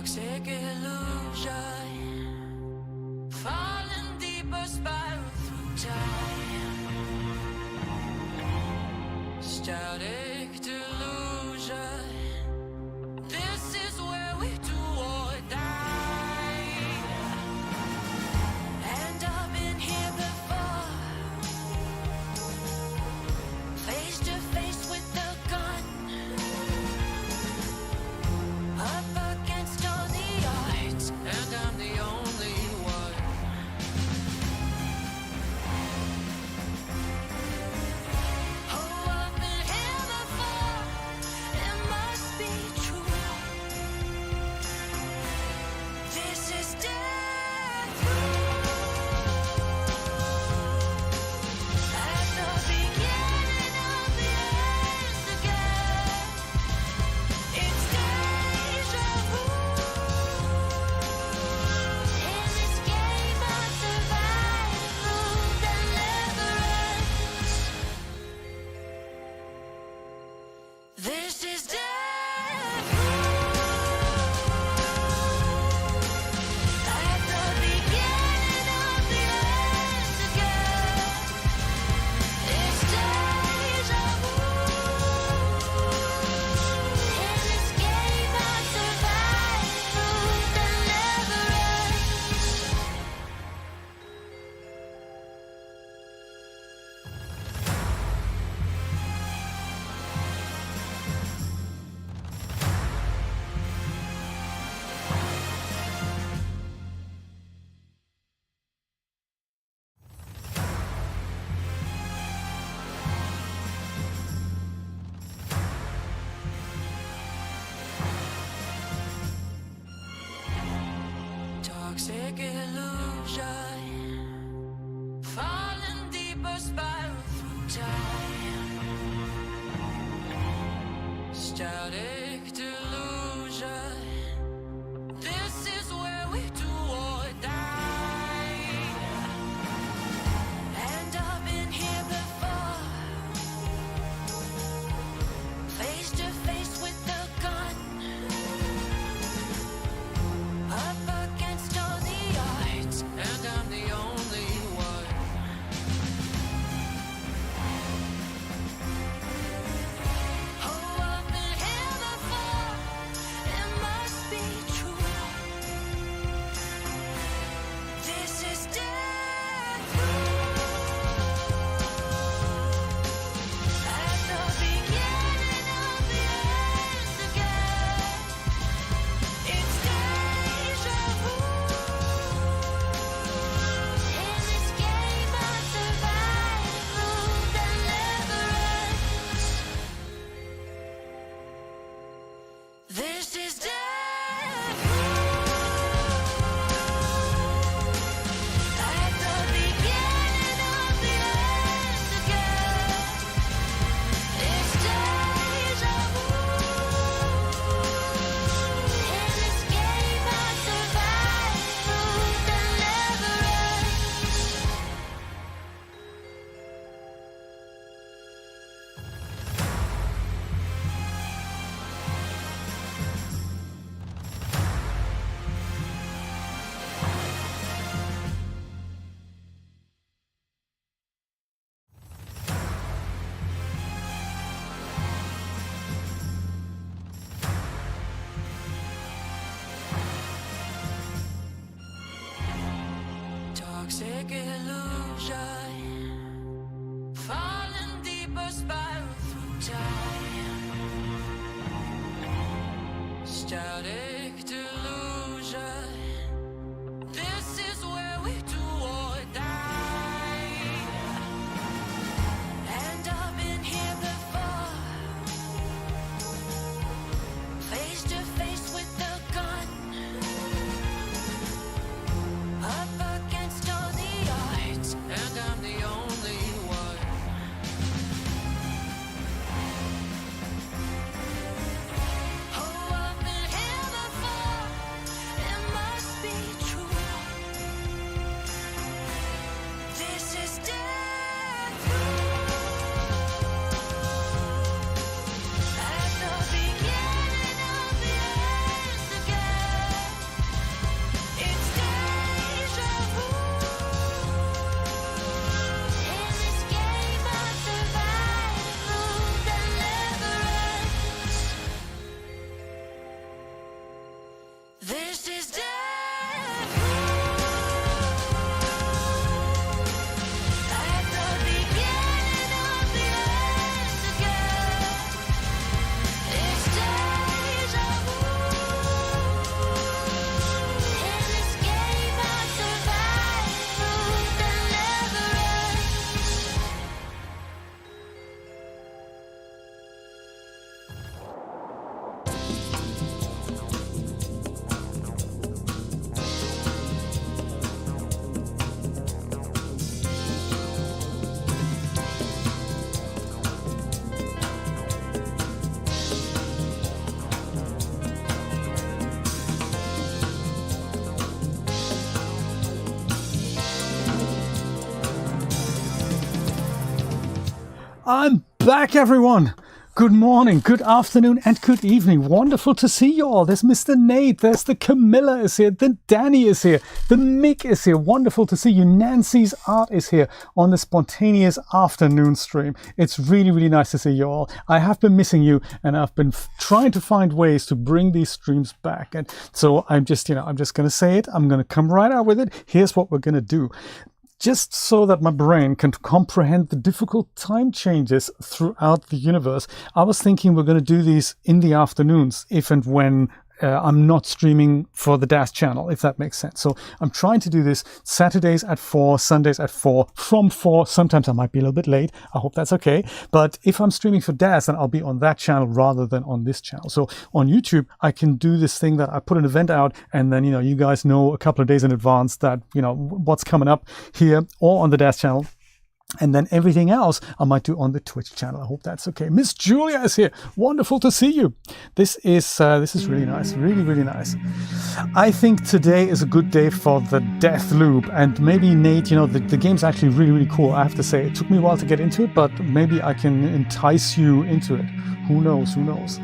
toxic illusion, falling deeper, spiral through time. Static delusion, this is where we do or die. And I've been here before, face to face with the gun, up against all the odds, and I'm the only one. Oh, I've been here before, it must be true. This is death at the beginning of the end again. It's deja vu. In this game of survival that never ends. This is death at the beginning of the end again. It's deja vu. In this game of survival that never ends. Toxic illusion, falling deeper, spiral through time. Static delusion, this is where we do or die. And I've been here before, face to face with the gun, up against all the odds, and I'm the only one. Oh, I've been here before, it must be true. This is death at the beginning of the end again. It's deja vu. In this game of survival that never ends. This is death at the beginning of the end again. It's deja vu. In this game of survival that never ends. Toxic illusion, falling deeper, spiral through time. Static delusion, this is where we do or die. And I've been here before, face to face with the gun, up against all the odds, and I'm the only one. Oh, I've been here before, I'm back, everyone. Good morning, good afternoon, and good evening. Wonderful to see you all. There's Mr. Nate, there's the Camilla is here, the Danny is here, the Mick is here. Wonderful to see you. Nancy's Art is here on the spontaneous afternoon stream. It's really, really nice to see you all. I have been missing you, and I've been trying to find ways to bring these streams back. And so I'm just going to say it. I'm going to come right out with it. Here's what we're going to do. Just so that my brain can comprehend the difficult time changes throughout the universe, I was thinking we're going to do these in the afternoons, if and when I'm not streaming for the DAZ channel, if that makes sense. So I'm trying to do this Saturdays at 4, Sundays at 4, from 4. Sometimes I might be a little bit late. I hope that's okay. But if I'm streaming for DAZ, then I'll be on that channel rather than on this channel. So on YouTube, I can do this thing that I put an event out, and then, you guys know a couple of days in advance that, what's coming up here or on the DAZ channel. And then everything else I might do on the Twitch channel. I hope that's okay. Miss Julia is here. Wonderful to see you. This is really nice. Really, really nice. I think today is a good day for the death loop. And maybe, Nate, the game's actually really, really cool. I have to say, it took me a while to get into it, but maybe I can entice you into it. Who knows? Who knows?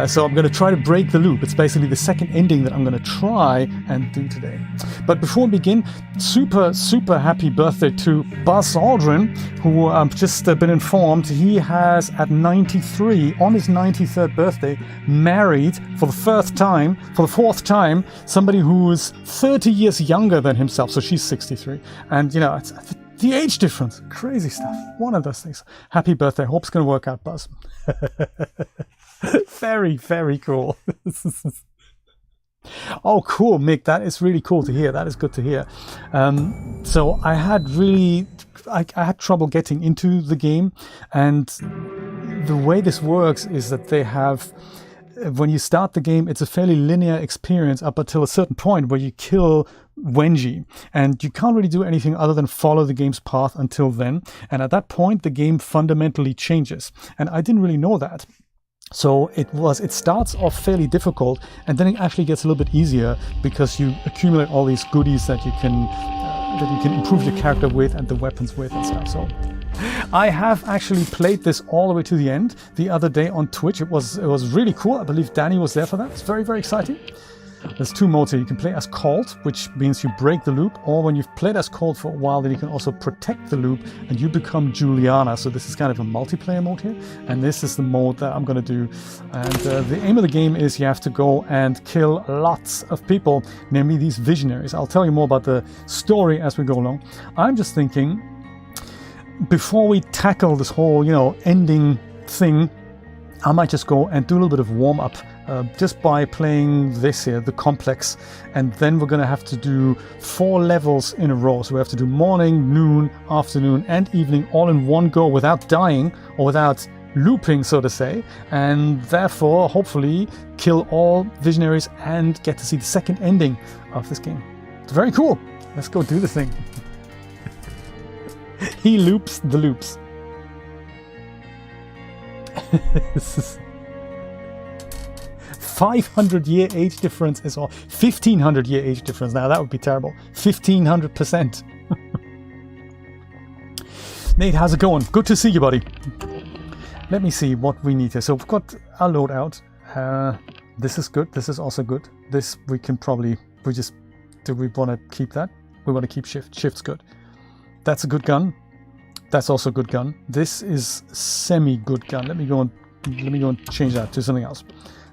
So I'm going to try to break the loop. It's basically the second ending that I'm going to try and do today. But before we begin, super, super happy birthday to Buzz Aldrin, who I've just been informed he has, at 93, on his 93rd birthday, married for the fourth time, somebody who is 30 years younger than himself. So she's 63. And, it's the age difference. Crazy stuff. One of those things. Happy birthday. Hope it's going to work out, Buzz. Very, very cool. Oh, cool, Mick. That is really cool to hear. That is good to hear. So I had trouble getting into the game, and the way this works is that they have, when you start the game, it's a fairly linear experience up until a certain point where you kill Wenji, and you can't really do anything other than follow the game's path until then. And at that point, the game fundamentally changes. And I didn't really know that. So it starts off fairly difficult, and then it actually gets a little bit easier because you accumulate all these goodies that you can improve your character with and the weapons with and stuff. So I have actually played this all the way to the end the other day on Twitch. It was really cool. I believe Danny was there for that. It's very, very exciting. There's two modes here. You can play as Colt, which means you break the loop, or when you've played as Colt for a while, then you can also protect the loop and you become Juliana. So this is kind of a multiplayer mode here, and this is the mode that I'm going to do. And the aim of the game is you have to go and kill lots of people, namely these visionaries. I'll tell you more about the story as we go along. I'm just thinking, before we tackle this whole, ending thing, I might just go and do a little bit of warm-up just by playing this here, the complex, and then we're going to have to do 4 levels in a row. So we have to do morning, noon, afternoon, and evening all in one go without dying or without looping, so to say, and therefore hopefully kill all visionaries and get to see the second ending of this game. It's very cool. Let's go do the thing. He loops the loops. This is 500-year age difference is all. 1,500-year age difference. Now that would be terrible. 1,500%. Nate, how's it going? Good to see you, buddy. Let me see what we need here. So we've got our loadout. This is good. This is also good. This we can probably. Do we want to keep that? We want to keep shift. Shift's good. That's a good gun. That's also a good gun. This is semi-good gun. Let me go and change that to something else.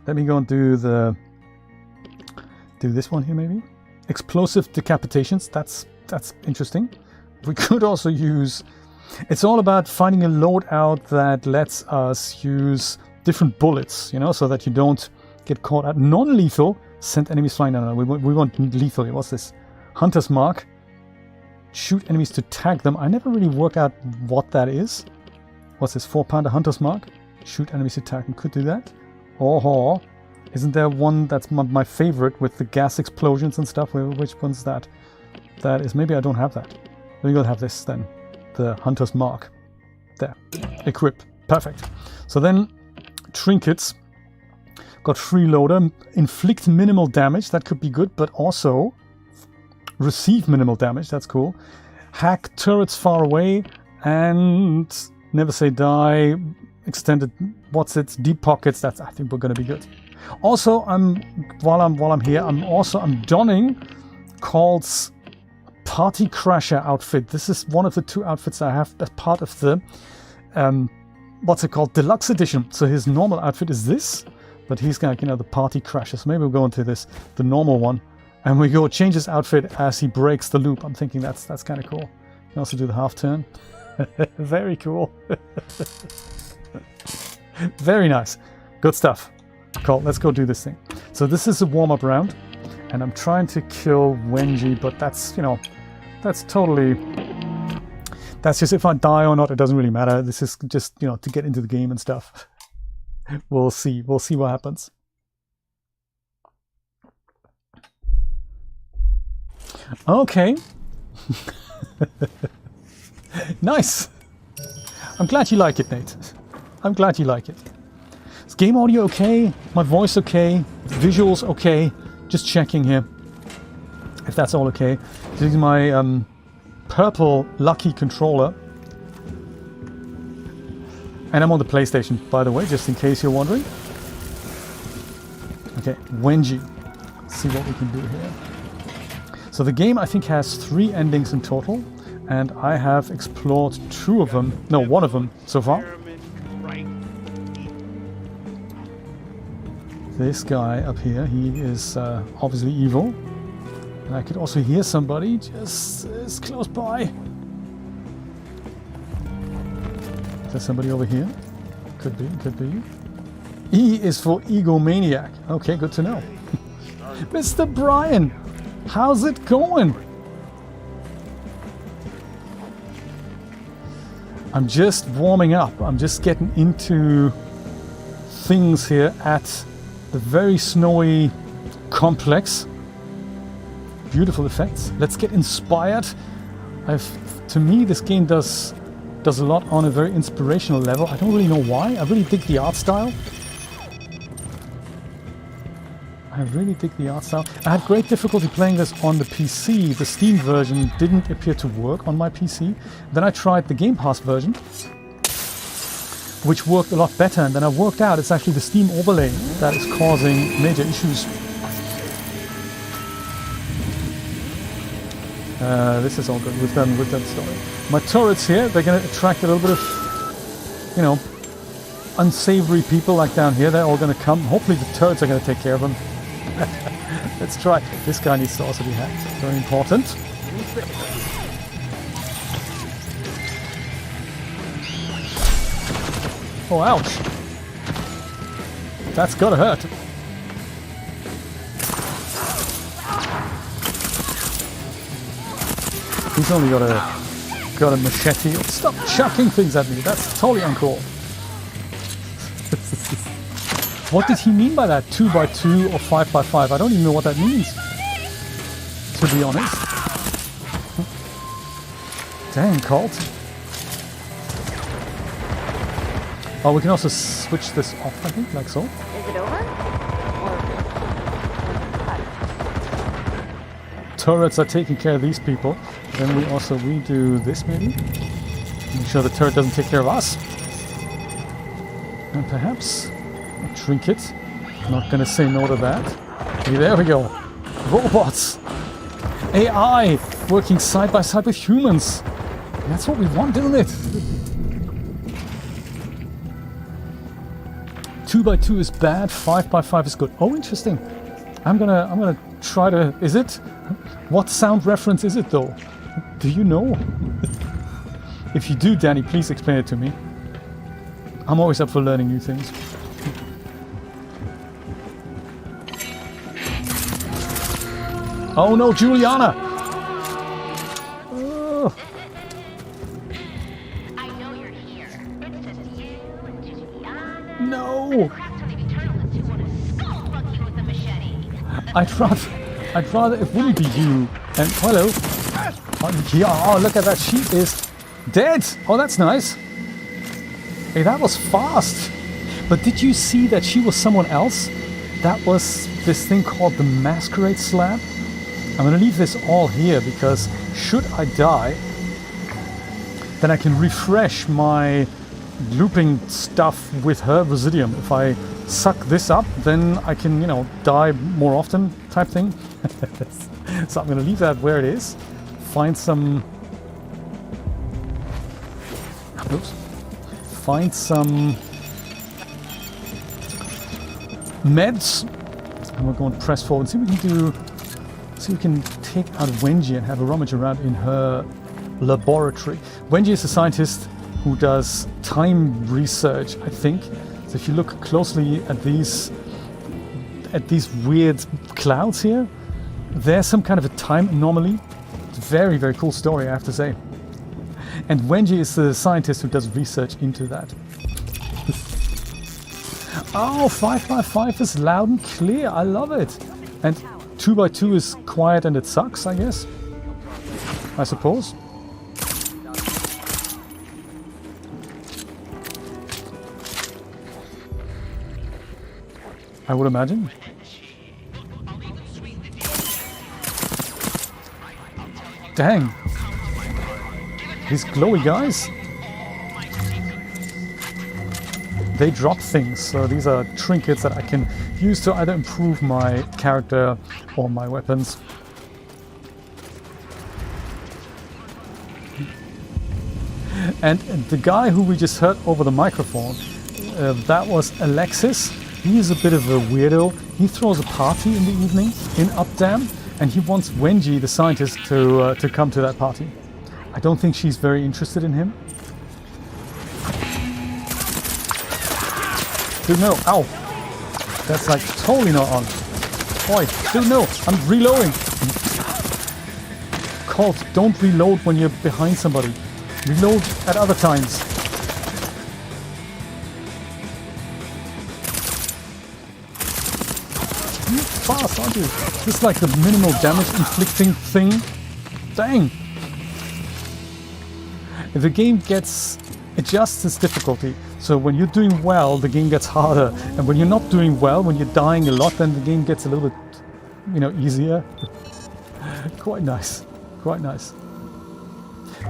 Let me go and do this one here maybe. Explosive decapitations. That's interesting. We could also use. It's all about finding a loadout that lets us use different bullets, so that you don't get caught out. Non-lethal. Send enemies flying. No. We want lethal. What's this? Hunter's Mark. Shoot enemies to tag them. I never really work out what that is. What's this? 4-pounder Hunter's Mark. Shoot enemies to tag them. Could do that. Oh, isn't there one that's my favorite with the gas explosions and stuff? Which one's that? That is, maybe I don't have that. Let me go have this then. The Hunter's Mark. There. Equip. Perfect. So then, trinkets. Got freeloader. Inflict minimal damage. That could be good, but also receive minimal damage. That's cool. Hack turrets far away. And Never say die. Extended, what's it? Deep pockets. That's, I think we're gonna be good. Also, while I'm here, I'm donning Carl's Party Crasher outfit. This is one of the 2 outfits I have as part of the what's it called? Deluxe edition. So his normal outfit is this, but he's got, you know, the Party Crasher. So maybe we'll go into this, the normal one, and we go change his outfit as he breaks the loop. I'm thinking that's kind of cool. You can also do the half turn. Very cool. Very nice. Good stuff. Cool, let's go do this thing. So this is a warm-up round, and I'm trying to kill Wenji, but that's, you know, that's totally... That's just if I die or not, it doesn't really matter. This is just, you know, to get into the game and stuff. We'll see. We'll see what happens. Okay. Nice. I'm glad you like it, Nate. I'm glad you like it. Is game audio okay? My voice okay? Visuals okay? Just checking here if that's all okay. This is my purple Lucky controller. And I'm on the PlayStation, by the way, just in case you're wondering. Okay, Wenji. Let's see what we can do here. So the game, I think, has 3 endings in total. And I have explored 2 of them. No, 1 of them so far. This guy up here, he is obviously evil. And I could also hear somebody just as close by. Is there somebody over here? Could be, could be. E is for egomaniac. Okay, good to know. Mr. Brian, how's it going? I'm just warming up. I'm just getting into things here at the very snowy complex. Beautiful effects. Let's get inspired. To me, this game does a lot on a very inspirational level. I don't really know why. I really dig the art style. I had great difficulty playing this on the PC. The Steam version didn't appear to work on my PC. Then I tried the Game Pass version, which worked a lot better. And then I worked out it's actually the Steam overlay that is causing major issues. This is all good. We've done the story. My turrets here, they're going to attract a little bit of, you know, unsavory people like down here. They're all going to come. Hopefully the turrets are going to take care of them. Let's try. This guy needs to also be hacked. Very important. Oh, ouch. That's gotta hurt. He's only got a machete. Stop chucking things at me. That's totally uncool. What did he mean by that? 2x2 or 5x5? I don't even know what that means, to be honest. Dang, Colt. Oh, we can also switch this off, I think, like so. Is it over? Turrets are taking care of these people. Then we also redo this, maybe. Make sure the turret doesn't take care of us. And perhaps a trinket. Not gonna say no to that. Okay, there we go. Robots. AI working side by side with humans. That's what we want, isn't it? 2x2 is bad, 5x5 is good. Oh, interesting. I'm gonna try to. Is it? What sound reference is it though? Do you know? If you do, Danny, please explain it to me. I'm always up for learning new things. Oh no, Juliana! Oh. I know you're here. It's just you and Juliana. No! Perhaps one of the Eternalists who want to skull-fuck you with a machete. I'd rather it wouldn't be you. And hello. Oh, look at that. She is dead. Oh, that's nice. Hey, that was fast. But did you see that she was someone else? That was this thing called the Masquerade Slab. I'm going to leave this all here because should I die, then I can refresh my looping stuff with her residium. If I suck this up, then I can, you know, die more often type thing. So I'm going to leave that where it is. Find some... Oops. Find some meds. And we're going to press forward and see what we can do. See if we can take out Wenji and have a rummage around in her laboratory. Wenji is a scientist who does time research, I think. So if you look closely at these weird clouds here, there's some kind of a time anomaly. It's a very, very cool story, I have to say. And Wenji is the scientist who does research into that. Oh, 5x5 is loud and clear. I love it. And 2x2 is quiet and it sucks, I guess. I suppose. I would imagine. Dang. These glowy guys. They drop things, so these are trinkets that I can use to either improve my character or my weapons. And the guy who we just heard over the microphone, that was Alexis. He is a bit of a weirdo. He throws a party in the evening in Updaam, and he wants Wenji, the scientist, to come to that party. I don't think she's very interested in him. Dude, no. Ow. That's like totally not on. Oi, dude, no. I'm reloading. Colt, don't reload when you're behind somebody. Reload at other times. You're fast, aren't you? This is like the minimal damage inflicting thing. Dang. The game adjusts its difficulty. So when you're doing well, the game gets harder. And when you're not doing well, when you're dying a lot, then the game gets a little bit, you know, easier. Quite nice. Quite nice.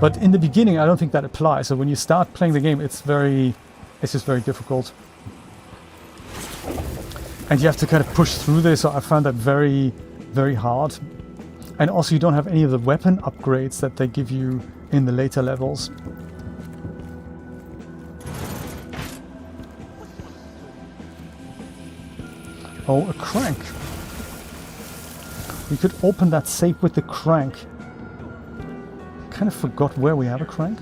But in the beginning, I don't think that applies. So when you start playing the game, it's just very difficult. And you have to kind of push through this. So I found that very, very hard. And also you don't have any of the weapon upgrades that they give you in the later levels. Oh, a crank. We could open that safe with the crank. Kind of forgot where we have a crank.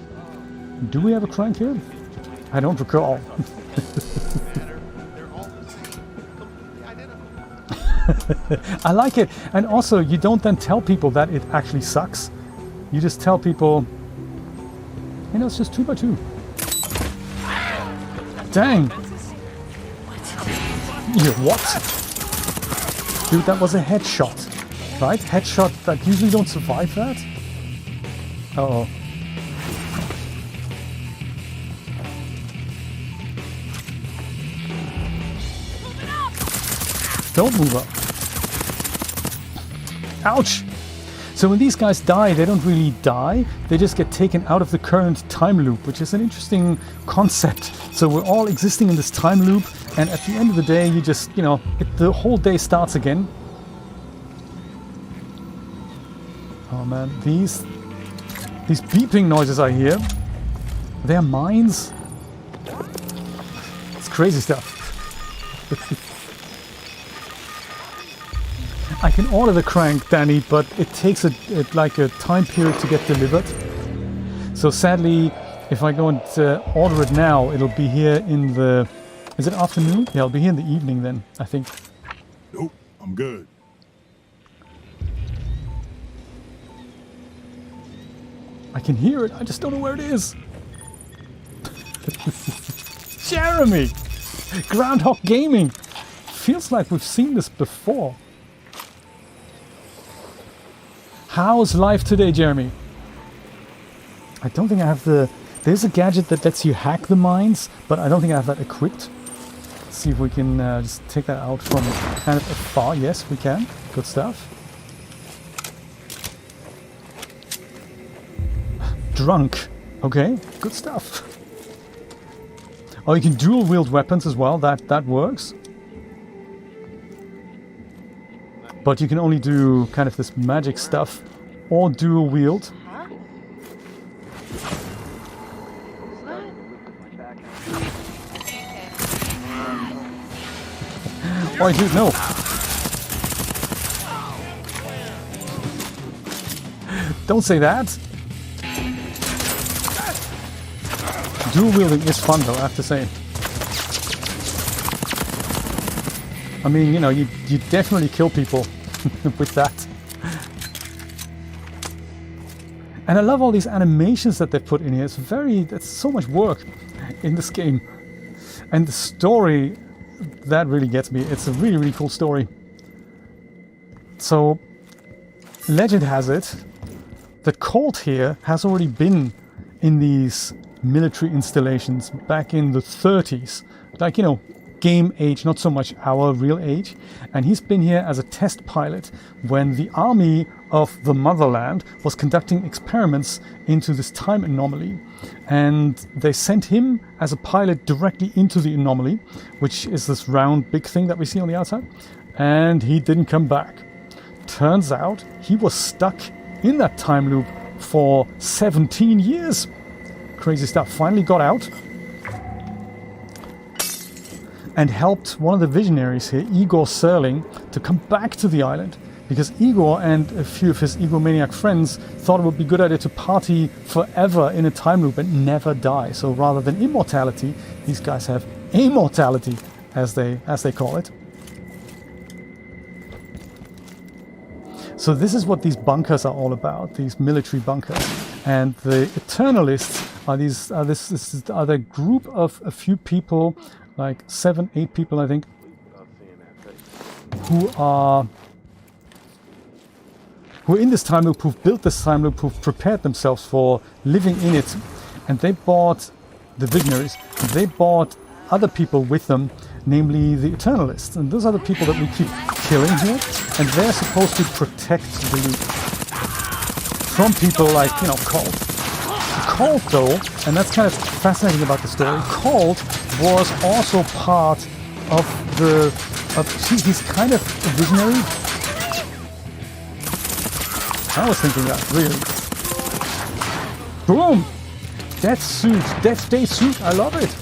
Do we have a crank here? I don't recall. I like it. And also, you don't then tell people that it actually sucks. You just tell people, you know, it's just 2x2. Dang. Yeah, what? Dude, that was a headshot, right? Headshot that usually don't survive that. Uh-oh. Don't move up. Ouch! So when these guys die, they don't really die. They just get taken out of the current time loop, which is an interesting concept. So we're all existing in this time loop, and at the end of the day, you just, you know, the whole day starts again. Oh man, these beeping noises I hear, they're mines. It's crazy stuff. I can order the crank, Danny, but it takes like a time period to get delivered. So sadly, if I go and order it now, it'll be here in the... Is it afternoon? Yeah, it'll be here in the evening then, I think. Nope, I'm good. I can hear it, I just don't know where it is. Jeremy! Groundhog Gaming! Feels like we've seen this before. How's life today, Jeremy? I don't think I have the... There's a gadget that lets you hack the mines, but I don't think I have that equipped. Let's see if we can just take that out from kind of afar. Yes, we can. Good stuff. Drunk. Okay, good stuff. Or you can dual wield weapons as well, that works. But you can only do kind of this magic stuff or dual wield. Oh, dude, no. Don't say that. Dual wielding is fun though, I have to say. I mean, you know, you definitely kill people with that. And I love all these animations that they put in here. It's so much work in this game. And the story, that really gets me. It's a really, really cool story. So, legend has it that Colt here has already been in these military installations back in the 30s. Like, you know, game age, not so much our real age. And he's been here as a test pilot when the army of the motherland was conducting experiments into this time anomaly. And they sent him as a pilot directly into the anomaly, which is this round big thing that we see on the outside. And he didn't come back. Turns out he was stuck in that time loop for 17 years. Crazy stuff. Finally got out and helped one of the visionaries here, Igor Serling, to come back to the island, because Igor and a few of his egomaniac friends thought it would be a good idea to party forever in a time loop and never die. So rather than immortality, these guys have immortality, as they call it. So this is what these bunkers are all about, these military bunkers. And the Eternalists are the group of a few people, like 7-8 people, I think, who are in this time loop, who've built this time loop, who've prepared themselves for living in it. And they bought the Visionaries, they bought other people with them, namely the Eternalists. And those are the people that we keep killing here, and they're supposed to protect the loop from people like, you know, Colt. Colt, though, and that's kind of fascinating about the story, Colt was also part of he's kind of a visionary. I was thinking that, really. Boom! Death suit, Death Day suit, I love it!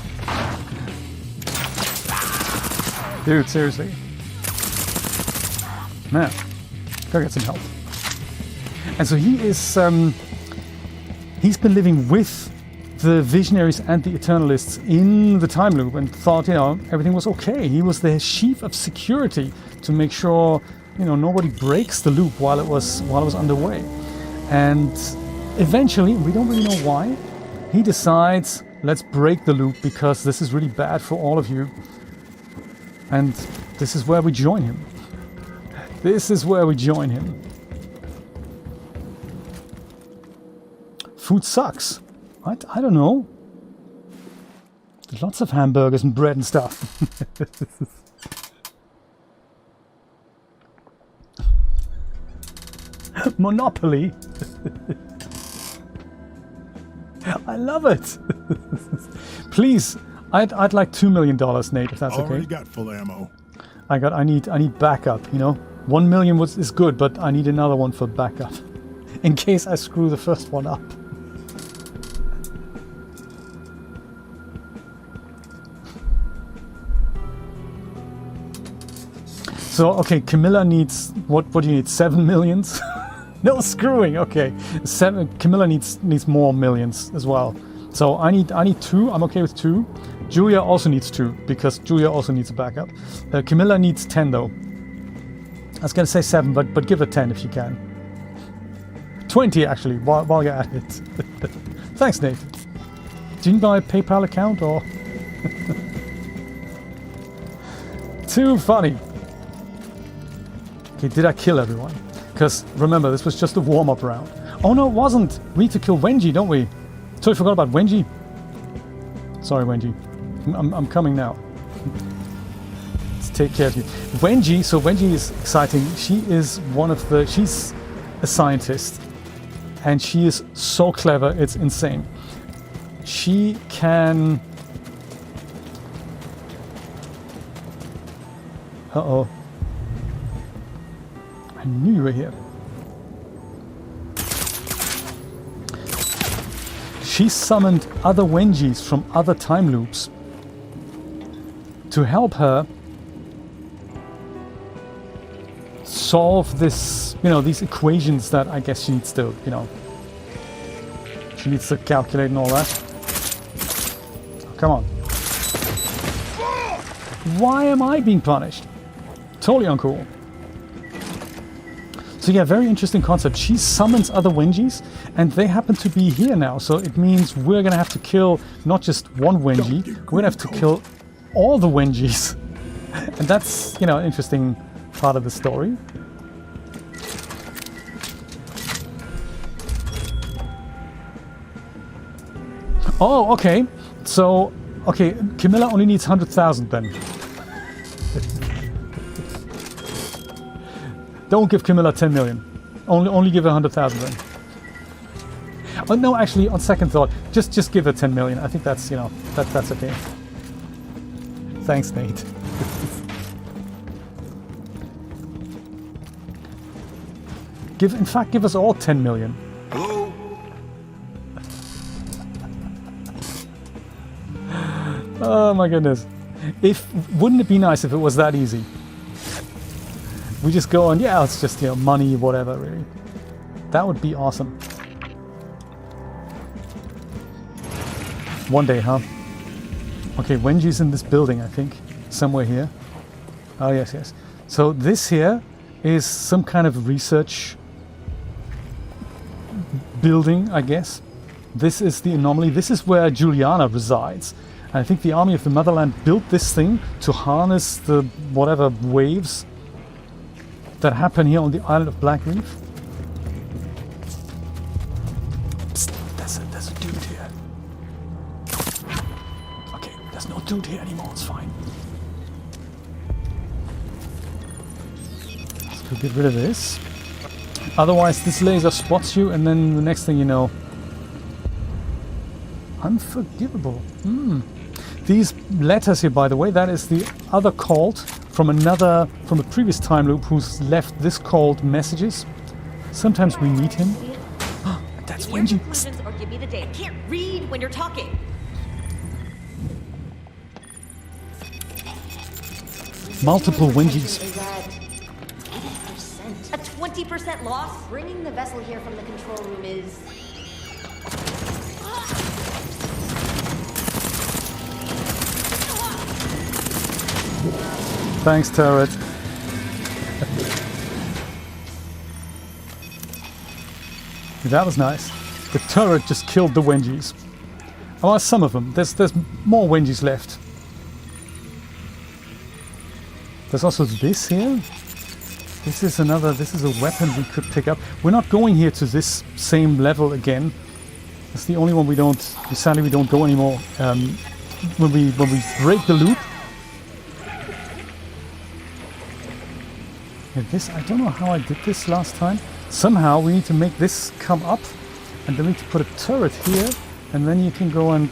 Dude, seriously. Man, go get some help. And so he is, he's been living with the Visionaries and the Eternalists in the time loop and thought, you know, everything was okay. He was the chief of security to make sure, you know, nobody breaks the loop while it was underway. And eventually, we don't really know why, he decides, let's break the loop because this is really bad for all of you. And this is where we join him. This is where we join him. Food sucks. I don't know. There's lots of hamburgers and bread and stuff. Monopoly. I love it. Please, I'd like $2 million, Nate, if that's okay. Already got full ammo. I need backup, you know. 1 million is good, but I need another one for backup. In case I screw the first one up. So, okay, Camilla needs, what do you need, 7 millions? No screwing, okay. Camilla needs more millions as well. So I need 2, I'm okay with 2. Julia also needs 2, because Julia also needs a backup. Camilla needs 10 though. I was gonna say 7, but give her 10 if you can. 20 actually, while you're at it. Thanks, Nate. Do you need my PayPal account or? Too funny. Okay, did I kill everyone? Because remember, this was just a warm-up round. Oh no, it wasn't. We need to kill Wenji, don't we? Totally forgot about Wenji. Sorry, Wenji. I'm coming now. Let's take care of you. Wenji, so Wenji is exciting. She is she's a scientist. And she is so clever, it's insane. She can Uh-oh. I knew you were here. She summoned other Wenjis from other time loops to help her solve this, these equations that I guess she needs to, she needs to calculate and all that. Oh, come on. Why am I being punished? Totally uncool. So yeah, very interesting concept. She summons other Wenjis, and they happen to be here now. So it means we're gonna have to kill not just one Wenji, we're gonna have to kill all the Wenjis. And that's, an interesting part of the story. Oh, okay. So, okay, Camilla only needs 100,000 then. Don't give Camilla 10 million. Only give her 100,000 then. Oh, no, actually, on second thought, just give her 10 million. I think that's, that's okay. Thanks, Nate. In fact, give us all 10 million. Hello? Oh my goodness. Wouldn't it be nice if it was that easy? We just go on, yeah, it's just, money, whatever, really. That would be awesome. One day, huh? Okay, Wenji's in this building, I think. Somewhere here. Oh, yes. So this here is some kind of research building, I guess. This is the anomaly. This is where Juliana resides. And I think the army of the motherland built this thing to harness the whatever waves that happen here on the island of Blackreef. Psst, there's a dude here. Okay, there's no dude here anymore, it's fine. Let's get rid of this. Otherwise this laser spots you and then the next thing you know... Unforgivable. These letters here, by the way, that is the other cult from a previous time loop who's left this called messages. Sometimes we meet him. That's Wenji. Or give me the date. I can't read when you're talking. Multiple Wenjis. Is at 20% loss. Bringing the vessel here from the control room is... Thanks, turret. That was nice. The turret just killed the Wenjis. Oh, well, some of them. There's more Wenjis left. There's also this here. This is a weapon we could pick up. We're not going here to this same level again. That's the only one sadly we don't go anymore. When we break the loop. This, I don't know how I did this last time. Somehow we need to make this come up, and then we need to put a turret here, and then you can go and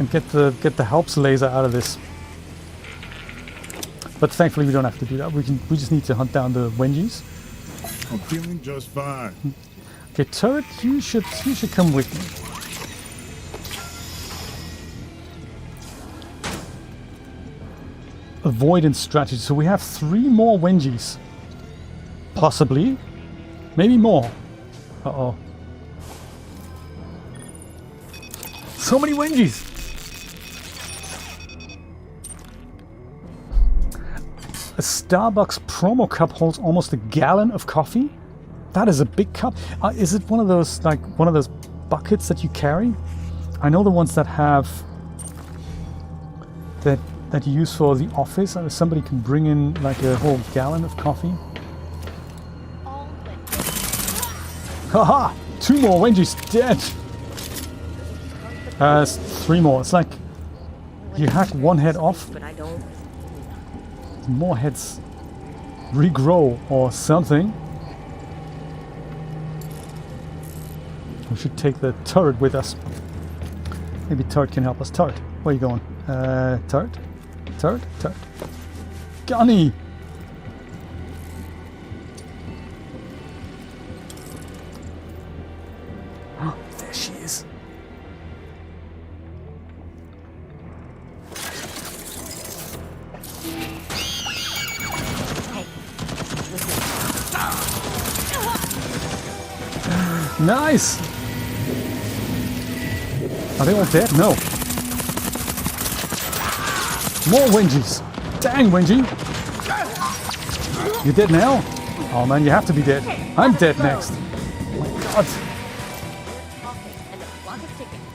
get the helps laser out of this. But thankfully we don't have to do that. We just need to hunt down the Wenjis. I'm feeling just fine. Okay, turret, you should come with me. Avoidance strategy. So we have 3 more Wenjis. Possibly. Maybe more. Uh-oh. So many Wenjis! A Starbucks promo cup holds almost a gallon of coffee? That is a big cup. Is it one of those buckets that you carry? I know the ones that have... that you use for the office. Somebody can bring in like a whole gallon of coffee. Haha! 2 more Wenjis dead! 3 more. It's like you hack one head off. But I don't... More heads regrow or something. We should take the turret with us. Maybe turret can help us. Turret, where are you going? Turret? Turret? Turret. Gunny! She is. Nice! Are they all dead? No. More Wenjies. Dang, Wenji. You dead now? Oh man, you have to be dead. I'm dead next. Oh my god.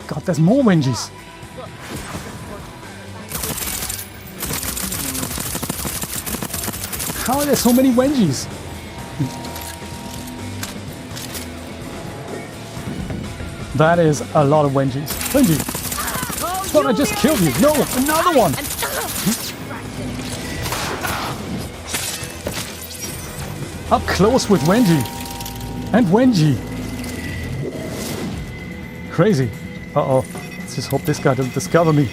God, there's more Wenjies. How are there so many Wenjies? That is a lot of Wenjies. Wenji! Thought I just killed you. No, another one! Up close with Wenji. And Wenji. Crazy. Uh-oh. Let's just hope this guy doesn't discover me.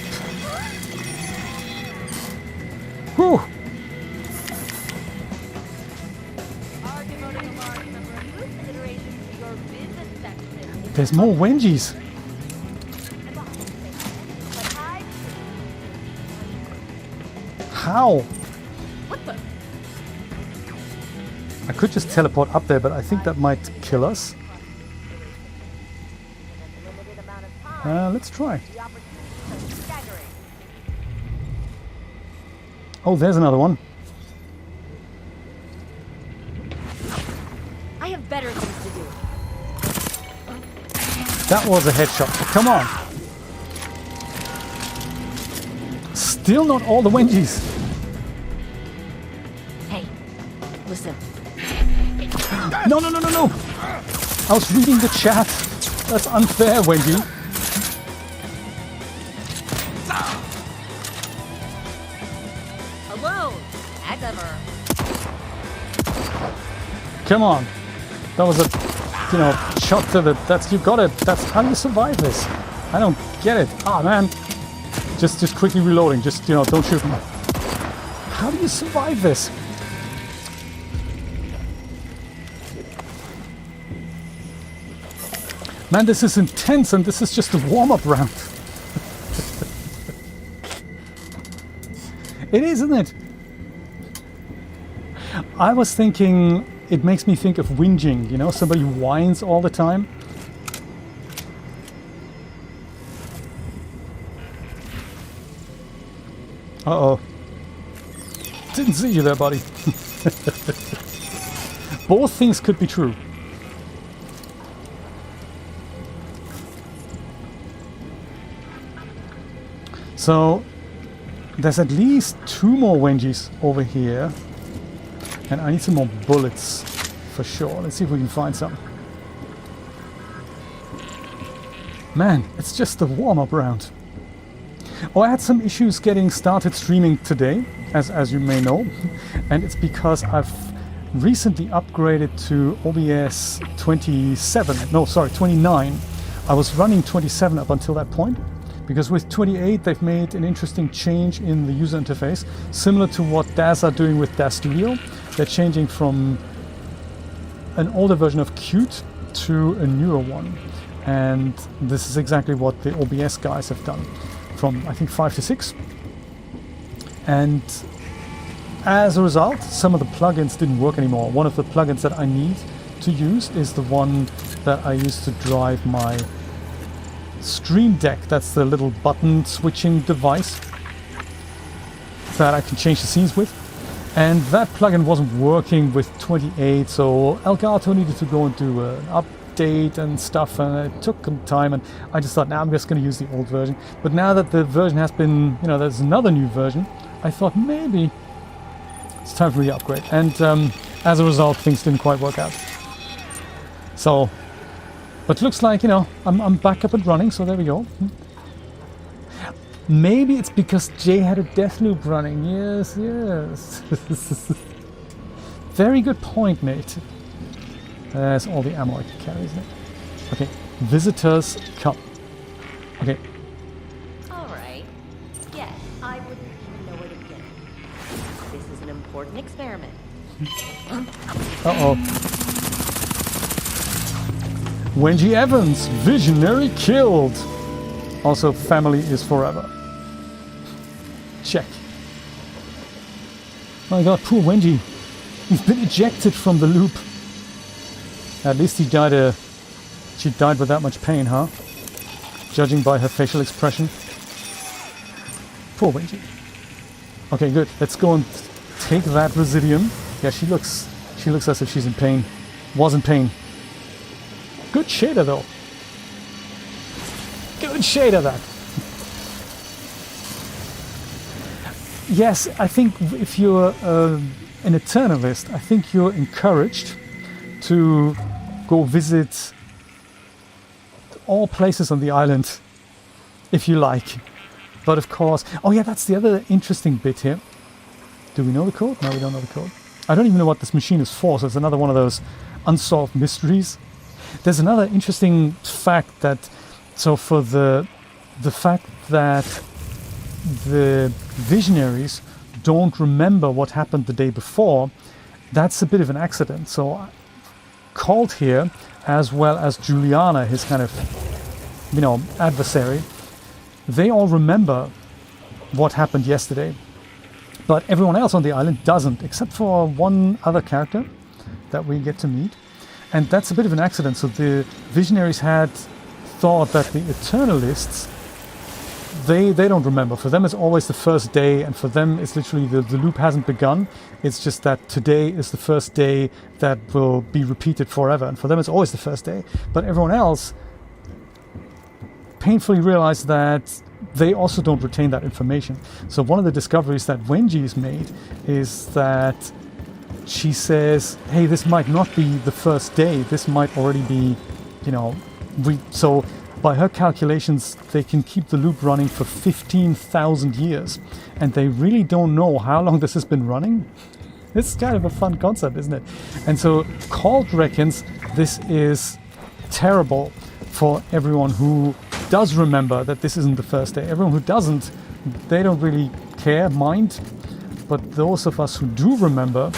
Whew. There's more Wenjies. How? What the? I could just teleport up there, but I think that might kill us. Let's try. Oh, there's another one. I have better things to do. That was a headshot. Come on. Still not all the Wenjies. Hey, listen. No, no, no, no, no. I was reading the chat. That's unfair, Wenji. Alone, as ever. Come on. That was a, shot to the... You got it. That's how you survive this. I don't get it. Ah, man. Just quickly reloading. Just, don't shoot me. How do you survive this? Man, this is intense, and this is just a warm-up round. It is, isn't it? I was thinking, it makes me think of whinging, somebody who whines all the time. Uh-oh. Didn't see you there, buddy. Both things could be true. So, there's at least 2 more Wenjies over here. And I need some more bullets, for sure. Let's see if we can find some. Man, it's just a warm-up round. Oh, I had some issues getting started streaming today, as you may know. And it's because I've recently upgraded to OBS 29. I was running 27 up until that point. Because with 28, they've made an interesting change in the user interface, similar to what DAZ are doing with DAZ Studio. They're changing from an older version of Qt to a newer one. And this is exactly what the OBS guys have done, from I think 5 to 6. And as a result, some of the plugins didn't work anymore. One of the plugins that I need to use is the one that I use to drive my Stream Deck. That's the little button switching device that I can change the scenes with. And that plugin wasn't working with 28, so Elgato needed to go and do an update and stuff, and it took some time, and I just thought, I'm just going to use the old version. But now that the version has been, there's another new version, I thought maybe it's time for the upgrade. And as a result, things didn't quite work out. So, but looks like, I'm back up and running, so there we go. Maybe it's because Jay had a death loop running. Yes, yes. Very good point, mate. There's all the ammo I can carry, isn't it? Okay, visitors come. Okay. Alright. Yes, I wouldn't even know where to begin. This is an important experiment. Uh-oh. Wendy Evans, visionary killed. Also, family is forever. Check. My god, poor Wendy. You've been ejected from the loop. At least she died without much pain, huh? Judging by her facial expression. Poor Wendy. Okay, good. Let's go and take that residium. Yeah, she looks as if she's in pain. Was in pain. Good shader though. Good shader that. Yes, I think if you're an Eternalist, I think you're encouraged to go visit all places on the island, if you like. But of course, oh yeah, that's the other interesting bit here. Do we know the code? No, we don't know the code. I don't even know what this machine is for, so it's another one of those unsolved mysteries. There's another interesting fact that, so for the fact that the visionaries don't remember what happened the day before, that's a bit of an accident. So Colt here, as well as Juliana, his kind of, adversary, they all remember what happened yesterday. But everyone else on the island doesn't, except for one other character that we get to meet. And that's a bit of an accident. So the visionaries had thought that the Eternalists, they don't remember. For them it's always the first day, and for them it's literally the loop hasn't begun. It's just that today is the first day that will be repeated forever. And for them it's always the first day. But everyone else painfully realized that they also don't retain that information. So one of the discoveries that Wenji's made is that she says, hey, this might not be the first day. This might already be, so by her calculations, they can keep the loop running for 15,000 years. And they really don't know how long this has been running. It's kind of a fun concept, isn't it? And so Colt reckons this is terrible for everyone who does remember that this isn't the first day. Everyone who doesn't, they don't really mind. But those of us who do remember,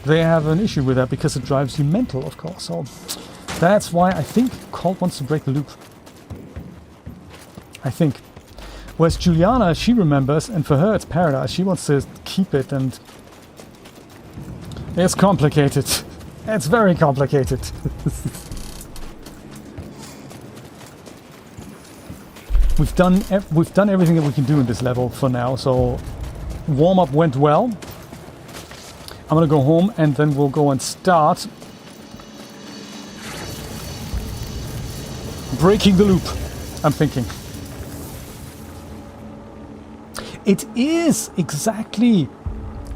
they have an issue with that because it drives you mental, of course. So that's why I think Colt wants to break the loop. I think. Whereas Juliana, she remembers, and for her it's paradise. She wants to keep it, and it's complicated. It's very complicated. We've done everything that we can do in this level for now. So warm-up went well. I'm gonna go home and then we'll go and start breaking the loop, I'm thinking. It is, exactly.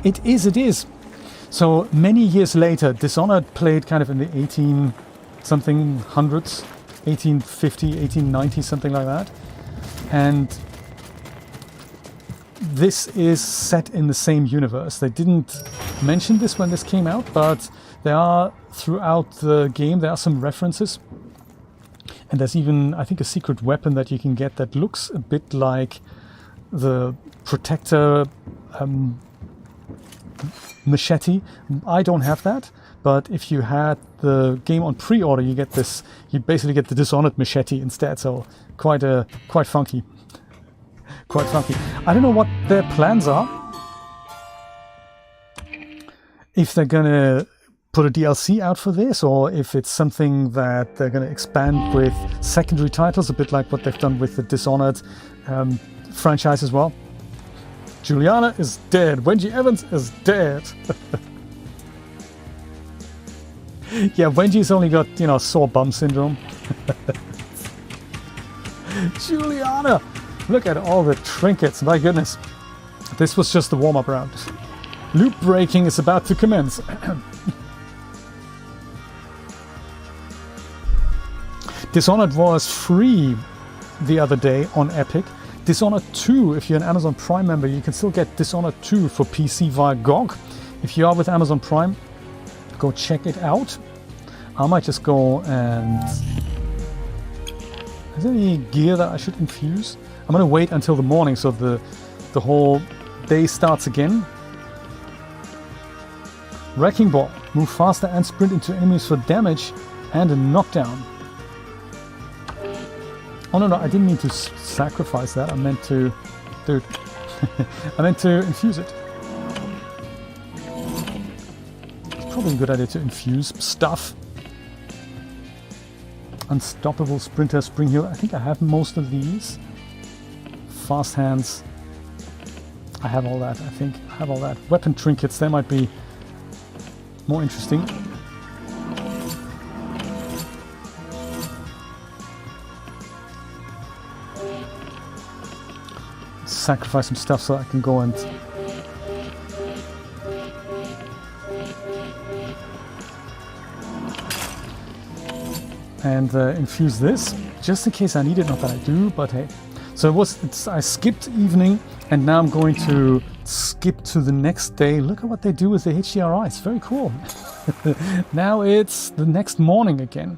It is. So many years later, Dishonored played kind of in the 18-something hundreds, 1850, 1890, something like that. And this is set in the same universe. They didn't mention this when this came out, but there are, throughout the game, there are some references. And there's even, I think, a secret weapon that you can get that looks a bit like the Protector machete. I don't have that, but if you had the game on pre-order, you get this. You basically get the Dishonored machete instead. So quite funky. Quite funky. I don't know what their plans are. If they're gonna put a DLC out for this, or if it's something that they're gonna expand with secondary titles, a bit like what they've done with the Dishonored franchise as well. Juliana is dead. Wendy Evans is dead. Yeah, Wendy's only got, sore bum syndrome. Juliana! Look at all the trinkets, my goodness. This was just the warm-up round. Loop breaking is about to commence. Dishonored was free the other day on Epic. Dishonored 2, if you're an Amazon Prime member, you can still get Dishonored 2 for PC via GOG. If you are with Amazon Prime, go check it out. I might just go and... Is there any gear that I should infuse? I'm going to wait until the morning so the whole day starts again. Wrecking Ball. Move faster and sprint into enemies for damage and a knockdown. Oh no, I didn't mean to sacrifice that. I meant to... Dude. I meant to infuse it. It's probably a good idea to infuse stuff. Unstoppable Sprinter, Spring Heal. I think I have most of these. Fast Hands. I have all that, I think. I have all that. Weapon Trinkets, they might be more interesting. Sacrifice some stuff so I can go and infuse this just in case I need it. Not that I do, but hey. So I skipped evening and now I'm going to skip to the next day. Look at what they do with the HDRI. It's very cool. Now it's the next morning again.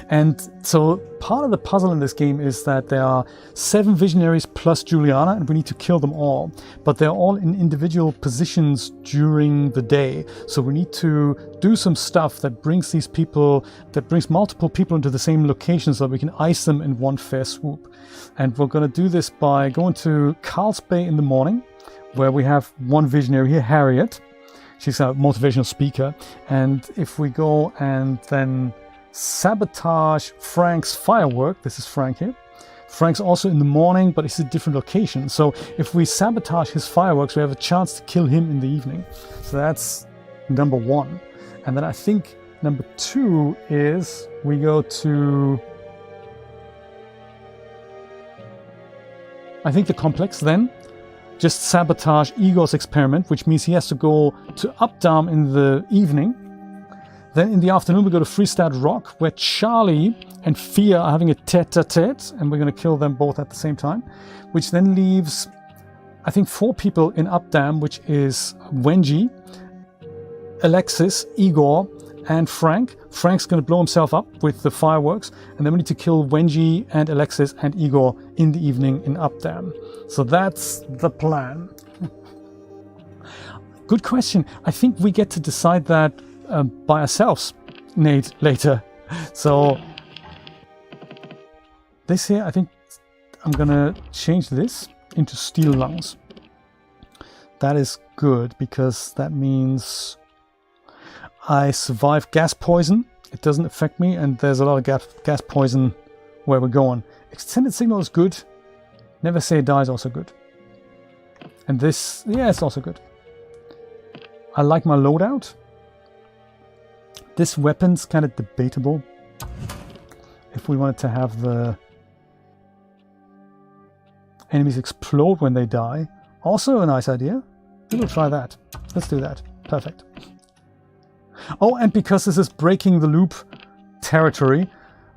And so part of the puzzle in this game is that there are 7 visionaries plus Juliana, and we need to kill them all. But they're all in individual positions during the day. So we need to do some stuff that brings these people, that brings multiple people into the same location so that we can ice them in one fair swoop. And we're going to do this by going to Carl's Bay in the morning, where we have one visionary here, Harriet. She's a motivational speaker. And if we go and then sabotage Frank's firework. This is Frank here. Frank's also in the morning, but it's a different location. So if we sabotage his fireworks, we have a chance to kill him in the evening. So that's number 1. And then I think number 2 is we go to, I think, the complex then. Just sabotage Igor's experiment, which means he has to go to Updaam in the evening. Then in the afternoon we go to Freestad Rock, where Charlie and Fia are having a tete-a-tete, and we're going to kill them both at the same time. Which then leaves, I think, 4 people in Updaam, which is Wenji, Alexis, Igor, and Frank. Frank's going to blow himself up with the fireworks, and then we need to kill Wenji and Alexis and Igor in the evening in Updaam. So that's the plan. Good question. I think we get to decide that by ourselves, Nate, later. So this here, I think I'm gonna change this into steel lungs. That is good because that means I survive gas poison. It doesn't affect me, and there's a lot of gas poison where we're going. Extended signal is good. Never say die is also good. And this, yeah, it's also good. I like my loadout. This weapon's kind of debatable. If we wanted to have the enemies explode when they die. Also a nice idea. We'll try that. Let's do that. Perfect. Oh, and because this is breaking the loop territory,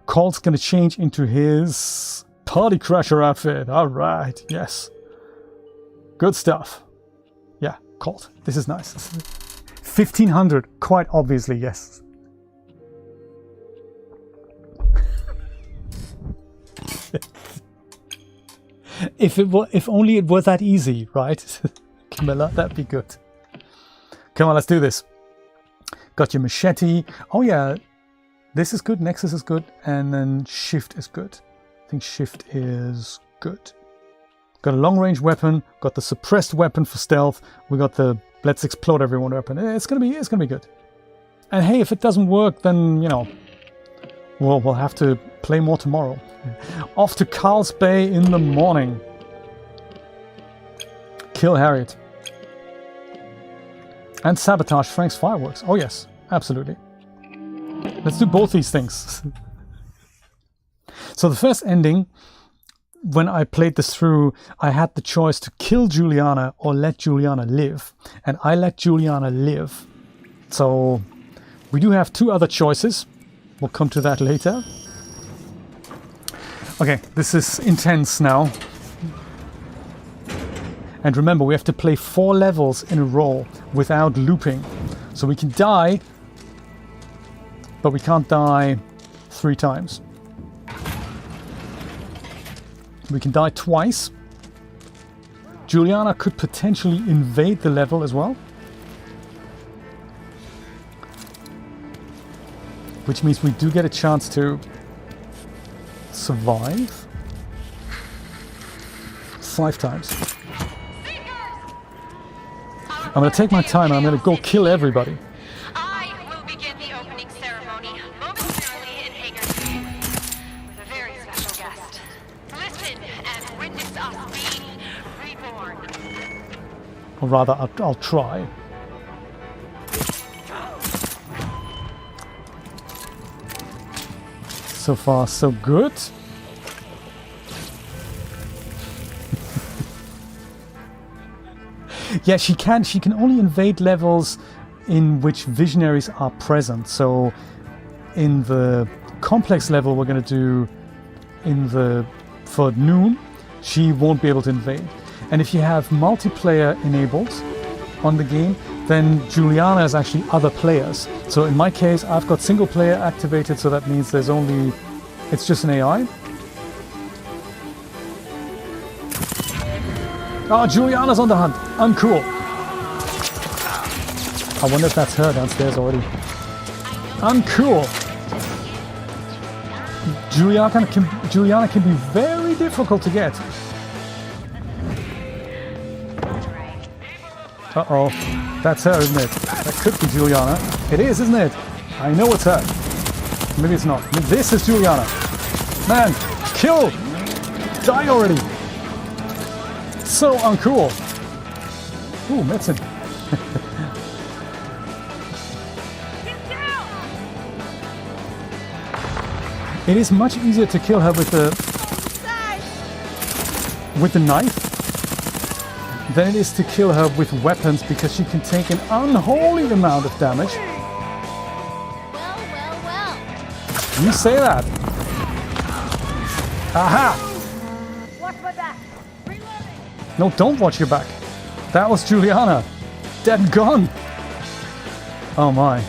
Colt's going to change into his Party Crasher outfit. All right. Yes. Good stuff. Yeah, Colt. This is nice. 1500. Quite obviously, yes. If only it were that easy, right? Camilla, that'd be good. Come on, let's do this. Got your machete. Oh yeah, this is good, Nexus is good, and then shift is good. I think shift is good. Got a long range weapon, got the suppressed weapon for stealth, we got the let's explode everyone weapon. It's gonna be good. And hey, if it doesn't work, then you know, we'll have to play more tomorrow. Off to Carl's Bay in the morning. Kill Harriet. And sabotage Frank's fireworks. Oh yes, absolutely. Let's do both these things. So the first ending, when I played this through, I had the choice to kill Juliana or let Juliana live. And I let Juliana live. So we do have 2 other choices. We'll come to that later. Okay, this is intense now. And remember, we have to play 4 levels in a row without looping. So we can die, but we can't die 3 times. We can die twice. Juliana could potentially invade the level as well. Which means we do get a chance to survive. 5 times. I'm gonna take my time and I'm gonna go kill everybody. I will begin the opening ceremony momentarily in Hangar 2 with a very special guest. Listen and witness us being reborn. Or rather, I'll try. So far, so good. Yeah, she can only invade levels in which visionaries are present. So in the complex level we're going to do for noon, she won't be able to invade. And if you have multiplayer enabled on the game, then Juliana is actually other players. So in my case, I've got single player activated, so that means it's just an AI. Oh, Juliana's on the hunt. Uncool. I wonder if that's her downstairs already. Uncool. Juliana can be very difficult to get. Uh-oh. That's her, isn't it? That could be Juliana. It is, isn't it? I know it's her. Maybe it's not. This is Juliana. Man, kill! Die already! So uncool. Ooh, medicine. It is much easier to kill her with the knife than it is to kill her with weapons, because she can take an unholy amount of damage. Well. You say that. Aha! Watch my back. No, don't watch your back. That was Juliana. Dead and gone. Oh my.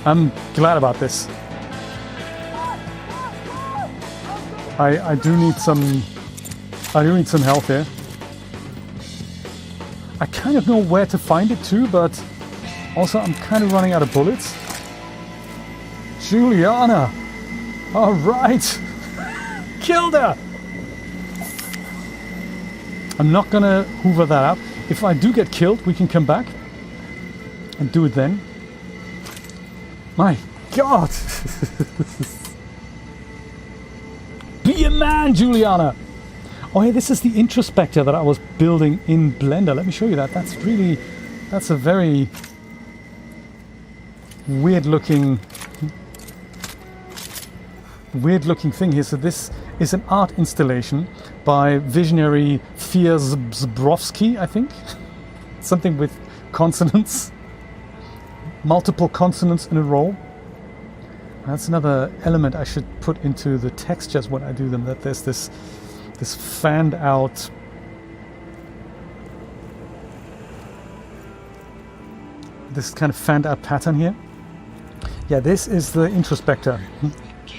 I'm glad about this. I do need some help here. I kind of know where to find it too, but also I'm kind of running out of bullets. Juliana! Alright! Killed her! I'm not gonna hoover that up. If I do get killed, we can come back and do it then. My God! Be a man, Juliana! Oh, hey, this is the introspector that I was building in Blender. Let me show you that. That's a very weird looking thing here. So this is an art installation by visionary Fear Zbrowski, I think. Something with consonants. Multiple consonants in a row. That's another element I should put into the textures when I do them, that there's this fanned out pattern here. Yeah, this is the introspector.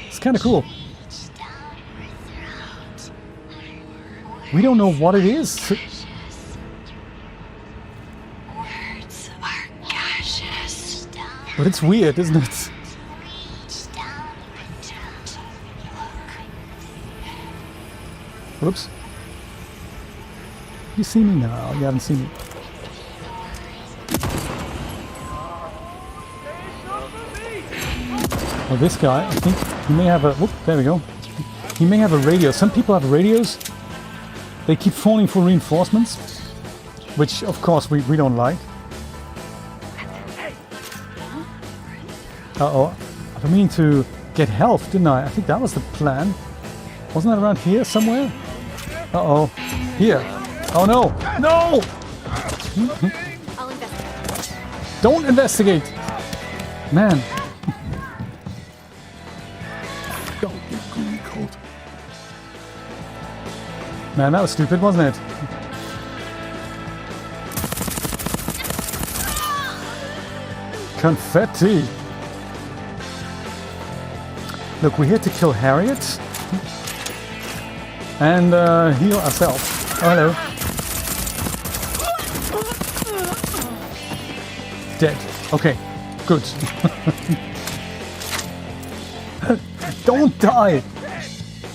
It's kind of cool. We don't know what it is. But it's weird, isn't it? Whoops. You see me? No, you haven't seen me. Well, this guy, I think he may have a... Whoop, there we go. He may have a radio. Some people have radios. They keep phoning for reinforcements, which, of course, we don't like. Uh-oh. I've been meaning to get health, didn't I? I think that was the plan. Wasn't that around here somewhere? Uh-oh. Here. Oh, no. No! I'll investigate. Don't investigate! Man. Don't be green coat. Man, that was stupid, wasn't it? Confetti! Look, we're here to kill Harriet. And heal ourselves. Oh, hello. Dead. Okay, good. Don't die!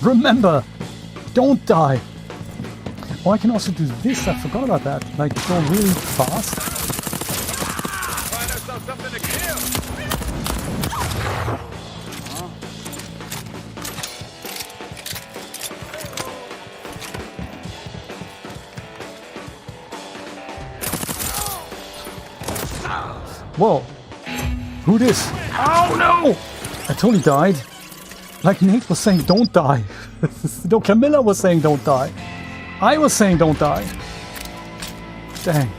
Remember, don't die! Oh, I can also do this. I forgot about that. Like, go really fast. Find ourselves something to kill. Whoa. Who this? Oh, no! I totally died. Like Nate was saying, don't die. No, Camilla was saying, don't die. I was saying, don't die. Dang.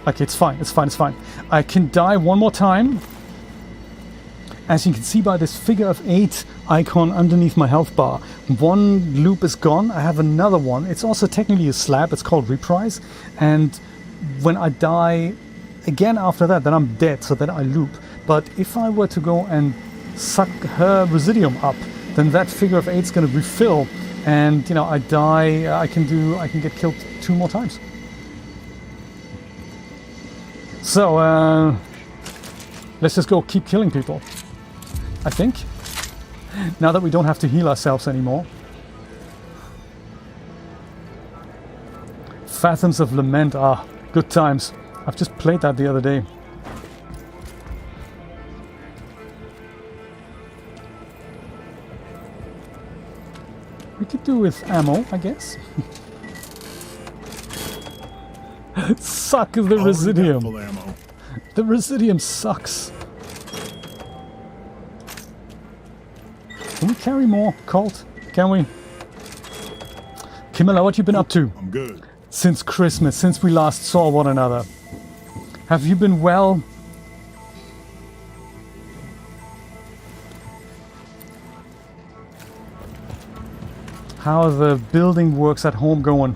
Okay, it's fine. It's fine. It's fine. I can die one more time. As you can see by this figure of 8 icon underneath my health bar. One loop is gone. I have another one. It's also technically a slab. It's called reprise. And when I die again after that, then I'm dead. So then I loop. But if I were to go and suck her residuum up, then that figure of 8 is going to refill. And, you know, I die. I can get killed 2 more times. So, let's just go keep killing people. I think. Now that we don't have to heal ourselves anymore. Phantoms of Lament. Ah, good times. I've just played that the other day. We could do with ammo, I guess. Suck the residuum. The residuum sucks. Can we carry more, Colt? Can we? Camilla, what you been up to? I'm good. Since Christmas, since we last saw one another. Have you been well? How are the building works at home going?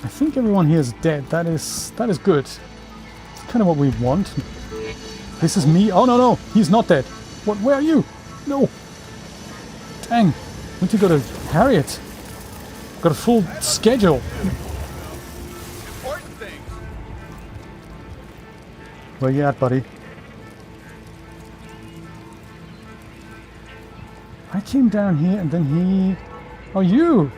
I think everyone here is dead. That is good. It's kind of what we want. This is me. Oh no, he's not dead. What? Where are you? No. Dang. Need to go to Harriet. Got a full schedule. Important things. Where you at, buddy? I came down here and then he... Oh, you!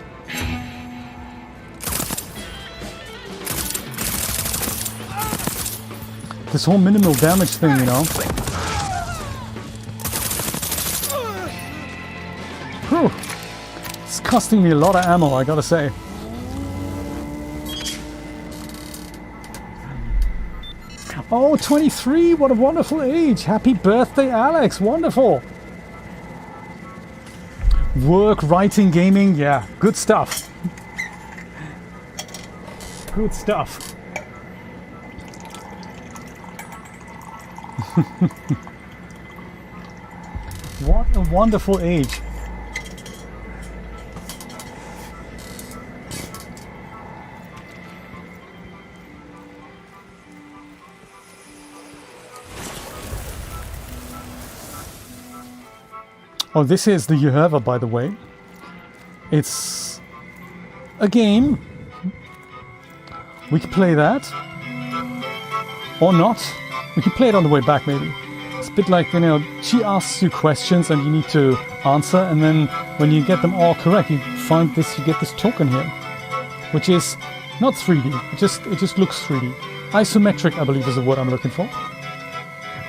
This whole minimal damage thing, you know? Whew. It's costing me a lot of ammo, I gotta say. Oh, 23! What a wonderful age! Happy birthday, Alex! Wonderful! Work, writing, gaming, yeah, good stuff. Good stuff. What a wonderful age. Oh, this is the Yehovah, by the way. It's a game. We could play that. Or not. We could play it on the way back, maybe. It's a bit like, you know, she asks you questions and you need to answer, and then when you get them all correct, you find this, you get this token here, which is not 3D. It just looks 3D. Isometric, I believe, is the word I'm looking for.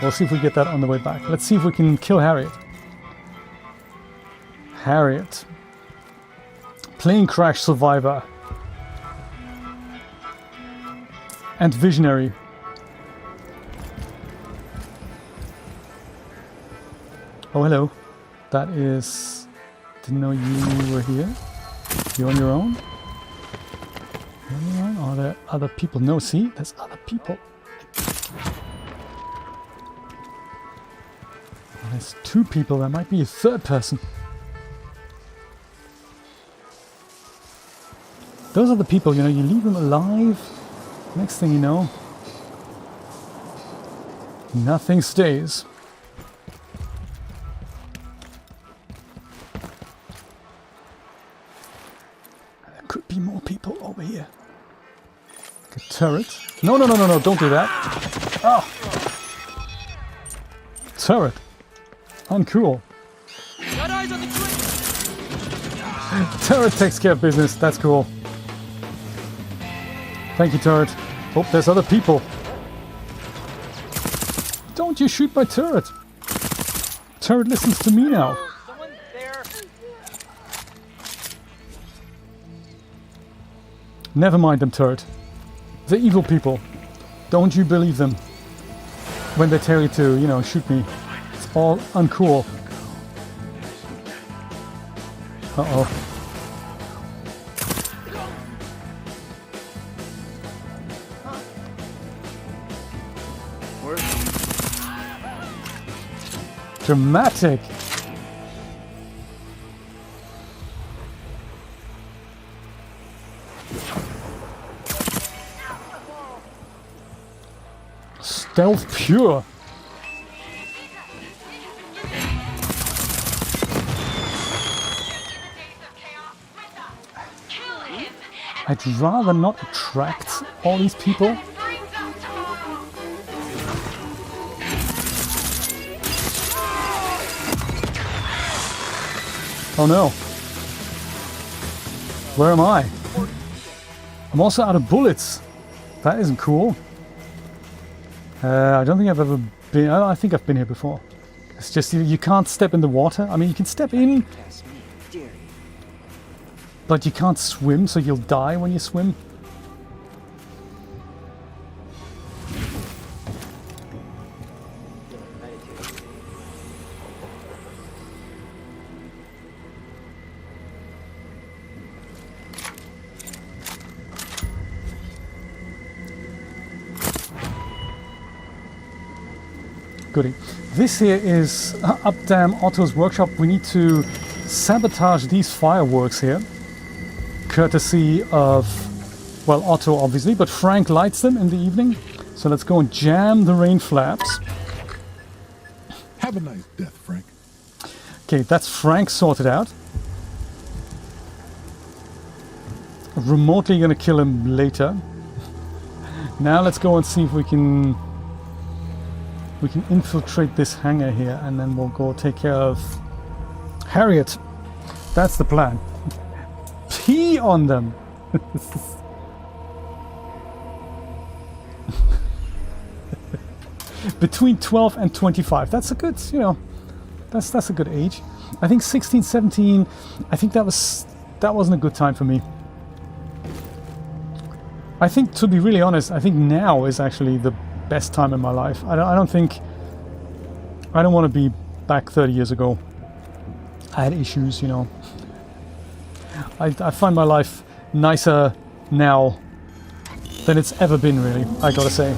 We'll see if we get that on the way back. Let's see if we can kill Harriet. Harriet. Plane crash survivor. And visionary. Oh, hello. That is... Didn't know you were here. You on your own? You on your own? Are there other people? No, see? There's other people. Well, there's 2 people. There might be a 3rd person. Those are the people, you know, you leave them alive. Next thing you know, nothing stays. Could be more people over here. A turret. No, don't do that. Oh. Turret. Uncool. Got eyes on the tree. Turret takes care of business. That's cool. Thank you, turret. Oh, there's other people. Don't you shoot my turret. Turret listens to me now. Someone there. Never mind them, turret. They're evil people. Don't you believe them. When they tell you to, you know, shoot me. It's all uncool. Uh-oh. Dramatic. Stealth pure. I'd rather not attract all these people. Oh no. Where am I? I'm also out of bullets. That isn't cool. I don't think I've ever been... I think I've been here before. It's just you can't step in the water. I mean, you can step in, but you can't swim, so you'll die when you swim. Goody. This here is Updaam Otto's workshop. We need to sabotage these fireworks here. Courtesy of, well, Otto obviously, but Frank lights them in the evening. So let's go and jam the rain flaps. Have a nice death, Frank. Okay, that's Frank sorted out. Remotely gonna kill him later. Now let's go and see if we can infiltrate this hangar here, and then we'll go take care of Harriet. That's the plan. Pee on them. Between 12 and 25. That's a good, you know, that's a good age. I think 16, 17, I think that wasn't a good time for me. I think, to be really honest, I think now is actually the best time in my life. I don't want to be back 30 years ago. I had issues, you know. I find my life nicer now than it's ever been, really, I gotta say.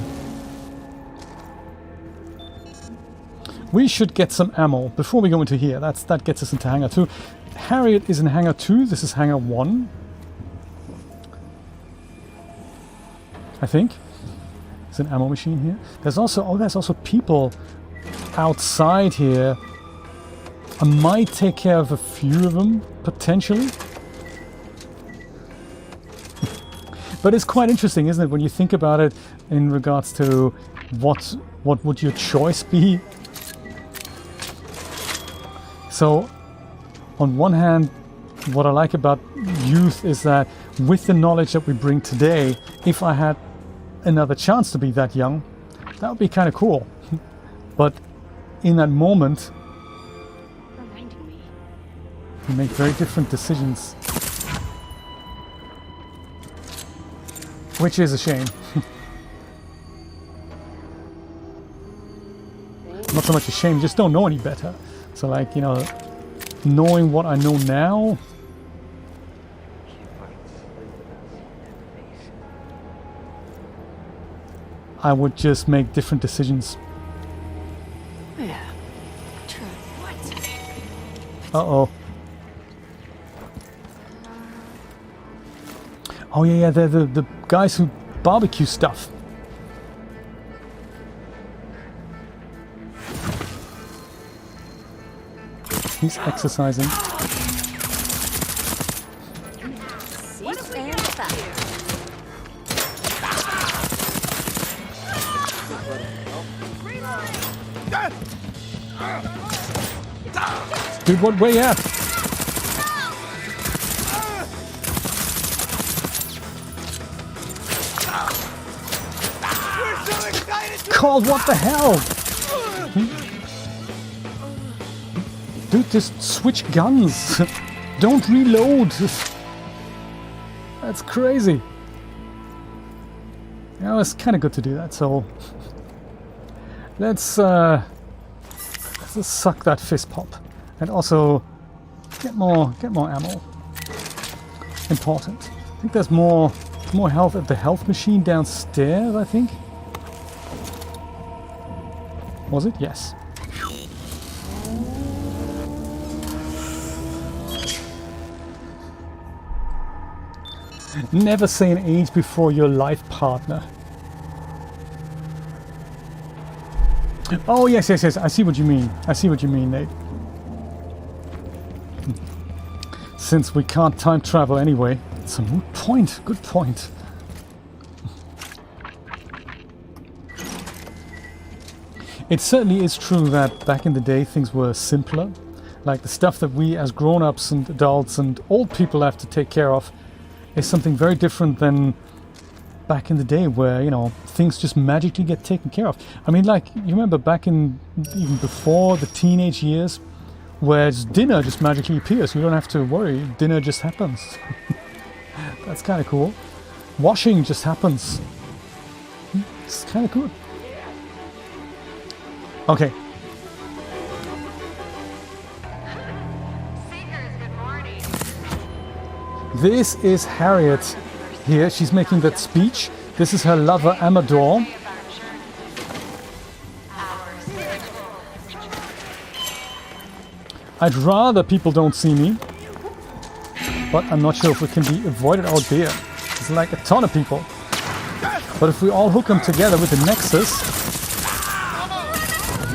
We should get some ammo before we go into here. That gets us into hangar 2. Harriet is in hangar 2. This is hangar 1. I think. There's an ammo machine here. There's also people outside here. I might take care of a few of them, potentially. But it's quite interesting, isn't it, when you think about it in regards to what would your choice be? So, on one hand, what I like about youth is that with the knowledge that we bring today, if I had another chance to be that young, that would be kind of cool. But in that moment, you make very different decisions. Which is a shame. Not so much a shame, just don't know any better. So like, you know, knowing what I know now, I would just make different decisions. Yeah. True. Uh-oh. Oh yeah, they're the guys who barbecue stuff. He's exercising. What if we get Dude, what way at? Called, what the hell? Dude, just switch guns. Don't reload. That's crazy. Yeah, it's kind of good to do that, so let's just suck that fist pop. And also get more ammo. Important. I think there's more health at the health machine downstairs, I think. Was it? Yes. Never say an age before your life partner. Oh, yes. I see what you mean. Nate. Since we can't time travel anyway, it's a moot point. Good point. It certainly is true that back in the day things were simpler. Like the stuff that we as grown-ups and adults and old people have to take care of is something very different than back in the day where, you know, things just magically get taken care of. I mean, like, you remember back in, even before the teenage years, where dinner just magically appears. You don't have to worry, dinner just happens. That's kind of cool. Washing just happens. It's kind of cool. Okay. Seekers, good morning. This is Harriet here. She's making that speech. This is her lover, Amador. I'd rather people don't see me, but I'm not sure if it can be avoided out there. There's like a ton of people. But if we all hook them together with the Nexus,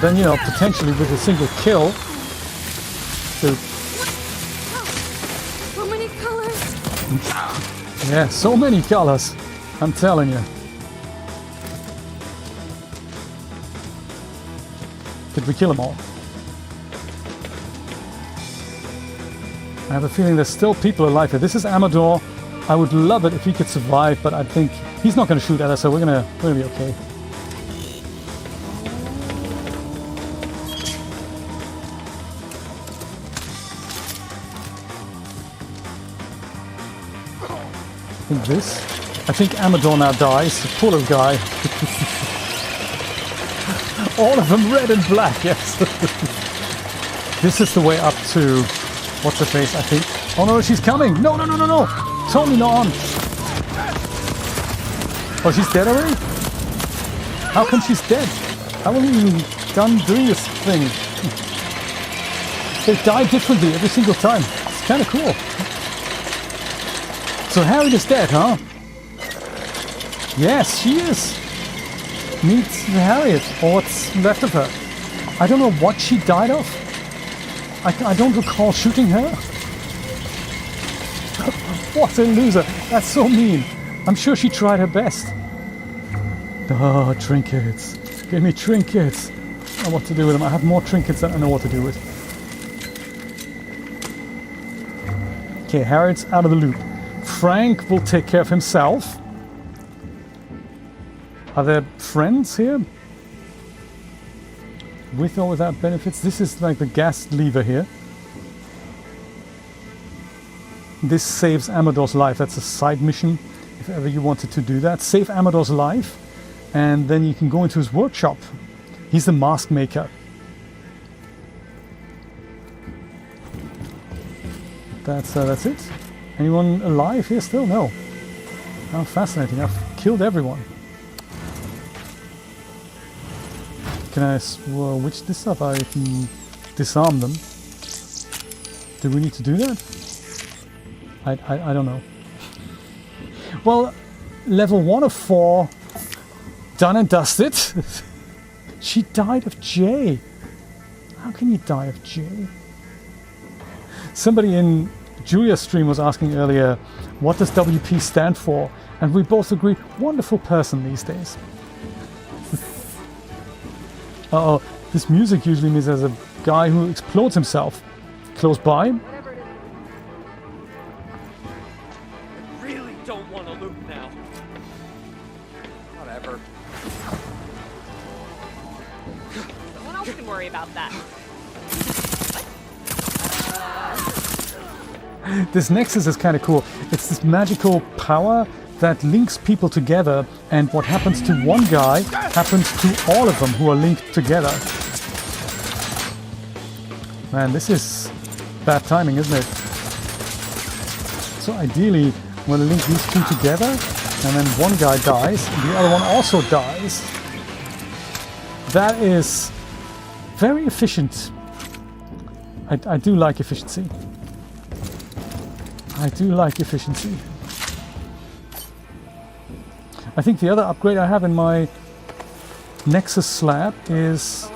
then, you know, potentially with a single kill, So many colors. yeah, so many colors, I'm telling you. Did we kill them all? I have a feeling there's still people alive here. This is Amador. I would love it if he could survive, but I think he's not going to shoot at us, so we're gonna be okay. I think Amador now dies. Poor little guy. All of them red and black, yes. This is the way up to what's her face, I think. Oh no, she's coming! No! Totally not on! Oh, she's dead already? How come she's dead? How are we even done doing this thing? They die differently every single time. It's kind of cool. So Harriet is dead, huh? Yes, she is. Meet Harriet, or what's left of her. I don't know what she died of. I don't recall shooting her. What a loser. That's so mean. I'm sure she tried her best. Oh, trinkets. Give me trinkets. I don't know what to do with them. I have more trinkets than I know what to do with. Okay, Harriet's out of the loop. Frank will take care of himself. Are there friends here? With or without benefits? This is like the gas lever here. This saves Amador's life. That's a side mission, if ever you wanted to do that. Save Amador's life, and then you can go into his workshop. He's the mask maker. That's it. Anyone alive here still? No. How fascinating. I've killed everyone. Can I switch this up? I can disarm them. Do we need to do that? I don't know. Well, level 1 of 4. Done and dusted. She died of J. How can you die of J? Somebody in Julia's stream was asking earlier, what does WP stand for? And we both agree, wonderful person these days. Uh-oh, this music usually means there's a guy who explodes himself. close by. Really don't want to loop now. Whatever. No one else can worry about that. This Nexus is kind of cool. It's this magical power that links people together, and what happens to one guy happens to all of them who are linked together. Man, this is bad timing, isn't it? So ideally, I'm going to link these two together, and then one guy dies, and the other one also dies. That is very efficient. I do like efficiency. I do like efficiency. I think the other upgrade I have in my Nexus slab is...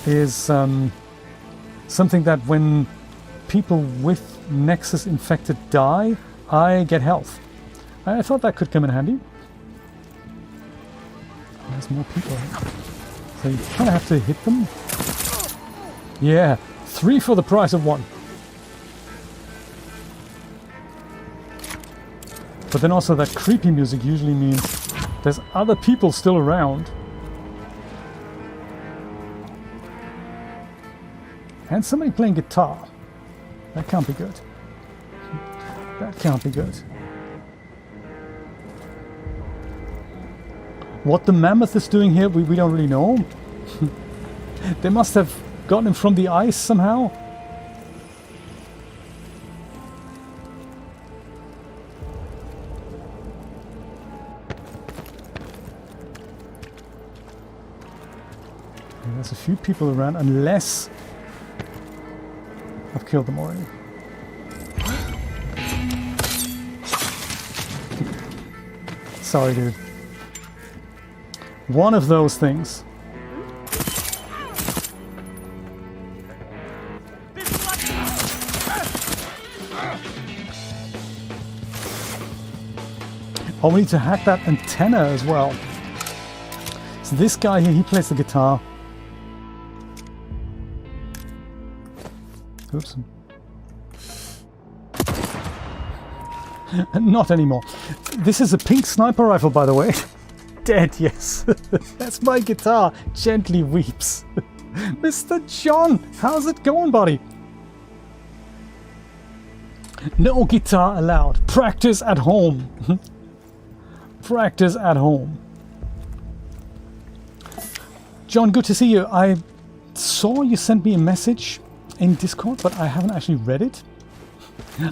is something that when people with Nexus infected die, I get health. I thought that could come in handy. Oh, there's more people here. So you kind of have to hit them. Yeah, 3 for the price of 1. But then also that creepy music usually means there's other people still around. And somebody playing guitar. That can't be good. That can't be good. What the mammoth is doing here, we don't really know. They must have gotten him from the ice somehow. There's a few people around, unless I've killed them already. Sorry, dude. One of those things. Oh, we need to hack that antenna as well. So this guy here, he plays the guitar. Oops. Not anymore. This is a pink sniper rifle, by the way. Dead, yes. That's my guitar. Gently weeps. Mr. John, how's it going, buddy? No guitar allowed. Practice at home. Practice at home. John, good to see you. I saw you sent me a message in Discord, but I haven't actually read it.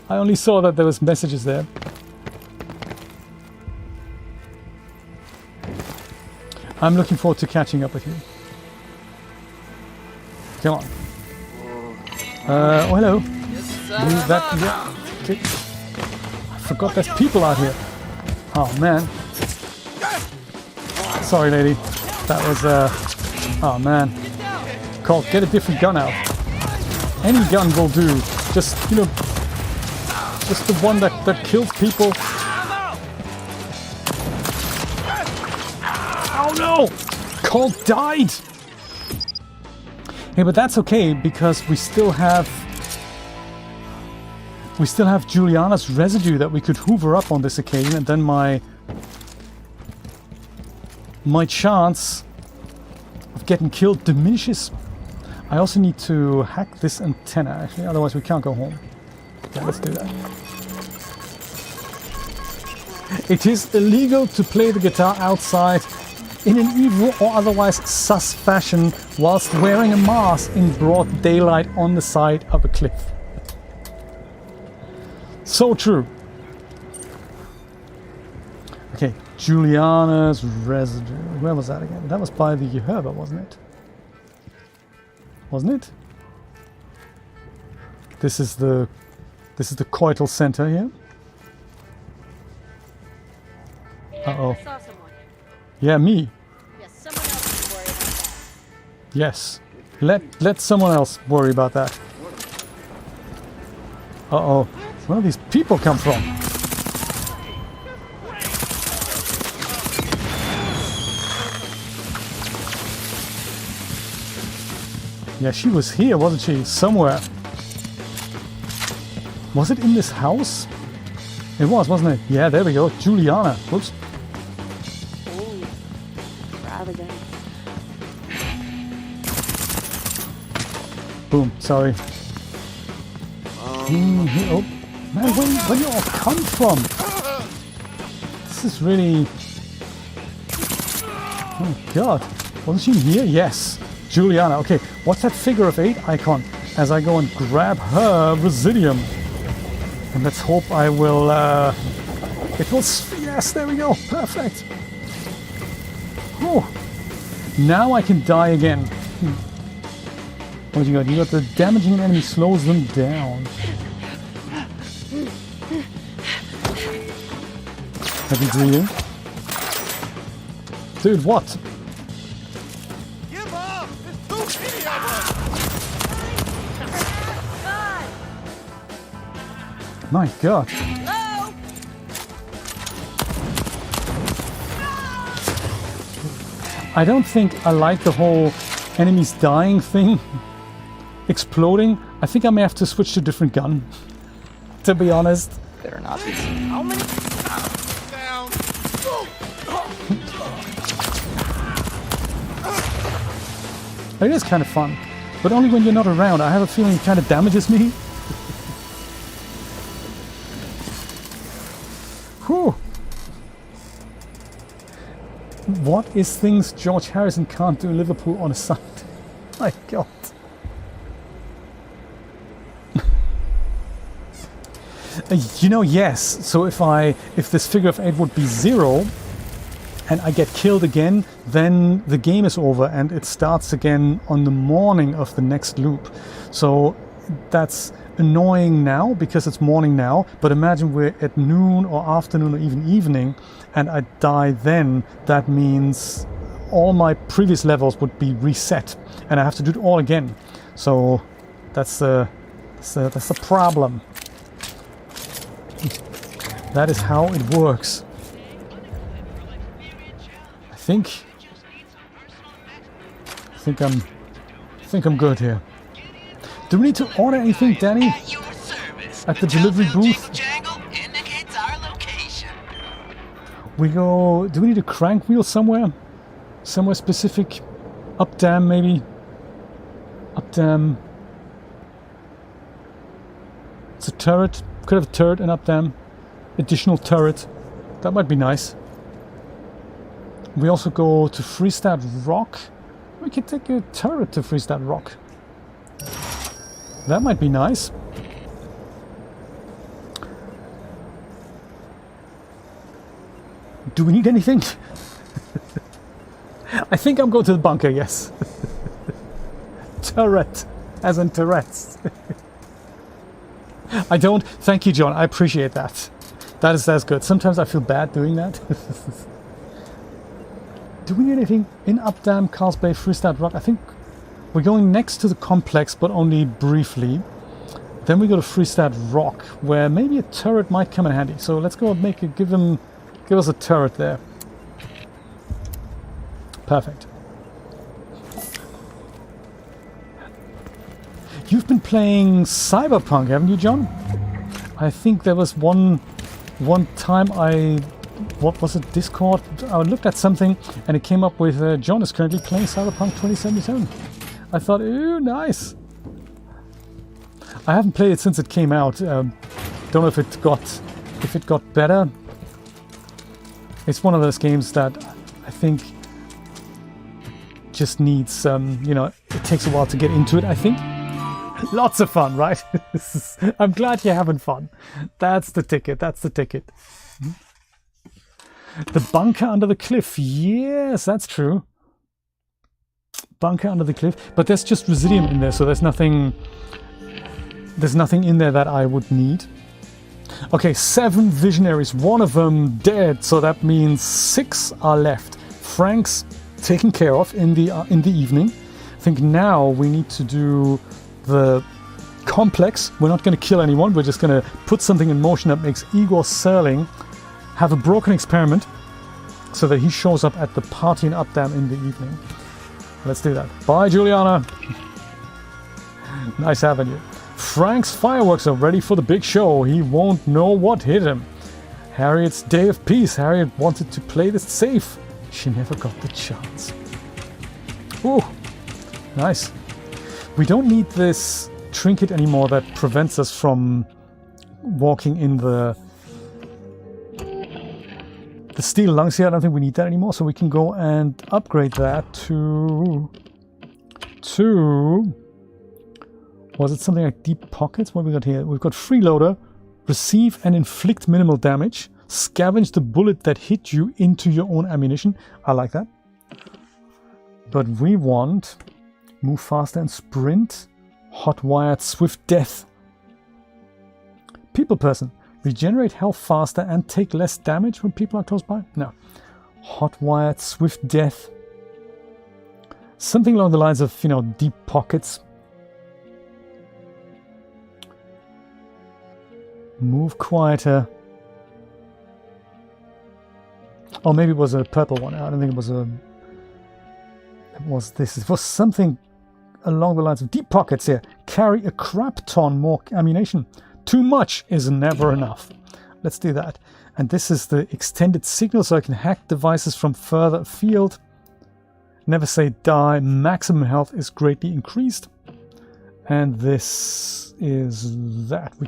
I only saw that there was messages there. I'm looking forward to catching up with you. Come on. Oh, hello. Move that. Yeah. Okay. I forgot there's people out here. Oh, man. Sorry, lady. That was, oh, man. Colt, get a different gun out. Any gun will do. Just, you know, just the one that kills people. Oh no! Colt died! Hey, but that's okay, because we still have Juliana's residue that we could hoover up on this occasion, and then my chance of getting killed diminishes. I also need to hack this antenna, actually, otherwise we can't go home. Yeah, let's do that. It is illegal to play the guitar outside in an evil or otherwise sus fashion whilst wearing a mask in broad daylight on the side of a cliff. So true. Okay, Juliana's residue. Where was that again? That was by the herba, wasn't it? Wasn't it? This is the coital center here. Uh-oh. I saw someone. Yeah, me. Yes, someone else can worry about that. Yes. Let someone else worry about that. Uh-oh. Where do these people come from? Yeah, she was here, wasn't she? Somewhere. Was it in this house? It was, wasn't it? Yeah, there we go. Juliana. Whoops. Boom. Sorry. Oh, man, where you all come from? This is really... Oh, God. Wasn't she here? Yes. Juliana. Okay, what's that figure of 8 icon? As I go and grab her Residium. And let's hope I will... It will... Yes, there we go. Perfect. Oh. Now I can die again. What do you got? You got the damaging an enemy slows them down. Heavy breathing. Dude, what? Give up! There's too many of us! My God. I don't think I like the whole enemies dying thing. Exploding. I think I may have to switch to a different gun. To be honest. Better not be. How many? Down! It is kind of fun. But only when you're not around. I have a feeling it kind of damages me. Whew. What is things George Harrison can't do in Liverpool on a Sunday? My God. You know, yes. So if this figure of 8 would be 0 and I get killed again, then the game is over and it starts again on the morning of the next loop. So that's annoying now because it's morning now, but imagine we're at noon or afternoon or even evening and I die then. That means all my previous levels would be reset and I have to do it all again. So that's the problem. That is how it works. I think I'm good here. Do we need to order anything, Danny? At the delivery booth? We go... Do we need a crank wheel somewhere? Somewhere specific? Updaam, maybe? Updaam. It's a turret. Could have a turret in Updaam. Additional turret. That might be nice. We also go to Freestad Rock. We could take a turret to Freestad Rock. That might be nice. Do we need anything? I think I'm going to the bunker, yes. Turret, as in Tourette's. I don't... Thank you, John. I appreciate that. That's good. Sometimes I feel bad doing that. Do we need anything in Updaam, Carl's Bay, Freestad Rock? I think we're going next to the complex, but only briefly. Then we go to Freestad Rock, where maybe a turret might come in handy. So let's go and give us a turret there. Perfect. You've been playing Cyberpunk, haven't you, John? I think there was one time what was it, Discord? I looked at something and it came up with John is currently playing Cyberpunk 2077. I thought, ooh, nice. I haven't played it since it came out. Don't know if it got better. It's one of those games that I think just needs it takes a while to get into it, I think. Lots of fun, right? I'm glad you're having fun. That's the ticket. That's the ticket. The bunker under the cliff. Yes, that's true. Bunker under the cliff. But there's just Residium in there, so there's nothing in there that I would need. Okay, 7 visionaries. One of them dead, so that means 6 are left. Frank's taken care of in the evening. I think now we need to do the complex. We're not going to kill anyone. We're just going to put something in motion that makes Igor Serling have a broken experiment so that he shows up at the party in Updaam in the evening. Let's do that. Bye, Juliana. Nice having you. Frank's fireworks are ready for the big show. He won't know what hit him. Harriet's day of peace. Harriet wanted to play this safe. She never got the chance. Ooh, nice. We don't need this trinket anymore that prevents us from walking in the steel lungs here. I don't think we need that anymore, so we can go and upgrade that to was it something like deep pockets? What have we got here? We've got freeloader, receive and inflict minimal damage, scavenge the bullet that hit you into your own ammunition. I like that. But we want move faster and sprint, hot-wired swift death. People person, regenerate health faster and take less damage when people are close by. No. Hot-wired swift death. Something along the lines of, you know, deep pockets. Move quieter. Oh, maybe it was a purple one. I don't think it was a... It was this. It was something along the lines of deep pockets here. Carry a crap ton more ammunition. Too much is never enough. Let's do that. And this is the extended signal, so I can hack devices from further afield. Never say die. Maximum health is greatly increased. And this is that. We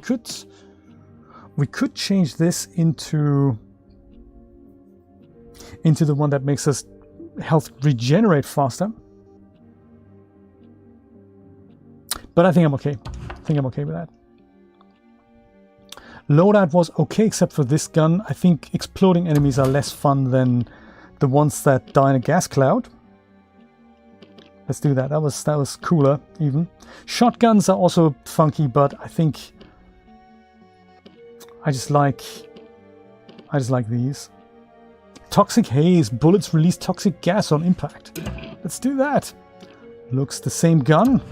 could change this into the one that makes us health regenerate faster. But I think I'm okay. I think I'm okay with that. Loadout was okay except for this gun. I think exploding enemies are less fun than the ones that die in a gas cloud. Let's do that. That was cooler even. Shotguns are also funky, but I think I just like these. Toxic haze. Bullets release toxic gas on impact. Let's do that. Looks the same gun.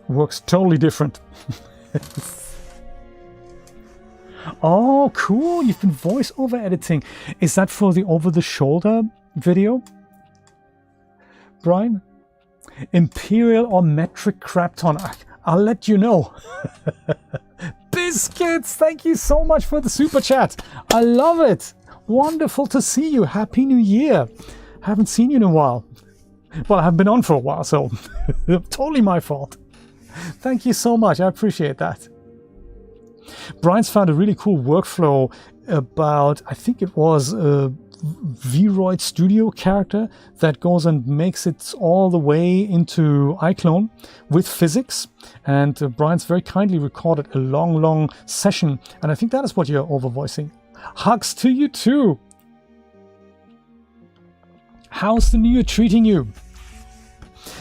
Works totally different. Oh, cool. You've been voiceover editing. Is that for the over-the-shoulder video, Brian? Imperial or metric crap ton? I'll let you know. Biscuits, thank you so much for the super chat. I love it. Wonderful to see you. Happy New Year. Haven't seen you in a while. Well, I haven't been on for a while, so totally my fault. Thank you so much. I appreciate that. Brian's found a really cool workflow about, I think it was a Vroid Studio character that goes and makes it all the way into iClone with physics. And Brian's very kindly recorded a long session. And I think that is what you're overvoicing. Hugs to you too. How's the new year treating you?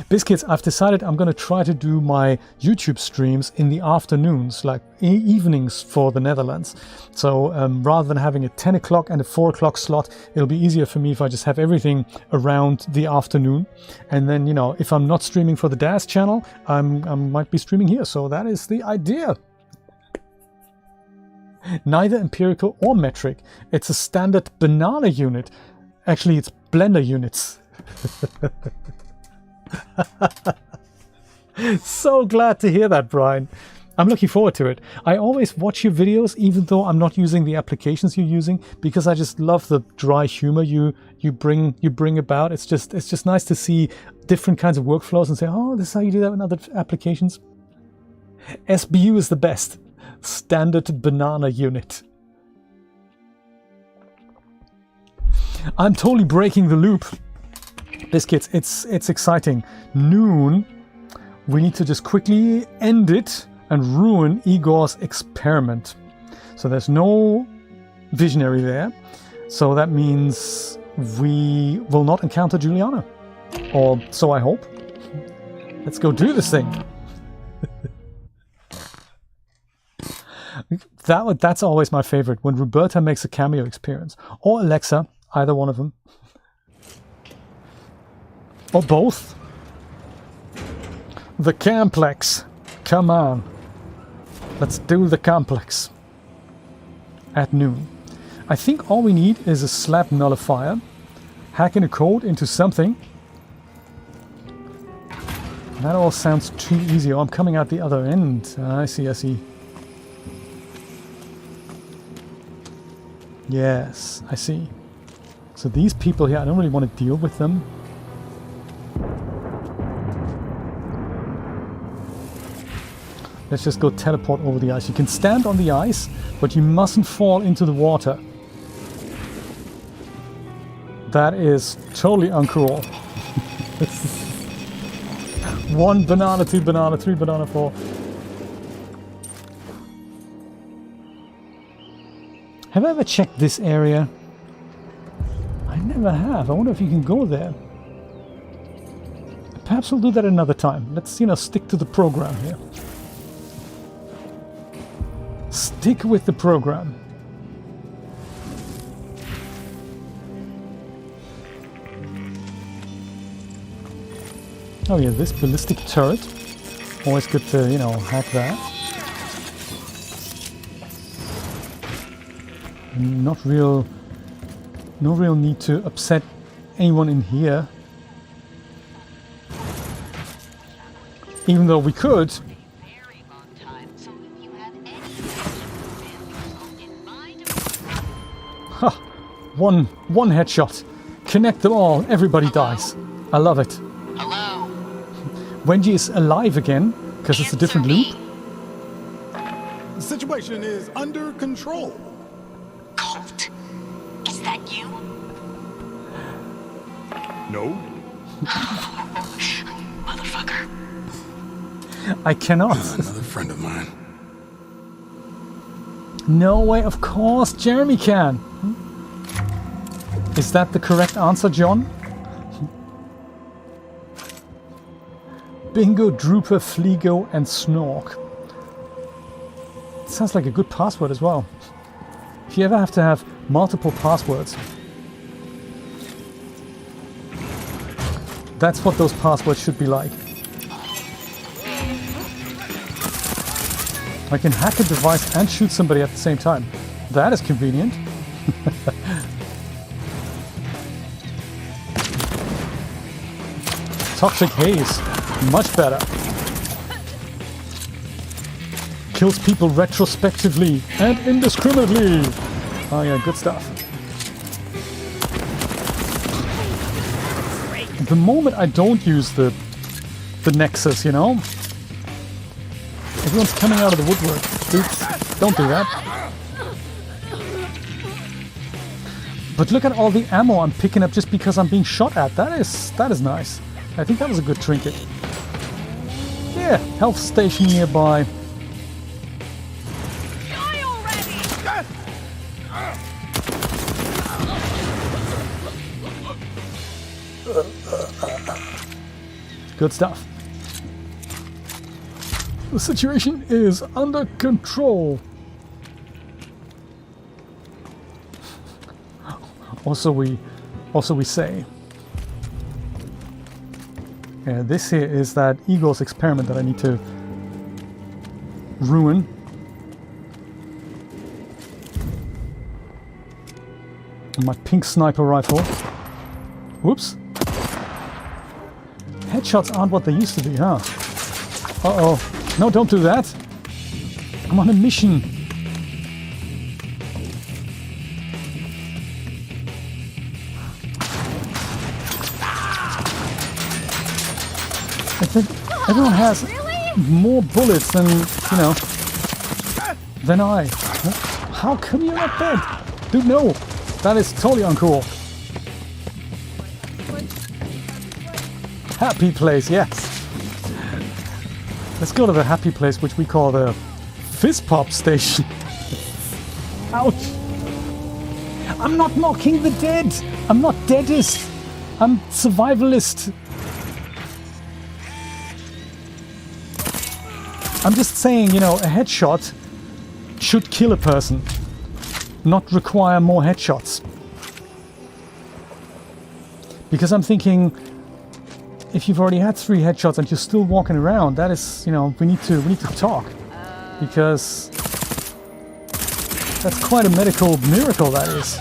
Biscuits, I've decided I'm going to try to do my YouTube streams in the afternoons, like evenings for the Netherlands. So rather than having a 10 o'clock and a 4 o'clock slot, it'll be easier for me if I just have everything around the afternoon. And then, you know, if I'm not streaming for the DAZ channel, I might be streaming here. So that is the idea. Neither empirical or metric. It's a standard banana unit. Actually, it's blender units. So glad to hear that, Brian. I'm looking forward to it. I always watch your videos even though I'm not using the applications you're using, because I just love the dry humor you bring about. It's just nice to see different kinds of workflows and say, oh, this is how you do that in other applications. SBU is the best. Standard banana unit. I'm totally breaking the loop. Biscuits, it's exciting. Noon, we need to just quickly end it and ruin Igor's experiment. So there's no visionary there. So that means we will not encounter Juliana. Or so I hope. Let's go do this thing. That's always my favorite, when Roberta makes a cameo experience. Or Alexa, either one of them. Or both. The complex. Come on. Let's do the complex. At noon. I think all we need is a slap nullifier. Hacking a code into something. That all sounds too easy. Oh, I'm coming out the other end. I see, I see. Yes, I see. So these people here, I don't really want to deal with them. Let's just go teleport over the ice. You can stand on the ice, but you mustn't fall into the water. That is totally uncool. 1 banana, 2 banana, 3 banana, 4. Have I ever checked this area? I never have. I wonder if you can go there. Perhaps we'll do that another time. Let's, you know, stick to the program here. Stick with the program. Oh yeah, this ballistic turret. Always good to, you know, hack that. No real need to upset anyone in here. Even though we could. Ha! One headshot. Connect them all. Everybody dies. I love it. Hello? Wenji is alive again, because it's a different loop. The situation is under control. Colt, is that you? No. Motherfucker. I cannot. Another friend of mine. No way, of course, Jeremy can. Is that the correct answer, John? Bingo, Drooper, Fleego, and Snork. Sounds like a good password as well. If you ever have to have multiple passwords, that's what those passwords should be like. I can hack a device and shoot somebody at the same time. That is convenient. Toxic haze. Much better. Kills people retrospectively and indiscriminately. Oh yeah, good stuff. The moment I don't use the Nexus, you know? Everyone's coming out of the woodwork. Oops, don't do that. But look at all the ammo I'm picking up just because I'm being shot at. That is nice. I think that was a good trinket. Yeah, health station nearby. Good stuff. The situation is under control. Also we say. Yeah, this here is that Eagle's experiment that I need to ruin. My pink sniper rifle. Whoops. Headshots aren't what they used to be, huh? Uh-oh. No, don't do that. I'm on a mission. I think everyone has more bullets than, you know, than I. How come you're not dead? Dude, no. That is totally uncool. Happy place, yes. Let's go to the happy place, which we call the fist pop station. Ouch. I'm not mocking the dead. I'm not deadist. I'm survivalist. I'm just saying, you know, a headshot should kill a person, not require more headshots. Because I'm thinking, if you've already had 3 headshots and you're still walking around, that is, you know, we need to talk. Because that's quite a medical miracle, that is.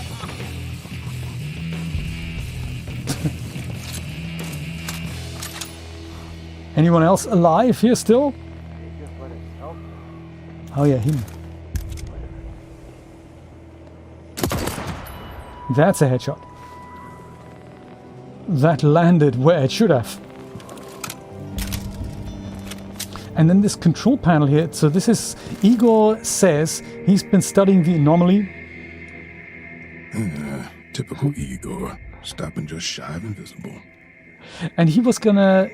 Anyone else alive here still? Oh yeah, him. That's a headshot. That landed where it should have. And then this control panel here. So this is, Igor says he's been studying the anomaly. Typical Igor. Stopping just shy of invisible. And he was gonna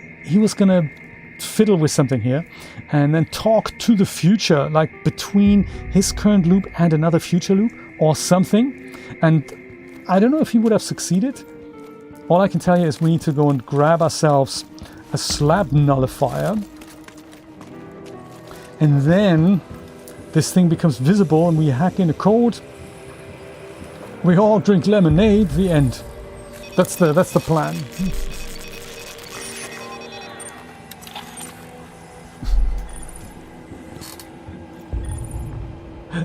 fiddle with something here and then talk to the future, like between his current loop and another future loop or something. And I don't know if he would have succeeded. All I can tell you is we need to go and grab ourselves a slab nullifier. And then this thing becomes visible and we hack in a code. We all drink lemonade, the end. That's the plan.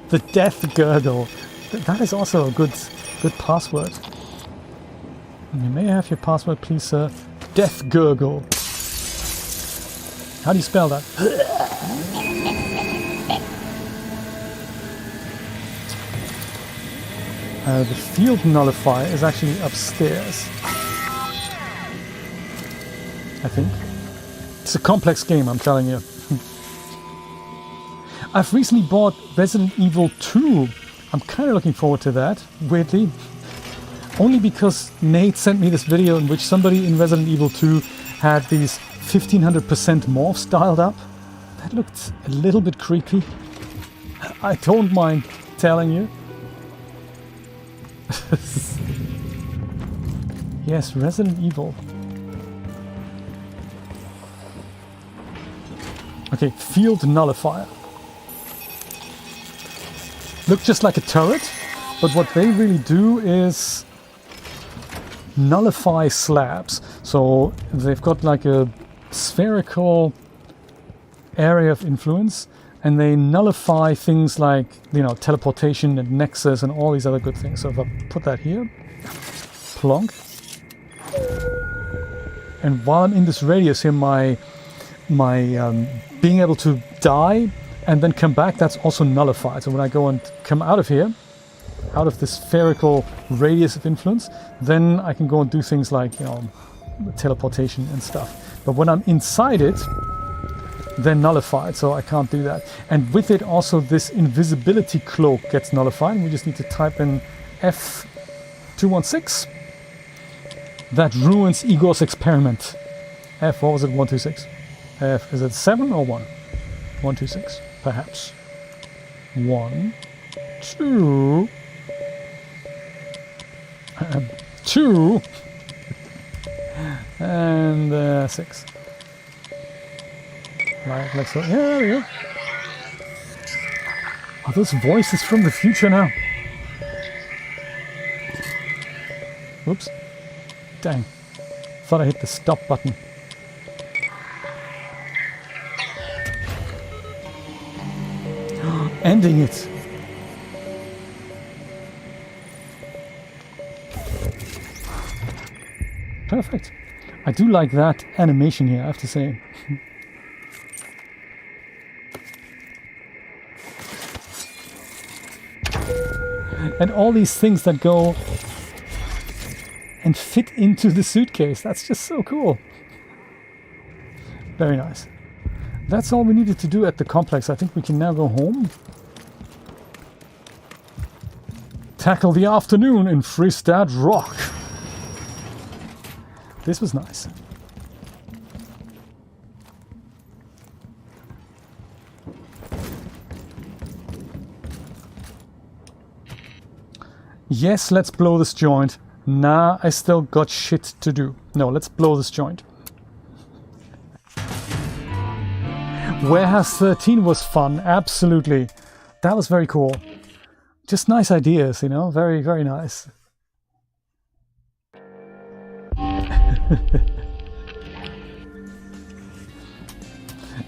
The death gurgle. That is also a good password. You may have your password, please, sir. Death gurgle. How do you spell that? The field nullifier is actually upstairs. I think. It's a complex game, I'm telling you. I've recently bought Resident Evil 2. I'm kind of looking forward to that, weirdly. Only because Nate sent me this video in which somebody in Resident Evil 2 had these 1500% morphs dialed up. That looked a little bit creepy. I don't mind telling you. Yes, Resident Evil. Okay, field nullifier. Look just like a turret, but what they really do is nullify slabs. So they've got like a spherical area of influence, and they nullify things like, you know, teleportation and nexus and all these other good things. So if I put that here, plonk, and while I'm in this radius here, my being able to die and then come back, that's also nullified. So when I go and come out of here, out of this spherical radius of influence, then I can go and do things like, you know, teleportation and stuff. But when I'm inside it, they're nullified, so I can't do that. And with it also this invisibility cloak gets nullified. We just need to type in F216. That ruins Igor's experiment. F, what was it, 126? F, is it 7 or 1? 126, perhaps. 1, 2, 2, and 6. Right, let's go. Yeah, there we go. Are those voices from the future now? Whoops. Dang. Thought I hit the stop button. Ending it. Perfect. I do like that animation here, I have to say. And all these things that go and fit into the suitcase. That's just so cool. Very nice. That's all we needed to do at the complex. I think we can now go home. Tackle the afternoon in Freestad Rock. This was nice. Yes, let's blow this joint. Nah, I still got shit to do. No, let's blow this joint. Warehouse 13 was fun, absolutely. That was very cool. Just nice ideas, you know, very, very nice.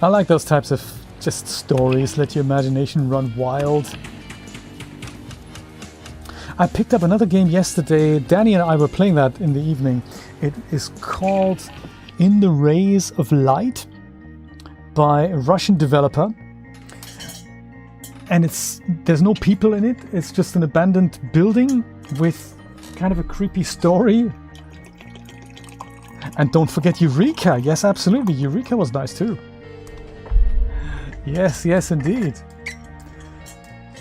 I like those types of just stories, let your imagination run wild. I picked up another game yesterday. Danny and I were playing that in the evening. It is called In the Rays of Light. by a Russian developer. And there's no people in it. It's just an abandoned building with kind of a creepy story. And don't forget Eureka. Yes, absolutely. Eureka was nice too. Yes, yes, indeed.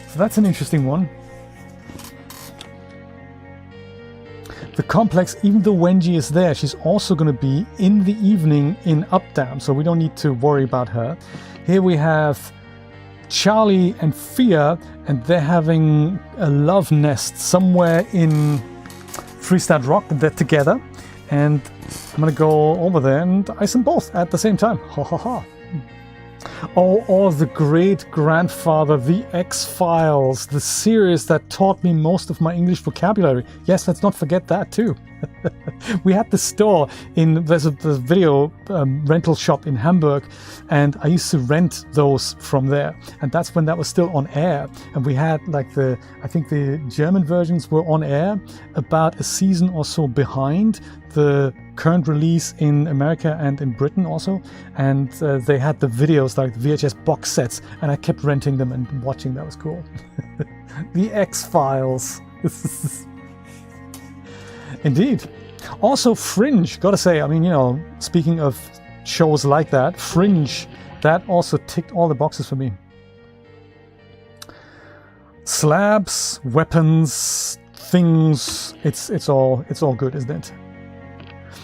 So that's an interesting one. The complex, even though Wenji is there, she's also going to be in the evening in Updaam, so we don't need to worry about her. Here we have Charlie and Fia, and they're having a love nest somewhere in Freestad Rock. They're together, and I'm going to go over there and ice them both at the same time. Ha ha ha. Oh, or the great-grandfather, The X-Files, the series that taught me most of my English vocabulary. Yes, let's not forget that too. We had the store there's a video rental shop in Hamburg, and I used to rent those from there. And that's when that was still on air. And we had like I think the German versions were on air about a season or so behind the current release in America and in Britain also. And they had the videos, like VHS box sets, and I kept renting them and watching. That was cool. The X-Files. Indeed. Also Fringe, gotta say, I mean, you know, speaking of shows like that, Fringe, that also ticked all the boxes for me. Slabs, weapons, things, it's all good, isn't it?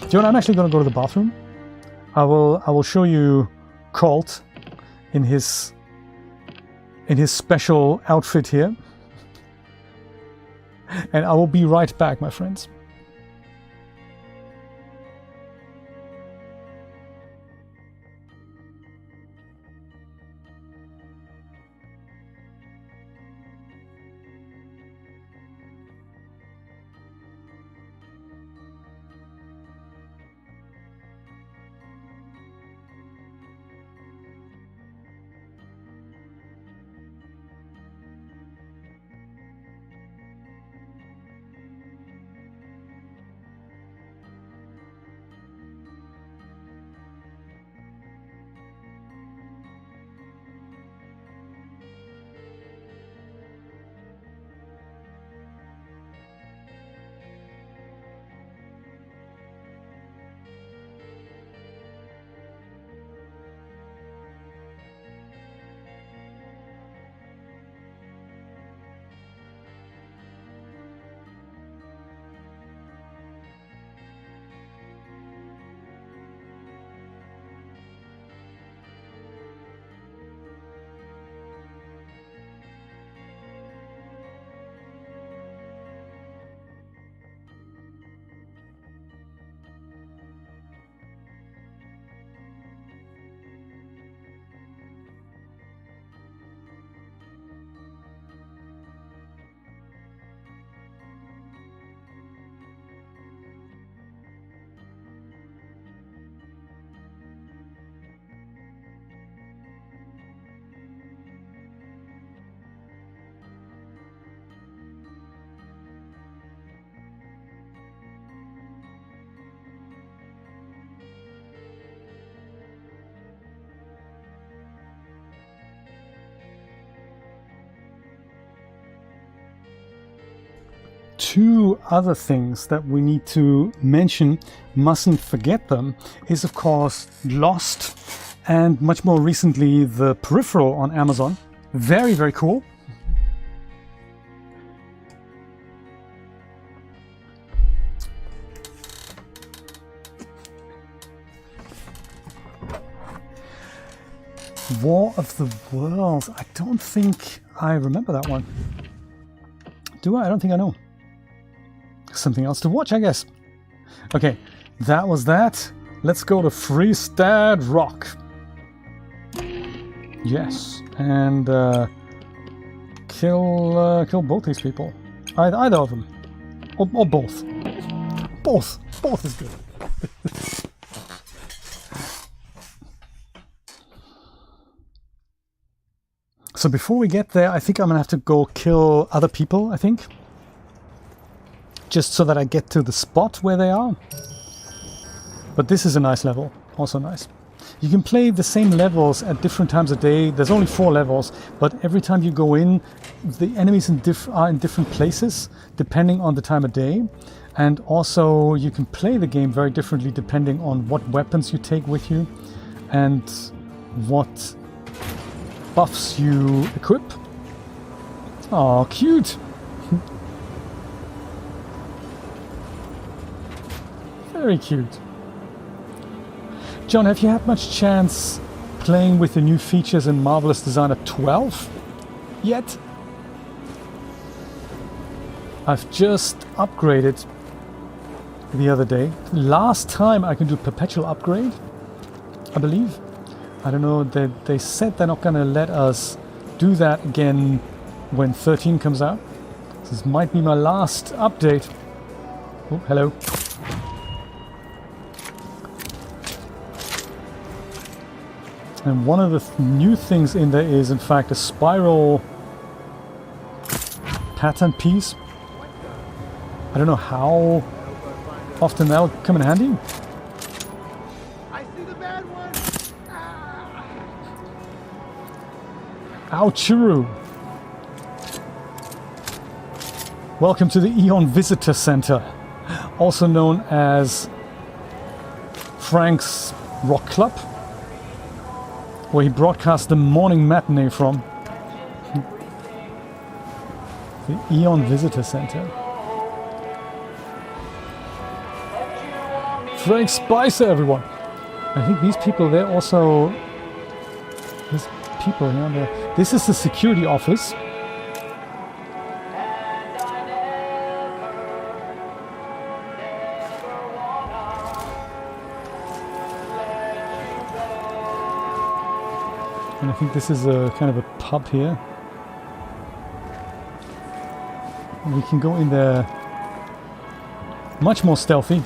Do you know what, I'm actually gonna go to the bathroom. I will show you Colt in his special outfit here. And I will be right back, my friends. Two other things that we need to mention, mustn't forget them, is of course Lost, and much more recently the Peripheral on Amazon. Very, very cool. War of the Worlds. I don't think I remember that one. Do I? I don't think I know. Something else to watch, I guess. Okay, that was that. Let's go to Freestad Rock. Yes, and kill both these people. Either of them, or both. Both is good. So before we get there, I think I'm gonna have to go kill other people, I think. Just so that I get to the spot where they are. But this is a nice level, also nice. You can play the same levels at different times of day. There's only 4 levels, but every time you go in, the enemies are in different places depending on the time of day. And also you can play the game very differently depending on what weapons you take with you and what buffs you equip. Oh, cute! Very cute. John, have you had much chance playing with the new features in Marvelous Designer 12 yet? I've just upgraded the other day. Last time I can do perpetual upgrade, I believe. I don't know, they said they're not going to let us do that again when 13 comes out. This might be my last update. Oh, hello. And one of the new things in there is, in fact, a spiral pattern piece. I don't know how often that'll come in handy. I see the bad one. Ouchuru! Welcome to the Eon Visitor Center, also known as Frank's Rock Club, where he broadcasts the morning matinee from. The Eon Visitor Center. Frank Spicer, everyone! I think these people, they're also... There's people here. This is the security office. And I think this is a kind of a pub here. And we can go in there much more stealthy.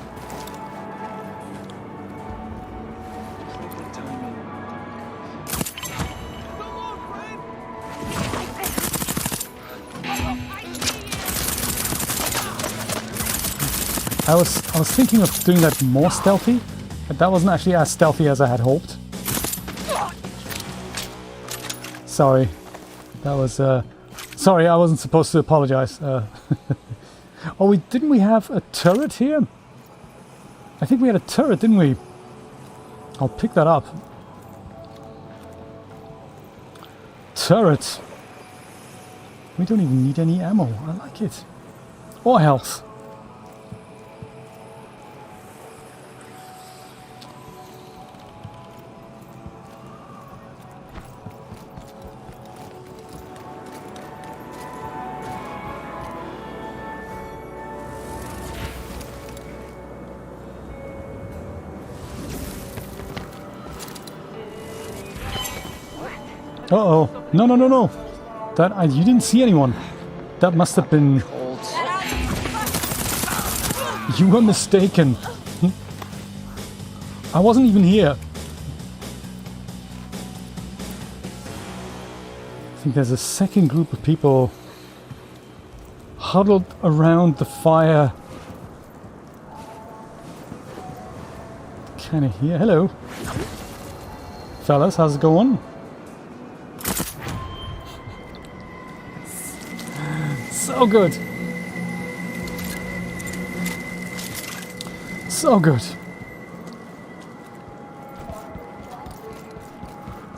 I was thinking of doing that more stealthy, but that wasn't actually as stealthy as I had hoped. Sorry, that was sorry, I wasn't supposed to apologize. Oh, didn't we have a turret here? I think we had a turret, didn't we? I'll pick that up. Turret. We don't even need any ammo. I like it. Or health. Uh-oh. No, no, no, no. You didn't see anyone. That must have been... You were mistaken. I wasn't even here. I think there's a second group of people huddled around the fire. Kind of here. Hello. Fellas, how's it going? So good. So good.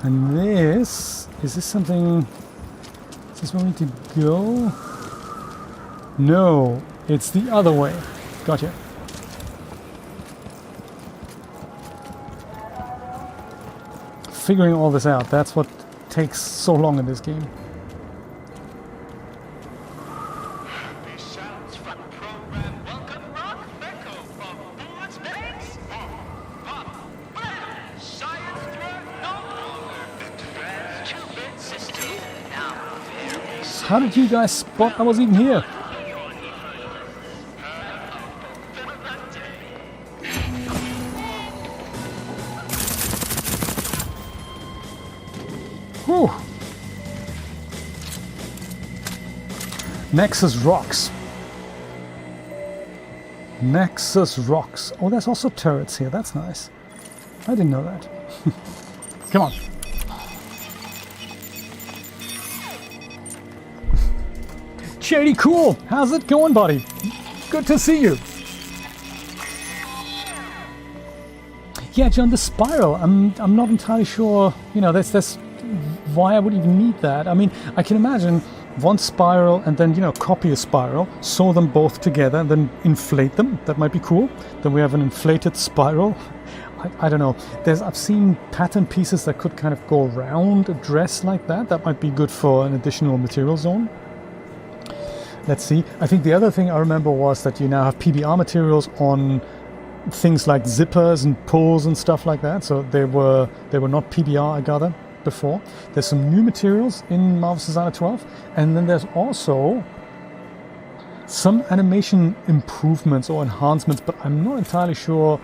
And this... Is this something... Is this where we need to go? No. It's the other way. Gotcha. Figuring all this out. That's what takes so long in this game. How did you guys spot I wasn't even here? Whew. Nexus rocks. Nexus rocks. Oh, there's also turrets here. That's nice. I didn't know that. Come on. Shady Cool, how's it going, buddy? Good to see you. Yeah, John, the spiral, I'm not entirely sure, you know, that's why I would even need that. I mean, I can imagine one spiral and then, you know, copy a spiral, sew them both together and then inflate them. That might be cool. Then we have an inflated spiral. I don't know. I've seen pattern pieces that could kind of go around a dress like that. That might be good for an additional material zone. Let's see. I think the other thing I remember was that you now have PBR materials on things like zippers and pulls and stuff like that. So they were not PBR, I gather, before. There's some new materials in Marvel's Designer 12, and then there's also some animation improvements or enhancements, but I'm not entirely sure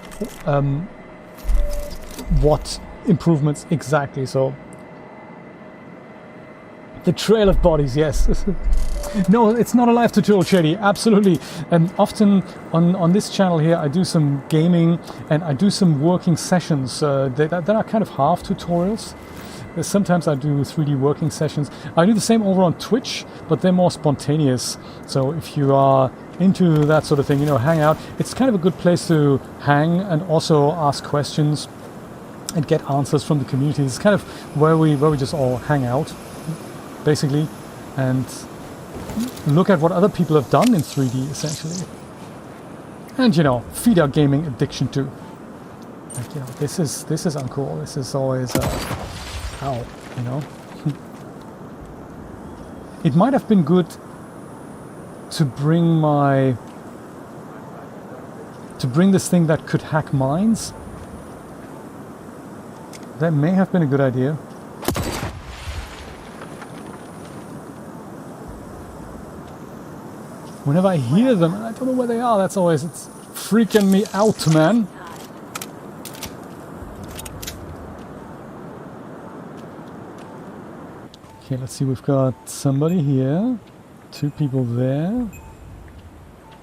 what improvements exactly. So the trail of bodies, yes. No, it's not a live tutorial, Shady, absolutely. And often on this channel here, I do some gaming and I do some working sessions that are kind of half tutorials. Sometimes I do 3D working sessions. I do the same over on Twitch, but they're more spontaneous. So if you are into that sort of thing, you know, hang out. It's kind of a good place to hang and also ask questions and get answers from the community. It's kind of where we just all hang out, basically, and look at what other people have done in 3D, essentially. And, you know, feed our gaming addiction too. Like, you know, this is uncool. This is always, ow, you know. It might have been good to bring this thing that could hack mines. That may have been a good idea. Whenever I hear them, and I don't know where they are, it's freaking me out, man. Okay, let's see, we've got somebody here, 2 people there.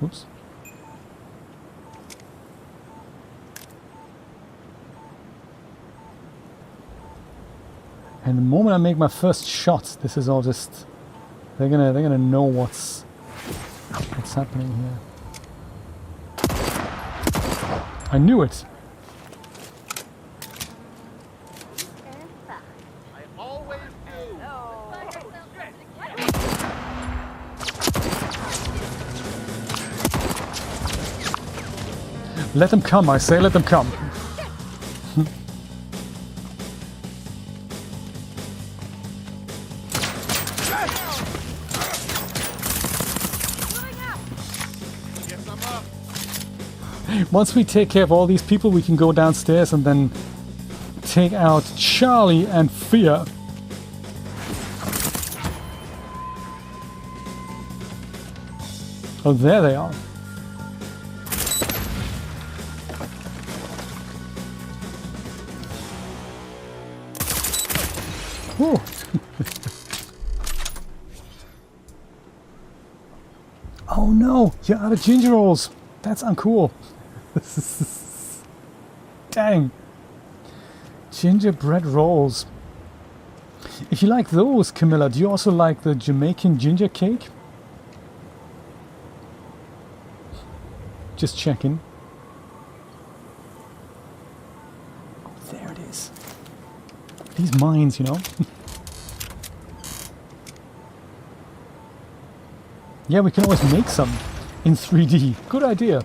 Oops. And the moment I make my first shot, this is all just, they're gonna know what's happening here. I knew it. I always do. Let them come, I say, let them come. Once we take care of all these people, we can go downstairs and then take out Charlie and Fia. Oh, there they are. Whew. Oh no, you're out of ginger rolls. That's uncool. Dang. Gingerbread rolls. If you like those, Camilla, do you also like the Jamaican ginger cake? Just checking. Oh, there it is. These mines, you know. Yeah, we can always make some in 3D. Good idea.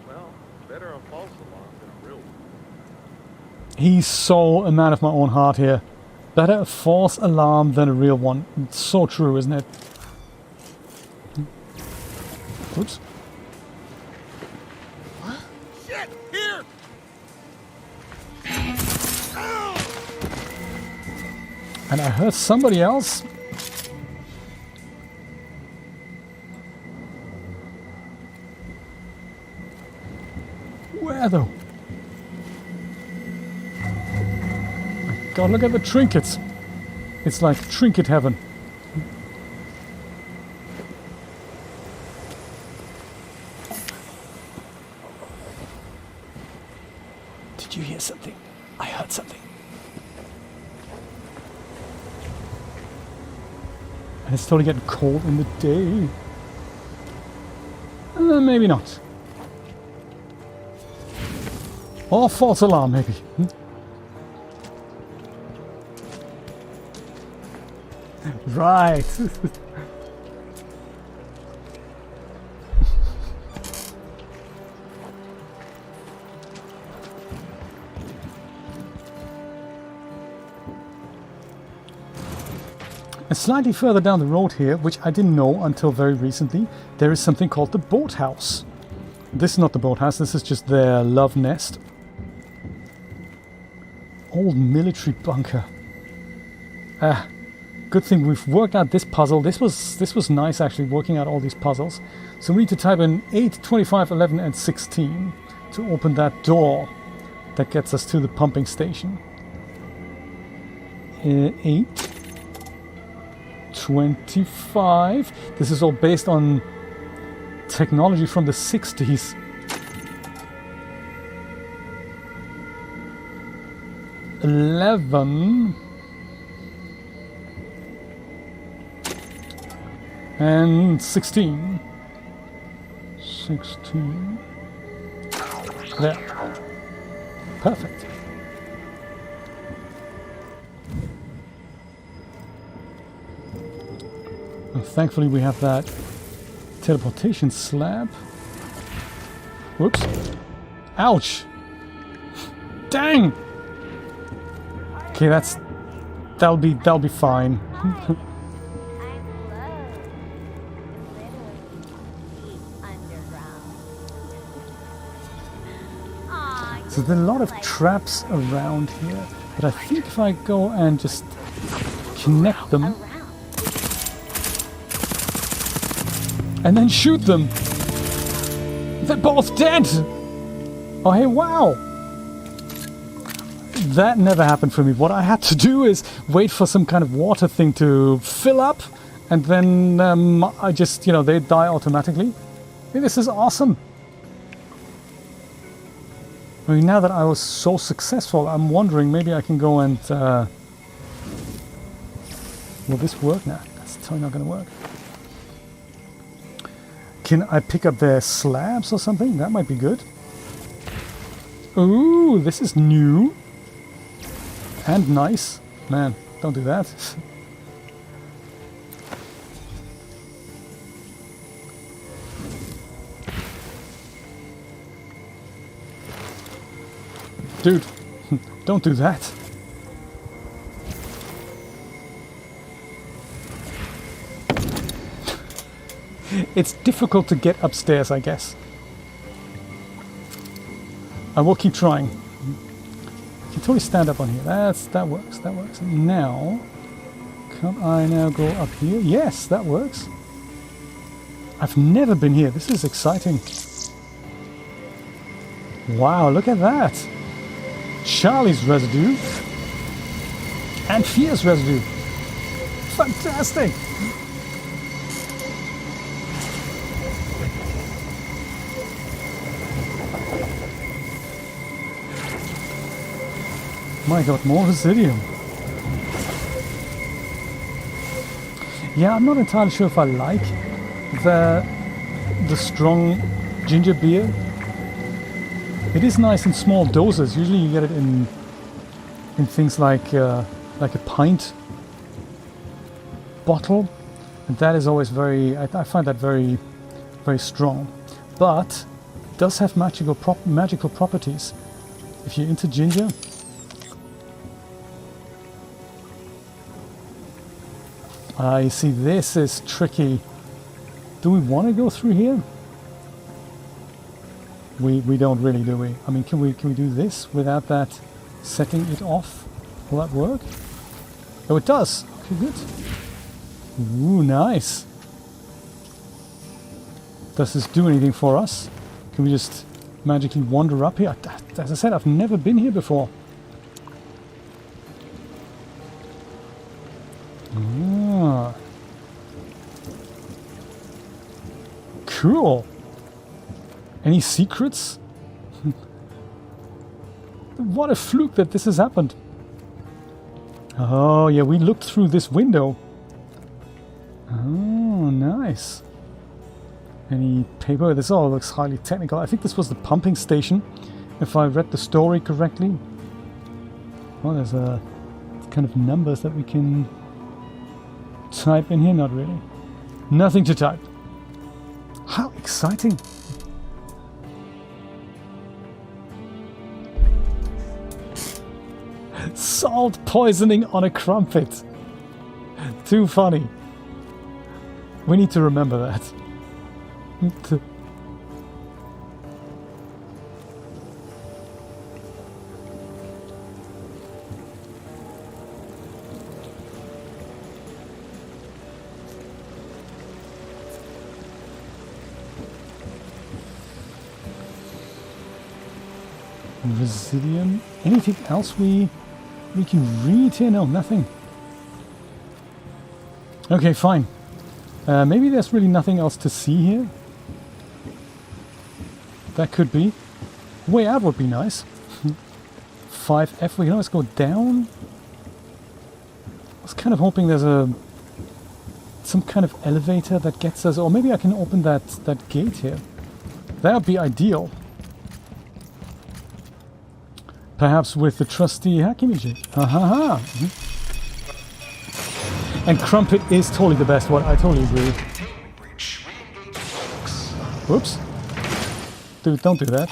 Well, better a false alarm than a real one. He's so a man of my own heart here. Better a false alarm than a real one. It's so true, isn't it? Oops. Shit! Here! And I heard somebody else. Where though? My God, look at the trinkets. It's like trinket heaven. It's totally getting cold in the day. Maybe not. Or false alarm, maybe. Right. And slightly further down the road here, which I didn't know until very recently, there is something called the boathouse. This is not the boathouse, this is just their love nest. Old military bunker. Good thing we've worked out this puzzle. This was nice actually, working out all these puzzles. So we need to type in 8, 25, 11 and 16 to open that door that gets us to the pumping station. 8, 25. This is all based on technology from the 60s. 11 and 16. 16. There. Perfect. And thankfully we have that teleportation slab. Whoops. Ouch. Dang. Okay, that'll be fine. So there's a lot of traps around here, but I think if I go and just connect them and then shoot them, they're both dead! Oh hey, wow! That never happened for me. What I had to do is wait for some kind of water thing to fill up, and then I just, they die automatically. Hey, this is awesome! I mean, now that I was so successful, I'm wondering maybe I can go and... will this work? Nah, that's totally not going to work. Can I pick up their slabs or something? That might be good. Ooh, this is new. And nice. Man, don't do that. Dude, don't do that. It's difficult to get upstairs, I guess. I will keep trying. I can totally stand up on here. That works, that works. Now, can I now go up here? Yes, that works. I've never been here. This is exciting. Wow, look at that. Charlie's residue and Fear's residue. Fantastic! My god, more Residium. Yeah, I'm not entirely sure if I like the strong ginger beer. It is nice in small doses. Usually you get it in things like a pint bottle, and that is always very. I find that very, very strong, but it does have magical properties. If you're into ginger, I see. This is tricky. Do we want to go through here? We don't really, do we? I mean, can we do this without that setting it off? Will that work? Oh, it does. Okay, good. Ooh, nice. Does this do anything for us? Can we just magically wander up here? As I said, I've never been here before. Ah. Cool. Any secrets? What a fluke that this has happened. Oh yeah, we looked through this window. Oh, nice. Any paper? This all looks highly technical. I think this was the pumping station, if I read the story correctly. Oh, there's a kind of numbers that we can type in here. Not really. Nothing to type. How exciting. Salt poisoning on a crumpet. Too funny. We need to remember that. Residium. Anything else we can read here? No, nothing. Okay, fine. Maybe there's really nothing else to see here. That could be. Way out would be nice. 5F, we can always go down. I was kind of hoping there's some kind of elevator that gets us, or maybe I can open that gate here. That would be ideal. Perhaps with the trusty Hakimichi. Ha ha ha. And crumpet is totally the best one. I totally agree. Whoops. Dude, don't do that.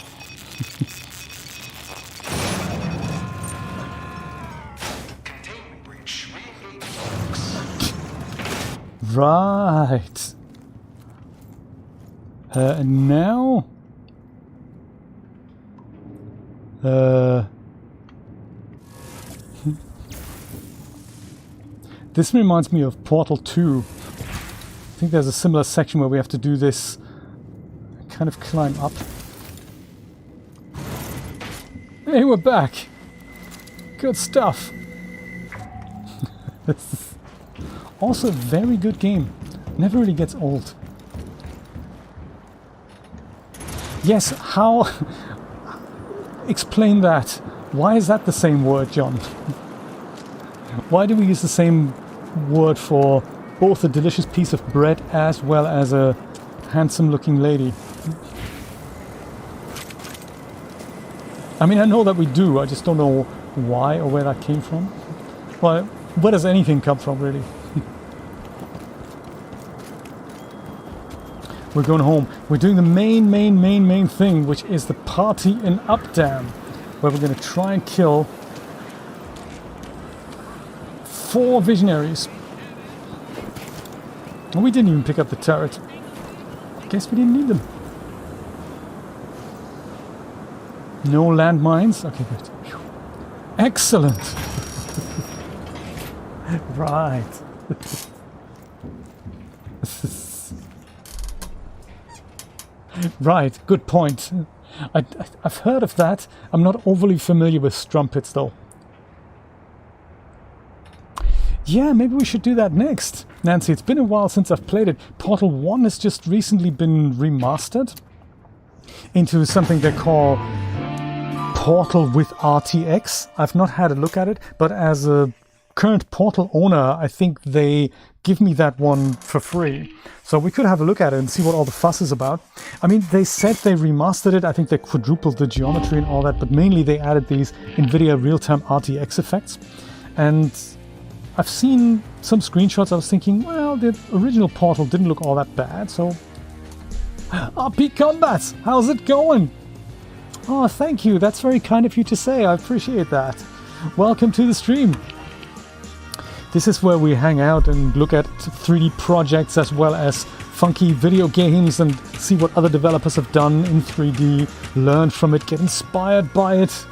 Right. And now... This reminds me of Portal 2. I think there's a similar section where we have to do this, kind of climb up. Hey, we're back! Good stuff! This is also a very good game. Never really gets old. Yes, how... Explain that. Why is that the same word, John? Why do we use the same word for both a delicious piece of bread as well as a handsome looking lady? I mean, I know that we do, I just don't know why or where that came from. Well, where does anything come from, really? We're going home. We're doing the main thing, which is the party in Updaam, where we're going to try and kill 4 visionaries. And we didn't even pick up the turret. Guess we didn't need them. No landmines. Okay, good. Whew. Excellent. Right. Right, good point. I've heard of that. I'm not overly familiar with strumpets, though. Yeah, maybe we should do that next. Nancy, it's been a while since I've played it. Portal 1 has just recently been remastered into something they call Portal with RTX. I've not had a look at it, but as a current Portal owner, I think they give me that one for free. So we could have a look at it and see what all the fuss is about. I mean, they said they remastered it. I think they quadrupled the geometry and all that, but mainly they added these NVIDIA real-time RTX effects. And I've seen some screenshots. I was thinking, well, the original Portal didn't look all that bad, so... RP Combat, how's it going? Oh, thank you. That's very kind of you to say. I appreciate that. Welcome to the stream. This is where we hang out and look at 3D projects as well as funky video games and see what other developers have done in 3D, learn from it, get inspired by it.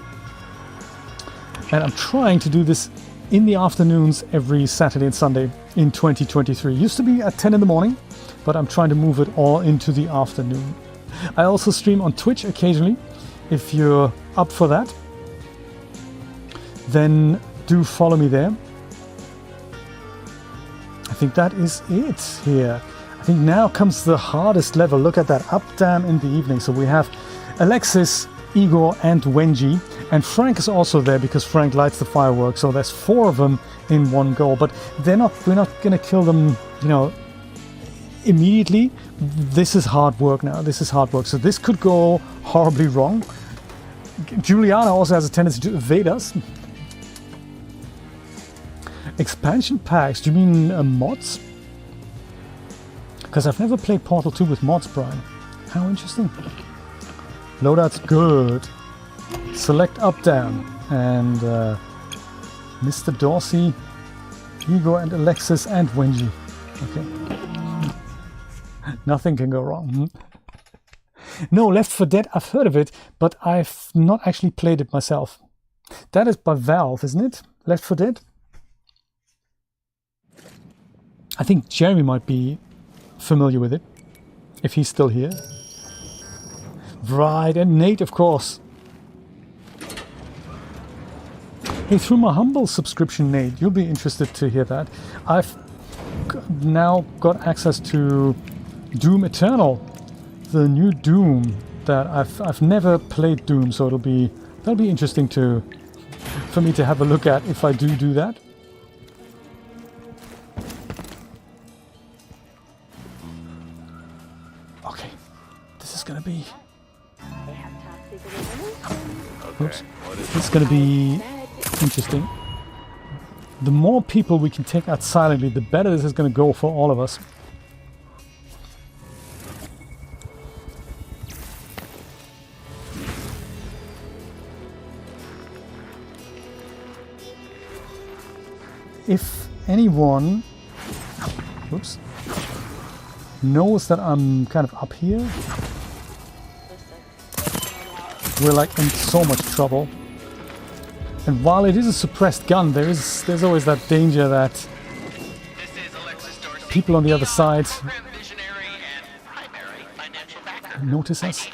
And I'm trying to do this in the afternoons every Saturday and Sunday in 2023. Used to be at 10 in the morning, but I'm trying to move it all into the afternoon. I also stream on Twitch occasionally. If you're up for that, then do follow me there. I think that is it here. I think now comes the hardest level. Look at that, Updaam in the evening. So we have Alexis, Igor and Wenji. And Frank is also there because Frank lights the fireworks. So there's 4 of them in one go. But we're not going to kill them, you know, immediately, this is hard work now. This is hard work. So this could go horribly wrong. Juliana also has a tendency to evade us. Expansion packs, do you mean mods? Because I've never played Portal 2 with mods, Brian. How interesting. Loadout's good. Select Updaam and Mr. Dorsey, Hugo and Alexis and Wenji. Okay. Nothing can go wrong. No, Left 4 Dead, I've heard of it, but I've not actually played it myself. That is by Valve, isn't it? Left 4 Dead? I think Jeremy might be familiar with it, if he's still here. Right, and Nate, of course. Hey, through my humble subscription, Nate, you'll be interested to hear that. I've now got access to Doom Eternal, the new Doom that I've never played Doom, so that'll be interesting for me to have a look at if I do that. Okay, this is gonna be. Oops. It's gonna be interesting. The more people we can take out silently, the better this is gonna go for all of us. If anyone knows that I'm kind of up here, we're like in so much trouble. And while it is a suppressed gun, there's always that danger that people on the other side notice us.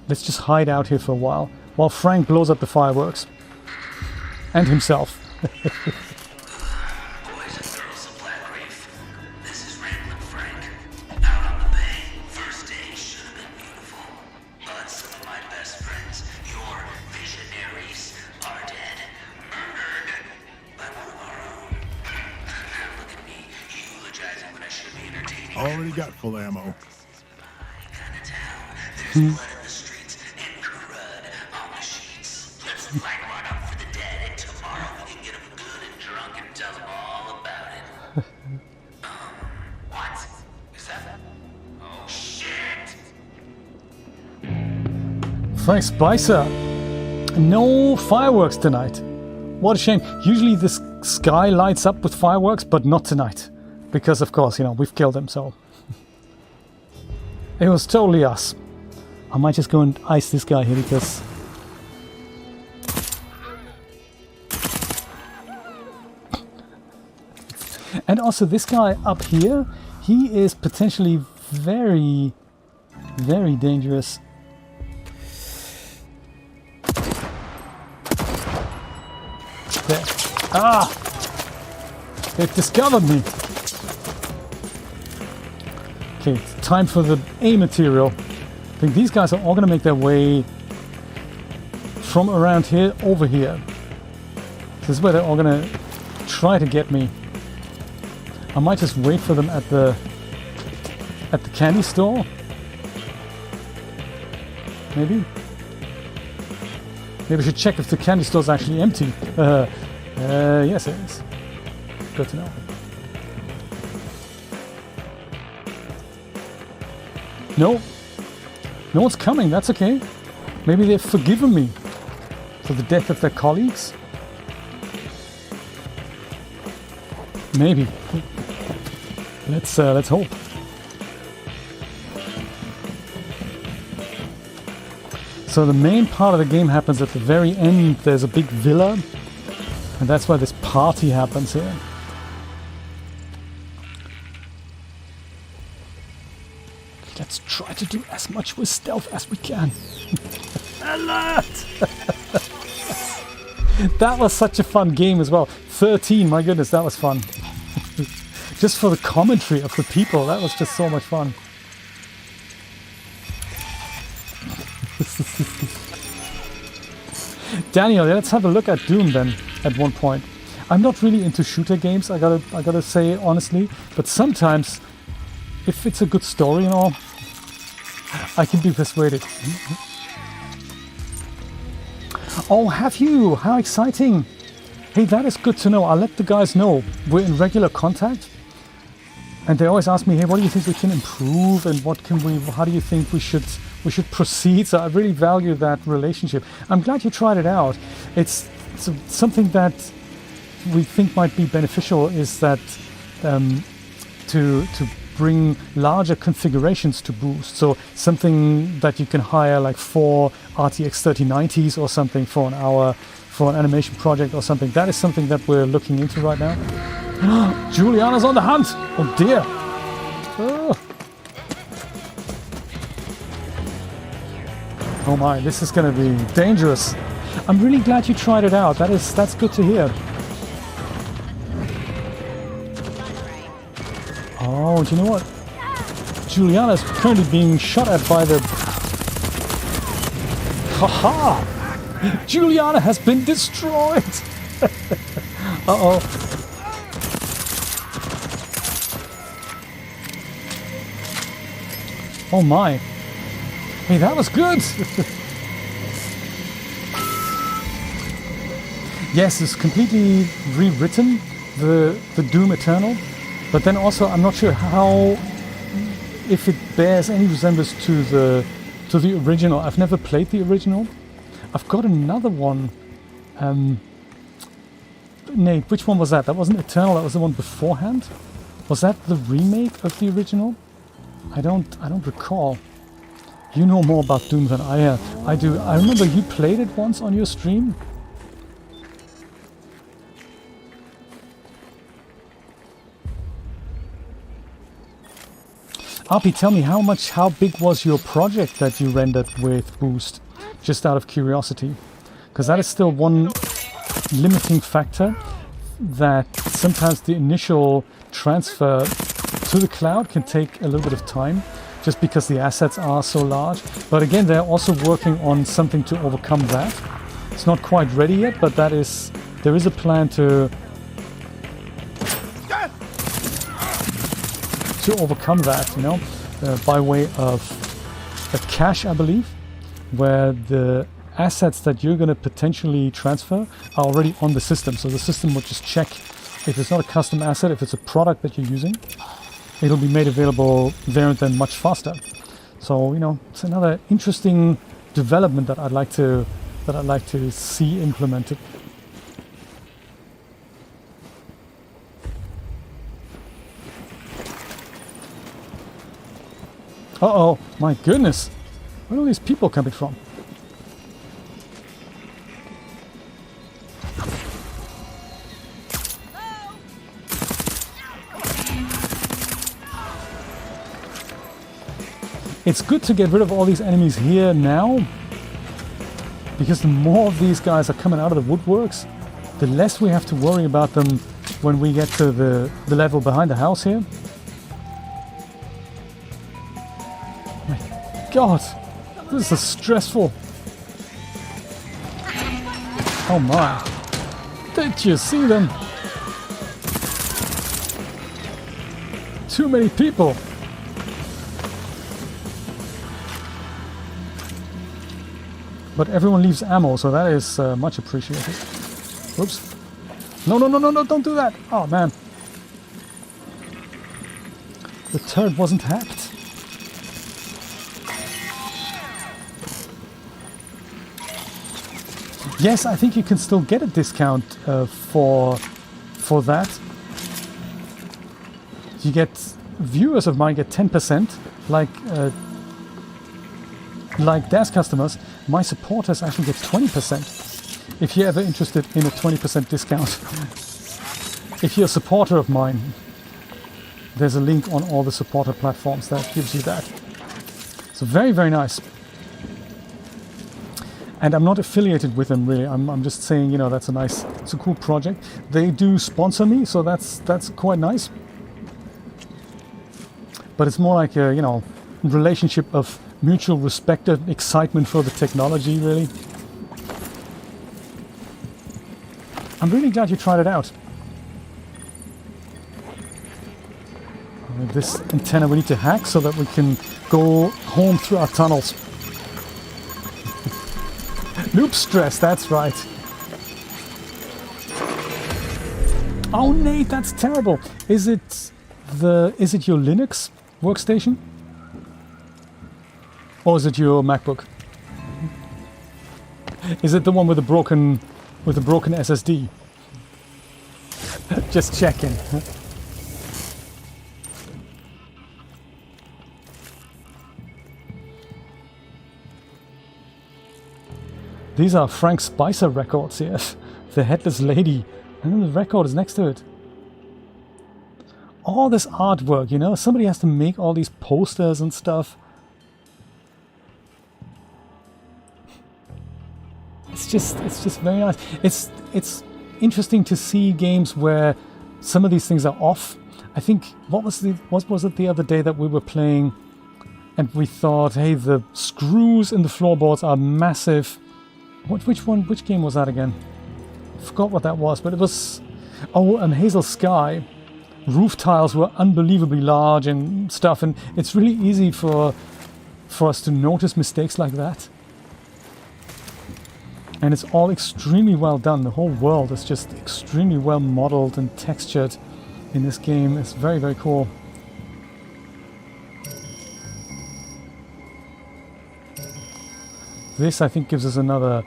Let's just hide out here for a while Frank blows up the fireworks. And himself. Boys and girls of Blackreef, this is Rambling Frank. Out on the bay, first day should have been beautiful. But some of my best friends, your visionaries, are dead. Murdered by one of our own. Now look at me, eulogizing when I should be entertaining. Already got full ammo. Kind of town. There's blood in the streets and crud on the sheets. Let's flag one up for the dead, and tomorrow we can get them good and drunk and tell them all about it. What? Is that? Oh shit! Frank Spicer. No fireworks tonight. What a shame. Usually this sky lights up with fireworks, but not tonight. Because of course, you know, we've killed him, so. It was totally us. I might just go and ice this guy here because... And also this guy up here, he is potentially very, very dangerous. There. Ah! They've discovered me. Okay, it's time for the A material. I think these guys are all going to make their way from around here over here. This is where they're all going to try to get me. I might just wait for them at the candy store. Maybe. Maybe I should check if the candy store is actually empty. Yes, it is. Good to know. No. No one's coming, that's okay. Maybe they've forgiven me for the death of their colleagues. Maybe. Let's hope. So the main part of the game happens at the very end. There's a big villa, and that's why this party happens here. Let's try try to do as much with stealth as we can. Alert! That was such a fun game as well. 13, my goodness, that was fun. Just for the commentary of the people, that was just so much fun. Daniel, let's have a look at Doom then at one point. I'm not really into shooter games, I gotta say honestly, but sometimes if it's a good story and all, I can be persuaded. Oh, have you? How exciting! Hey, that is good to know. I'll let the guys know. We're in regular contact, and they always ask me, "Hey, what do you think we can improve, and what can we? How do you think we should proceed?" So I really value that relationship. I'm glad you tried it out. It's something that we think might be beneficial. Is that to bring larger configurations to Boost. So something that you can hire like 4 RTX 3090s or something for an hour for an animation project or something. That is something that we're looking into right now. Juliana's on the hunt! Oh dear! Oh. Oh my, this is gonna be dangerous. I'm really glad you tried it out. That's good to hear. Oh, do you know what? Juliana is currently being shot at by the... Haha! Juliana has been destroyed! Uh-oh. Oh my. Hey, that was good! Yes, it's completely rewritten, the Doom Eternal. But then also, I'm not sure how, if it bears any resemblance to the original. I've never played the original. I've got another one. Nate, which one was that? That wasn't Eternal. That was the one beforehand. Was that the remake of the original? I don't recall. You know more about Doom than I do. I remember you played it once on your stream. Arpi, tell me how big was your project that you rendered with Boost? Just out of curiosity. Because that is still one limiting factor, that sometimes the initial transfer to the cloud can take a little bit of time, just because the assets are so large. But again, they're also working on something to overcome that. It's not quite ready yet, but there is a plan to overcome that, you know, by way of a cache, I believe, where the assets that you're going to potentially transfer are already on the system. So the system will just check if it's not a custom asset, if it's a product that you're using, it'll be made available there and then much faster. So, you know, it's another interesting development that I'd like to see implemented. Uh-oh, my goodness. Where are all these people coming from? It's good to get rid of all these enemies here now, because the more of these guys are coming out of the woodworks, the less we have to worry about them when we get to the level behind the house here. God, this is stressful. Oh my. Did you see them? Too many people. But everyone leaves ammo, so that is much appreciated. Whoops. No, don't do that. Oh man. The turret wasn't hacked. Yes, I think you can still get a discount for that. You get, viewers of mine get 10%, like DAZ customers. My supporters actually get 20%. If you're ever interested in a 20% discount, if you're a supporter of mine, there's a link on all the supporter platforms that gives you that. So very, very nice. And I'm not affiliated with them really. I'm just saying, you know, that's it's a cool project. They do sponsor me, so that's quite nice. But it's more like a, you know, relationship of mutual respect and excitement for the technology, really. I'm really glad you tried it out. This antenna we need to hack so that we can go home through our tunnels. Loop stress, that's right. Oh Nate, that's terrible. Is it your Linux workstation? Or is it your MacBook? Is it the one with the broken SSD? Just checking. These are Frank Spicer records here. The Headless Lady. And then the record is next to it. All this artwork, you know, somebody has to make all these posters and stuff. It's just very nice. It's interesting to see games where some of these things are off. I think what was it the other day that we were playing and we thought, hey, the screws in the floorboards are massive. Which game was that again? I forgot what that was, but it was... Oh, Hazel Sky. Roof tiles were unbelievably large and stuff, and it's really easy for us to notice mistakes like that. And it's all extremely well done. The whole world is just extremely well modeled and textured in this game. It's very, very cool. This, I think, gives us another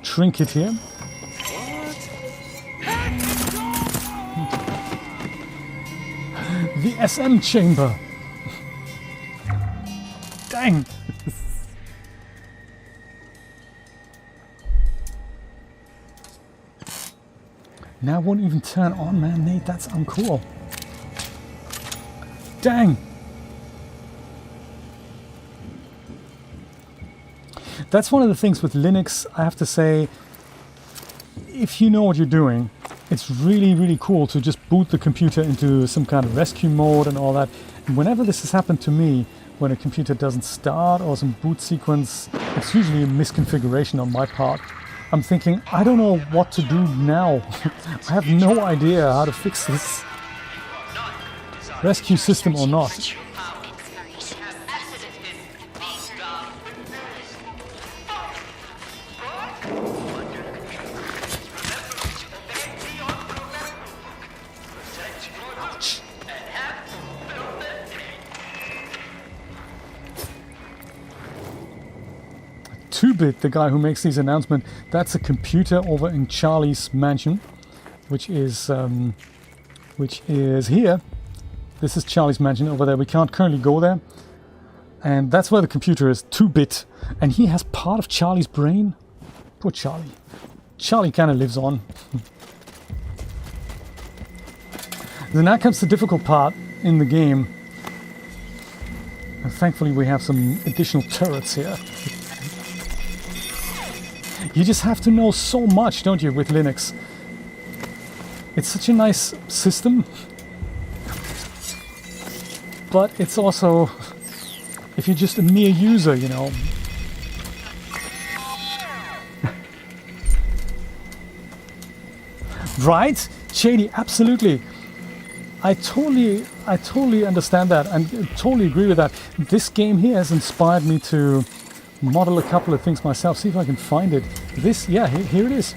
trinket here. The SM chamber. Dang. Now it won't even turn on, man. Nate, that's uncool. Dang. That's one of the things with Linux, I have to say, if you know what you're doing, it's really, really cool to just boot the computer into some kind of rescue mode and all that. And whenever this has happened to me, when a computer doesn't start or some boot sequence, it's usually a misconfiguration on my part. I'm thinking, I don't know what to do now. I have no idea how to fix this. Rescue system or not. Two-Bit, the guy who makes these announcements, that's a computer over in Charlie's mansion, which is here. This is Charlie's mansion over there. We can't currently go there, and that's where the computer is. 2-Bit, and he has part of Charlie's brain. Poor Charlie. Charlie kind of lives on. Then now comes the difficult part in the game, and thankfully we have some additional turrets here. You just have to know so much, don't you, with Linux? It's such a nice system, but it's also, if you're just a mere user, you know. Right? Shady, absolutely. I totally understand that and totally agree with that. This game here has inspired me to model a couple of things myself. See if I can find it. This, yeah, here it is.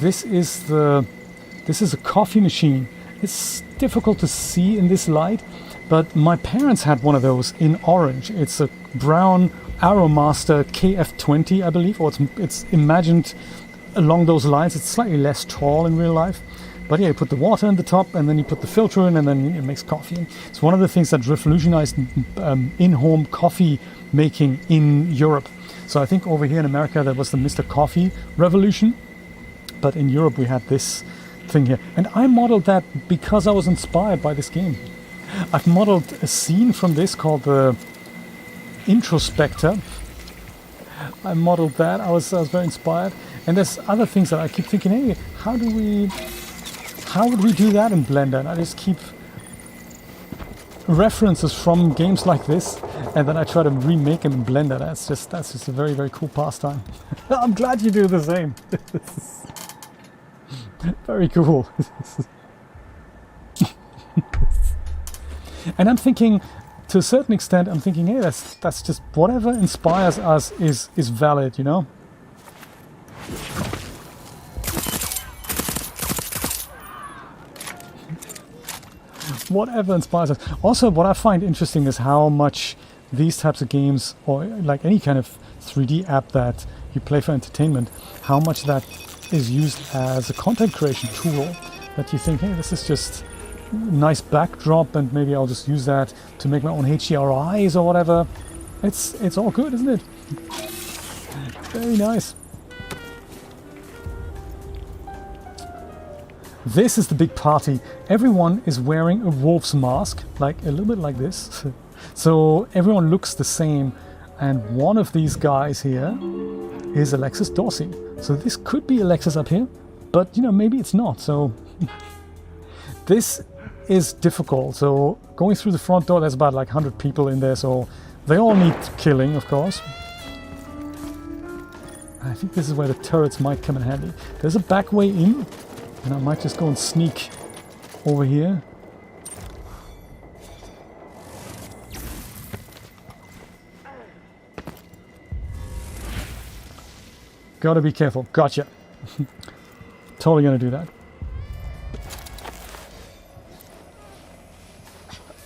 This is a coffee machine. It's difficult to see in this light, but my parents had one of those in orange. It's a brown Aeromaster KF20, I believe, or it's imagined along those lines. It's slightly less tall in real life. But yeah, you put the water in the top, and then you put the filter in, and then it makes coffee. It's one of the things that revolutionized in-home coffee making in Europe. So I think over here in America there was the Mr. Coffee revolution, but in Europe we had this thing here. And I modeled that because I was inspired by this game. I've modeled a scene from this called the introspector. I modeled that. I was very inspired. And there's other things that I keep thinking, hey, how would we do that in Blender? And I just keep references from games like this, and then I try to remake them in Blender. That's just a very, very cool pastime. I'm glad you do the same. Very cool. And I'm thinking, to a certain extent, I'm thinking, hey, that's just whatever inspires us is valid, you know? Whatever inspires us. Also, what I find interesting is how much these types of games, or like any kind of 3D app that you play for entertainment, how much that is used as a content creation tool. That you think, hey, this is just a nice backdrop, and maybe I'll just use that to make my own HDRIs or whatever. It's all good, isn't it? Very nice. This is the big party. Everyone is wearing a wolf's mask, like a little bit like this. So everyone looks the same. And one of these guys here is Alexis Dorsey. So this could be Alexis up here, but you know, maybe it's not. So this is difficult. So going through the front door, there's about like 100 people in there. So they all need killing, of course. I think this is where the turrets might come in handy. There's a back way in. And I might just go and sneak over here. Gotta be careful. Gotcha. Totally gonna do that.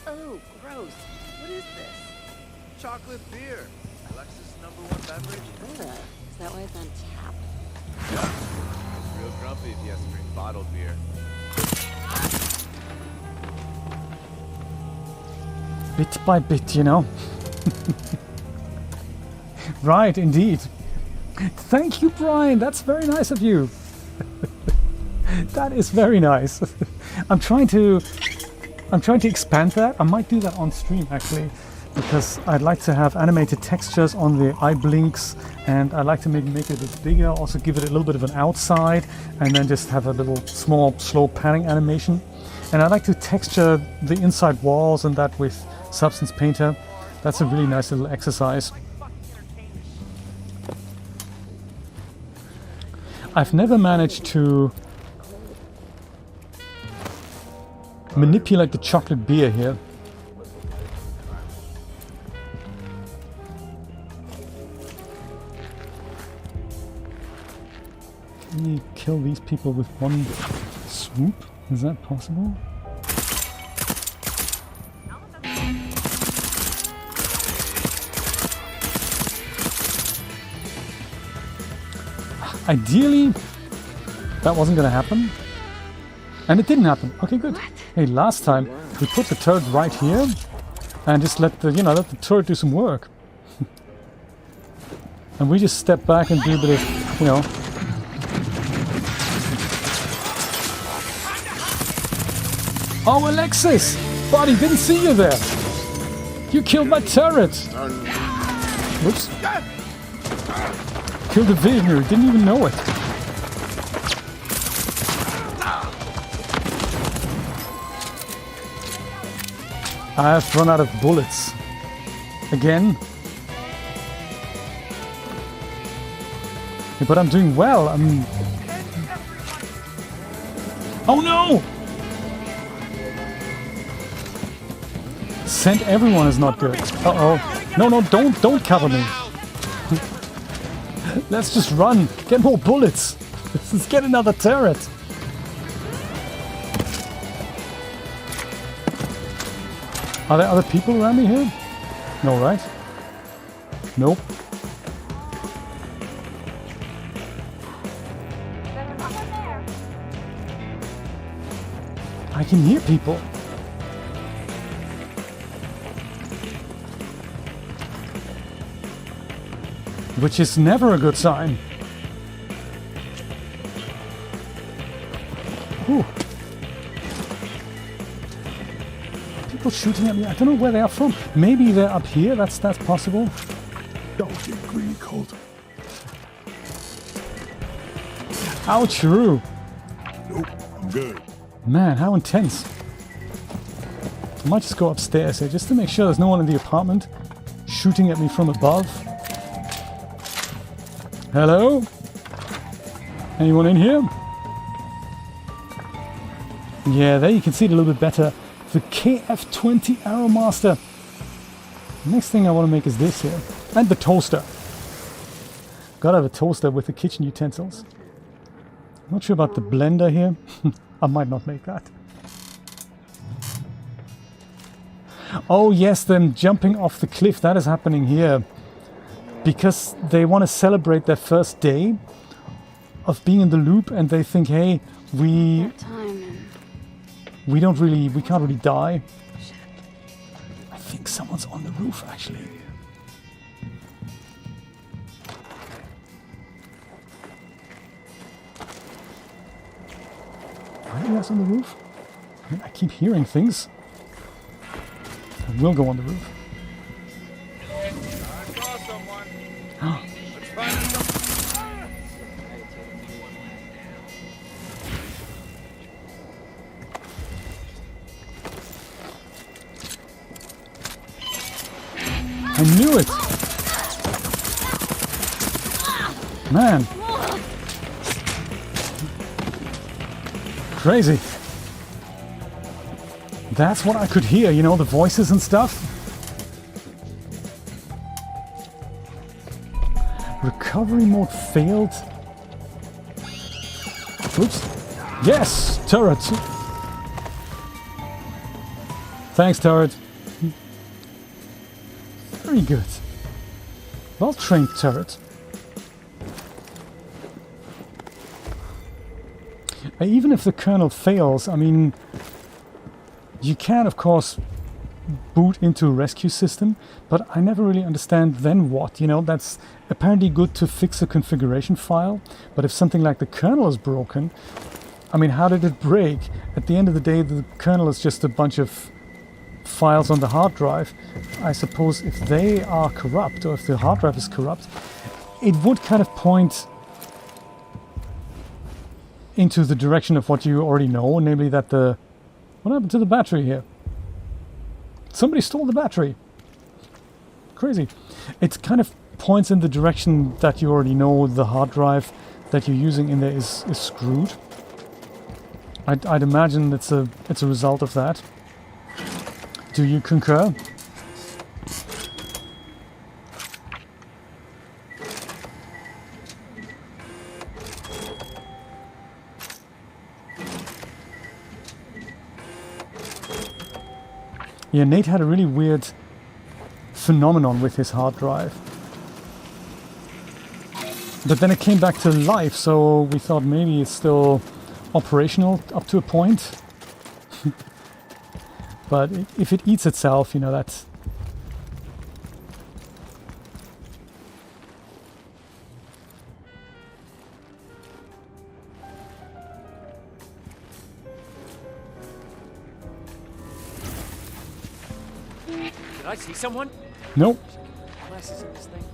Oh, gross. What is this? Chocolate beer. Alexis' #1 beverage. Ugh. Is that why it's on tap? It's real grumpy if he has to drink bottled beer. Bit by bit, you know. Right, indeed. Thank you, Brian. That's very nice of you. That is very nice. I'm trying to expand that. I might do that on stream actually, because I'd like to have animated textures on the eye blinks, and I'd like to maybe make it a bit bigger, also give it a little bit of an outside, and then just have a little small slow panning animation. And I like to texture the inside walls and that with Substance Painter. That's a really nice little exercise. I've never managed to manipulate the chocolate beer here. Can you kill these people with one swoop? Is that possible? Ideally, that wasn't going to happen. And it didn't happen. Okay, good. Hey, last time we put the turret right here and just let the, let the turret do some work. And we just step back and do a bit of, Oh, Alexis! Buddy, didn't see you there! You killed my turret! Whoops. Killed a visionary, didn't even know it. I've run out of bullets. Again. But I'm doing well. Oh no! Send everyone is not good. Uh-oh. No, don't cover me. Let's just run. Get more bullets. Let's get another turret. Are there other people around me here? No, right? Nope. I can hear people. Which is never a good sign. Ooh. people shooting at me. I don't know where they are from. Maybe they're up here. That's possible. Don't get greedy, Colt. Ouch-roo. Nope, I'm good. Man, how intense. I might just go upstairs here just to make sure there's no one in the apartment shooting at me from above. Hello? Anyone in here? Yeah, there you can see it a little bit better. The KF-20 Arrowmaster. Next thing I want to make is this here. And the toaster. Gotta have a toaster with the kitchen utensils. Not sure about the blender here. I might not make that. Oh yes, them jumping off the cliff. That is happening here. Because they want to celebrate their first day of being in the loop, and they think, hey, we can't really die. I think someone's on the roof actually. Are you guys on the roof? I mean, I keep hearing things. I will go on the roof. I saw someone. Let's find some. I knew it! Man! Crazy. That's what I could hear, you know, the voices and stuff. Recovery mode failed. Oops. Yes! Turret! Thanks, turret. Very good. Well-trained turret. Even if the kernel fails, I mean, you can, of course, boot into a rescue system, but I never really understand then what, you know, that's apparently good to fix a configuration file, but if something like the kernel is broken, I mean, how did it break? At the end of the day, the kernel is just a bunch of files on the hard drive. I suppose if they are corrupt, or if the hard drive is corrupt, it would kind of point into the direction of what you already know, namely that the... What happened to the battery here? Somebody stole the battery. Crazy. It kind of points in the direction that you already know the hard drive that you're using in there is screwed. I'd imagine it's a result of that. Do you concur? Yeah, Nate had a really weird phenomenon with his hard drive. But then it came back to life, so we thought maybe it's still operational up to a point. But if it eats itself, you know, that's... Did I see someone? Nope. Glasses in this thing.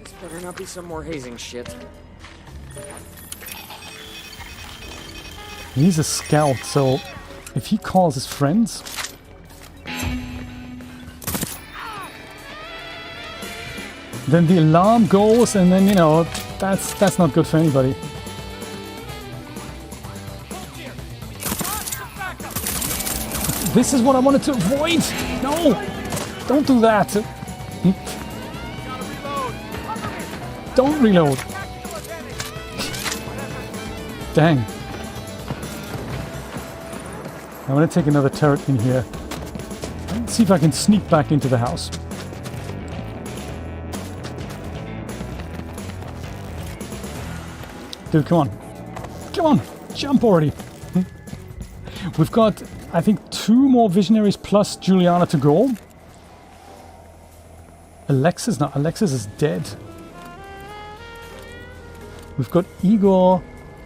This better not be some more hazing shit. He's a scout, so if he calls his friends... then the alarm goes, and then, you know, that's not good for anybody. This is what I wanted to avoid! No! Don't do that! Don't reload! Dang. I'm gonna take another turret in here. Let's see if I can sneak back into the house. Dude, come on. Come on! Jump already! We've got, I think, 2 more visionaries plus Juliana to go. Alexis? No, Alexis is dead. We've got Igor,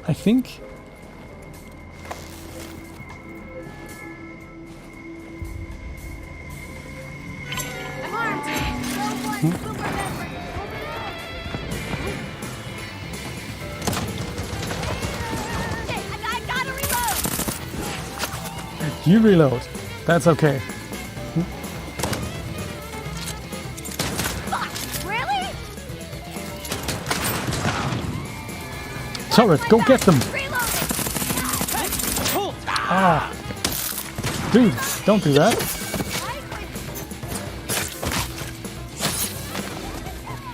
I think. You reload. That's okay. Really? Turret, go get them. Reloading! Ah. Dude, don't do that.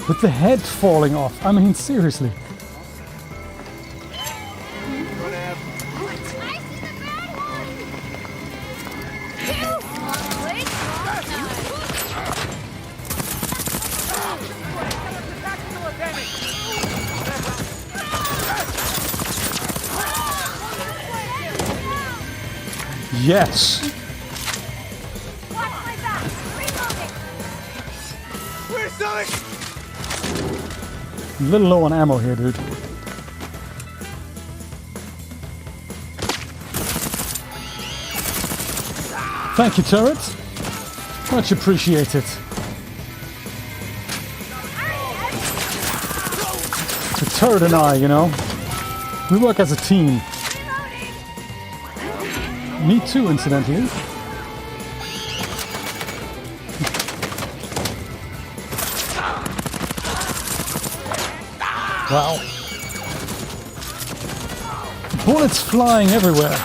With the head falling off. I mean, seriously. Yes. Watch my back! Reloading! Where's something? A little low on ammo here, dude. Thank you, turret. Much appreciated. The turret and I, you know, we work as a team. Me too, incidentally. Wow. Bullets flying everywhere.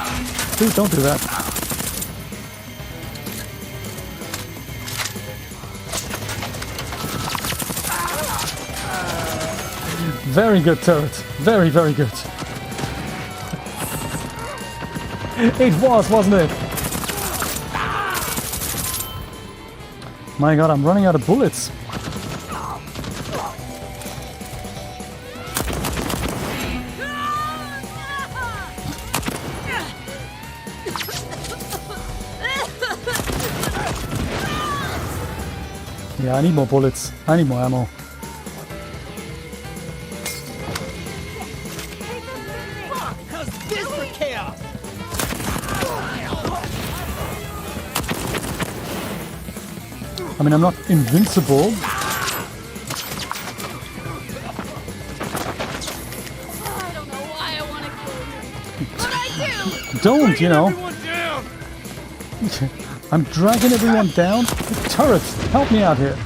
Dude, don't do that. Very good turret. Very, very good. It was, wasn't it? My god, I'm running out of bullets. Yeah, I need more bullets. I need more ammo. I mean, I'm not invincible. I don't know why I want to kill you, but I do! Don't, you know. Everyone down! I'm dragging everyone down. The turret, help me out here.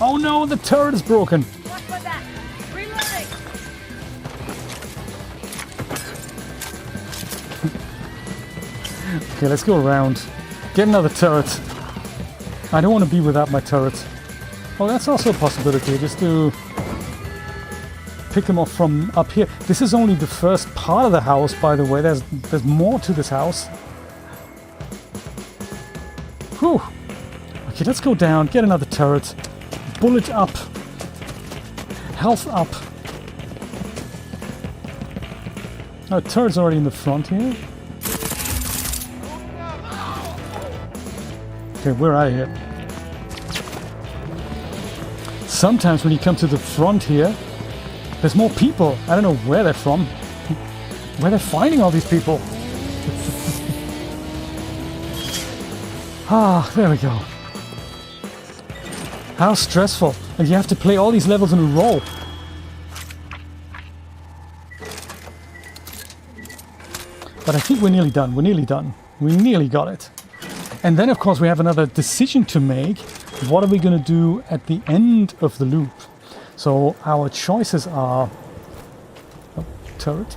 Oh no, the turret is broken. Watch my back! Reloading! Okay, let's go around. Get another turret. I don't want to be without my turret. Oh, that's also a possibility. Just to pick them off from up here. This is only the first part of the house, by the way. There's more to this house. Whew. Okay, let's go down. Get another turret. Bullet up. Health up. Oh, turret's already in the front here. Okay, we're out of here. Sometimes when you come to the front here, there's more people. I don't know where they're from. Where they're finding all these people. Ah, there we go. How stressful. And you have to play all these levels in a row. But I think we're nearly done. We're nearly done. We nearly got it. And then, of course, we have another decision to make. What are we going to do at the end of the loop? So our choices are... Oh, turret.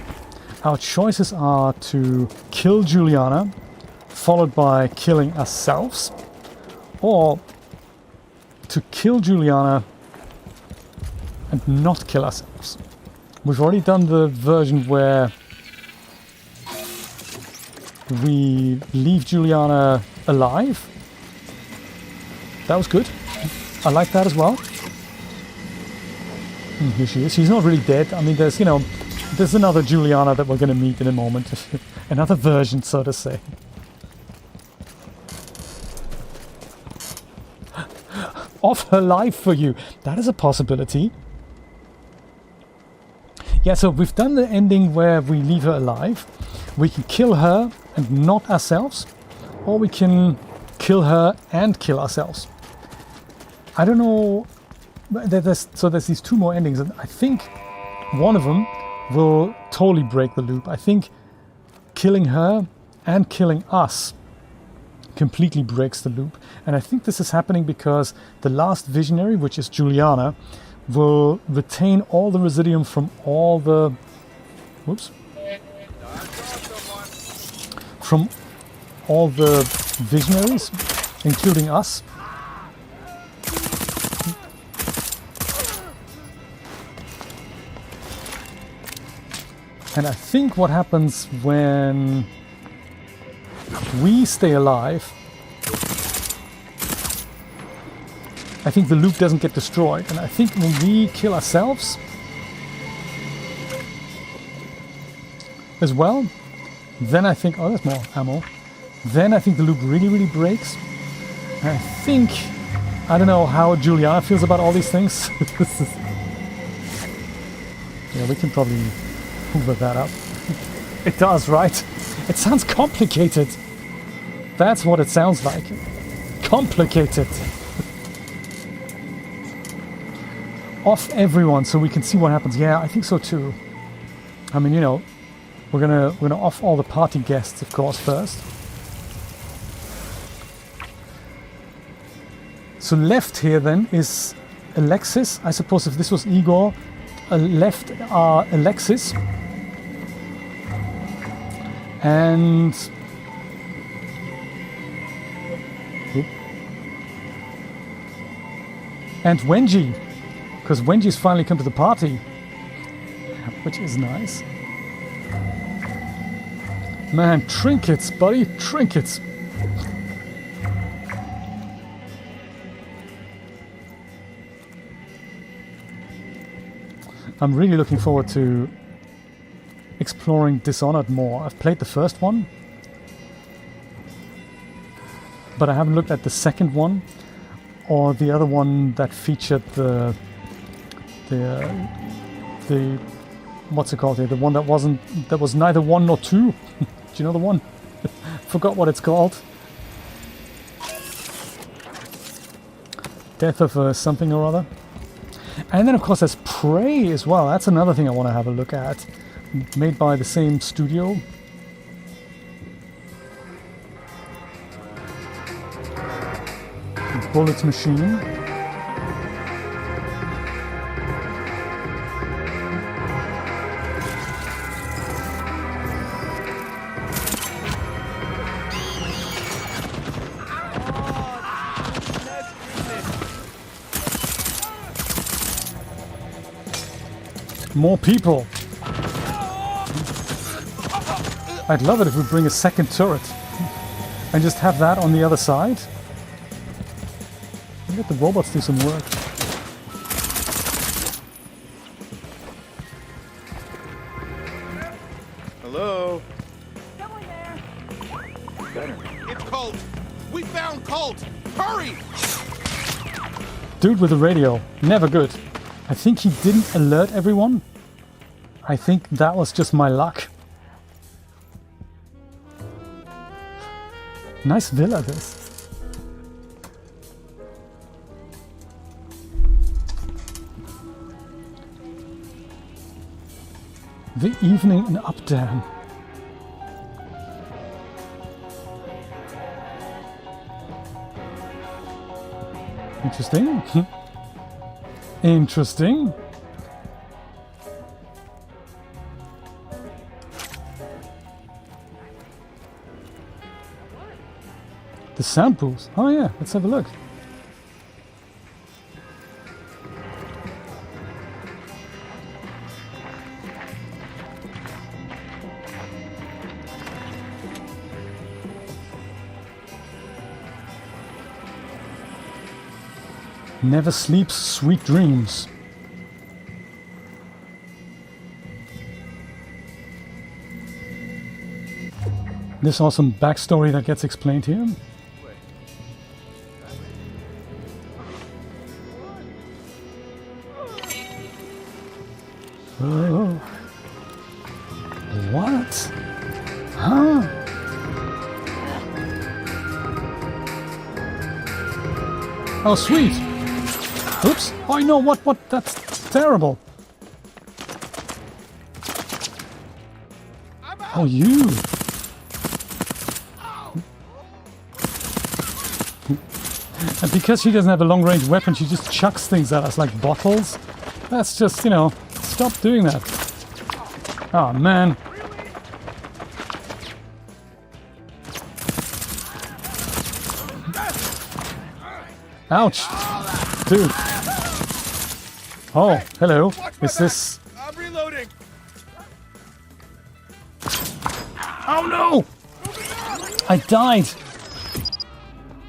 Our choices are to kill Juliana, followed by killing ourselves, or to kill Juliana and not kill ourselves. We've already done the version where we leave Juliana alive. That was good. I like that as well. Here she is. She's not really dead. I mean, there's, you know, there's another Juliana that we're going to meet in a moment. Another version, so to say. Of her life for you. That is a possibility. Yeah, so we've done the ending where we leave her alive. We can kill her and not ourselves. Or we can kill her and kill ourselves. I don't know. There's these two more endings, and I think one of them will totally break the loop. I think killing her and killing us completely breaks the loop. And I think this is happening because the last visionary, which is Juliana, will retain all the residuum from all the... Whoops. From all the visionaries, including us. And I think what happens when we stay alive, I think the loop doesn't get destroyed. And I think when we kill ourselves as well, then I think, oh, there's more ammo. Then I think the loop really, really breaks. And I think, I don't know how Juliana feels about all these things. Yeah, we can probably hoover that up. It does, right? It sounds complicated. That's what it sounds like. Complicated. Off everyone so we can see what happens. Yeah, I think so too. I mean, you know, we're gonna off all the party guests, of course, first. So left here then is Alexis. I suppose if this was Igor, left are Alexis and Wenji, because Wenji's finally come to the party, which is nice. Man, trinkets, buddy, trinkets. I'm really looking forward to exploring Dishonored more. I've played the first one, but I haven't looked at the second one or the other one that featured the what's it called here? The one that was neither 1 nor 2. Do you know the one? Forgot what it's called. Death of something or other. And then of course there's Prey as well. That's another thing I want to have a look at. Made by the same studio. Bullets Machine. More people. I'd love it if we bring a second turret and just have that on the other side. Let the robots do some work. Hello? Someone there. It's Colt! We found Colt! Hurry! Dude with the radio. Never good. I think he didn't alert everyone. I think that was just my luck. Nice villa, this. The evening in Updaam. Interesting. Interesting. The sound booth. Oh yeah, let's have a look. Never sleeps, sweet dreams. There's awesome backstory that gets explained here. Oh. What? Huh? Oh, sweet. Oops. Oh, no, what? That's terrible. Oh, you. And because she doesn't have a long-range weapon, she just chucks things at us like bottles. That's just, you know, stop doing that. Oh, man. Ouch. Dude. Oh, hello. Is this... I'm reloading. Oh, no! I died.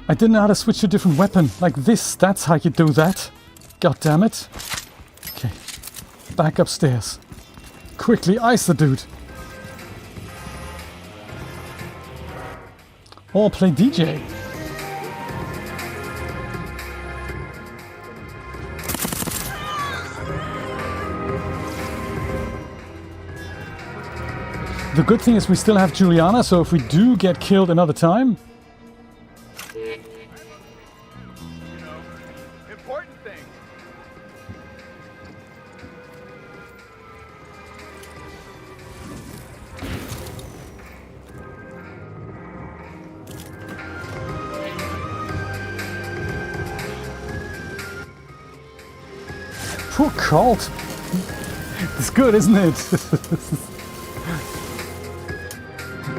I didn't know how to switch to a different weapon. Like this, that's how you do that. God damn it. Okay. Back upstairs. Quickly ice the dude. Or play DJ. The good thing is we still have Juliana, so if we do get killed another time... Important thing. Poor Colt. It's good, isn't it?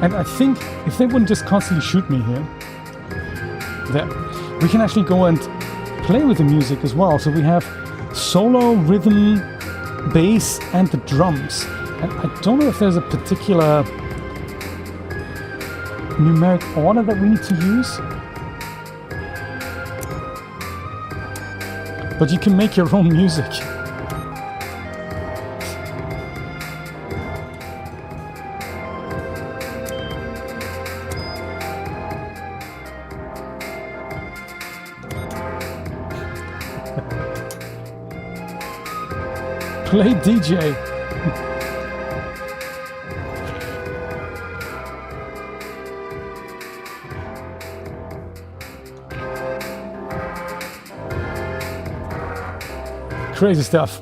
And I think if they wouldn't just constantly shoot me here, there, we can actually go and play with the music as well. So we have solo, rhythm, bass, and the drums. And I don't know if there's a particular numeric order that we need to use. But you can make your own music. Play DJ. Crazy stuff.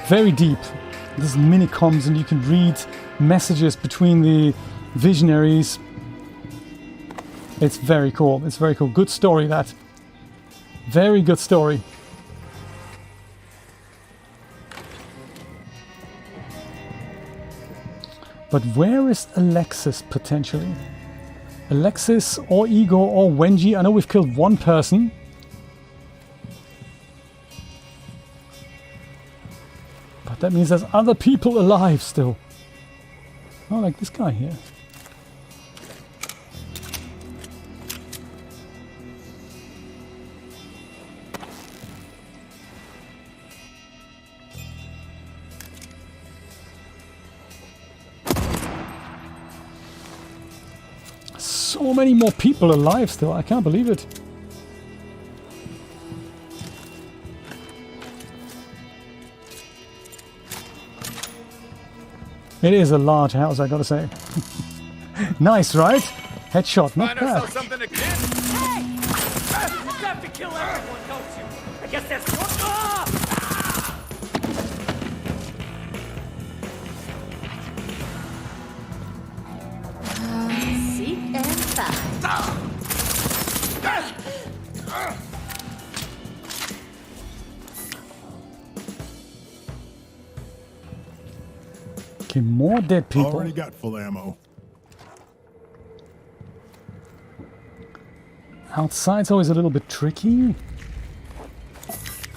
Very deep. This is mini-coms and you can read messages between the visionaries. It's very cool. It's very cool. Good story, that. Very good story. But where is Alexis potentially? Alexis or Igor or Wenji? I know we've killed one person. But that means there's other people alive still. Oh, like this guy here. So many more people alive still. I can't believe it. It is a large house, I gotta say. Nice, right? Headshot, not Find ourselves bad. something to kill. Hey! You have to kill everyone, don't you? I guess that's what... Ah! Seek and find. Okay, more dead people. Already got full ammo. Outside's always a little bit tricky.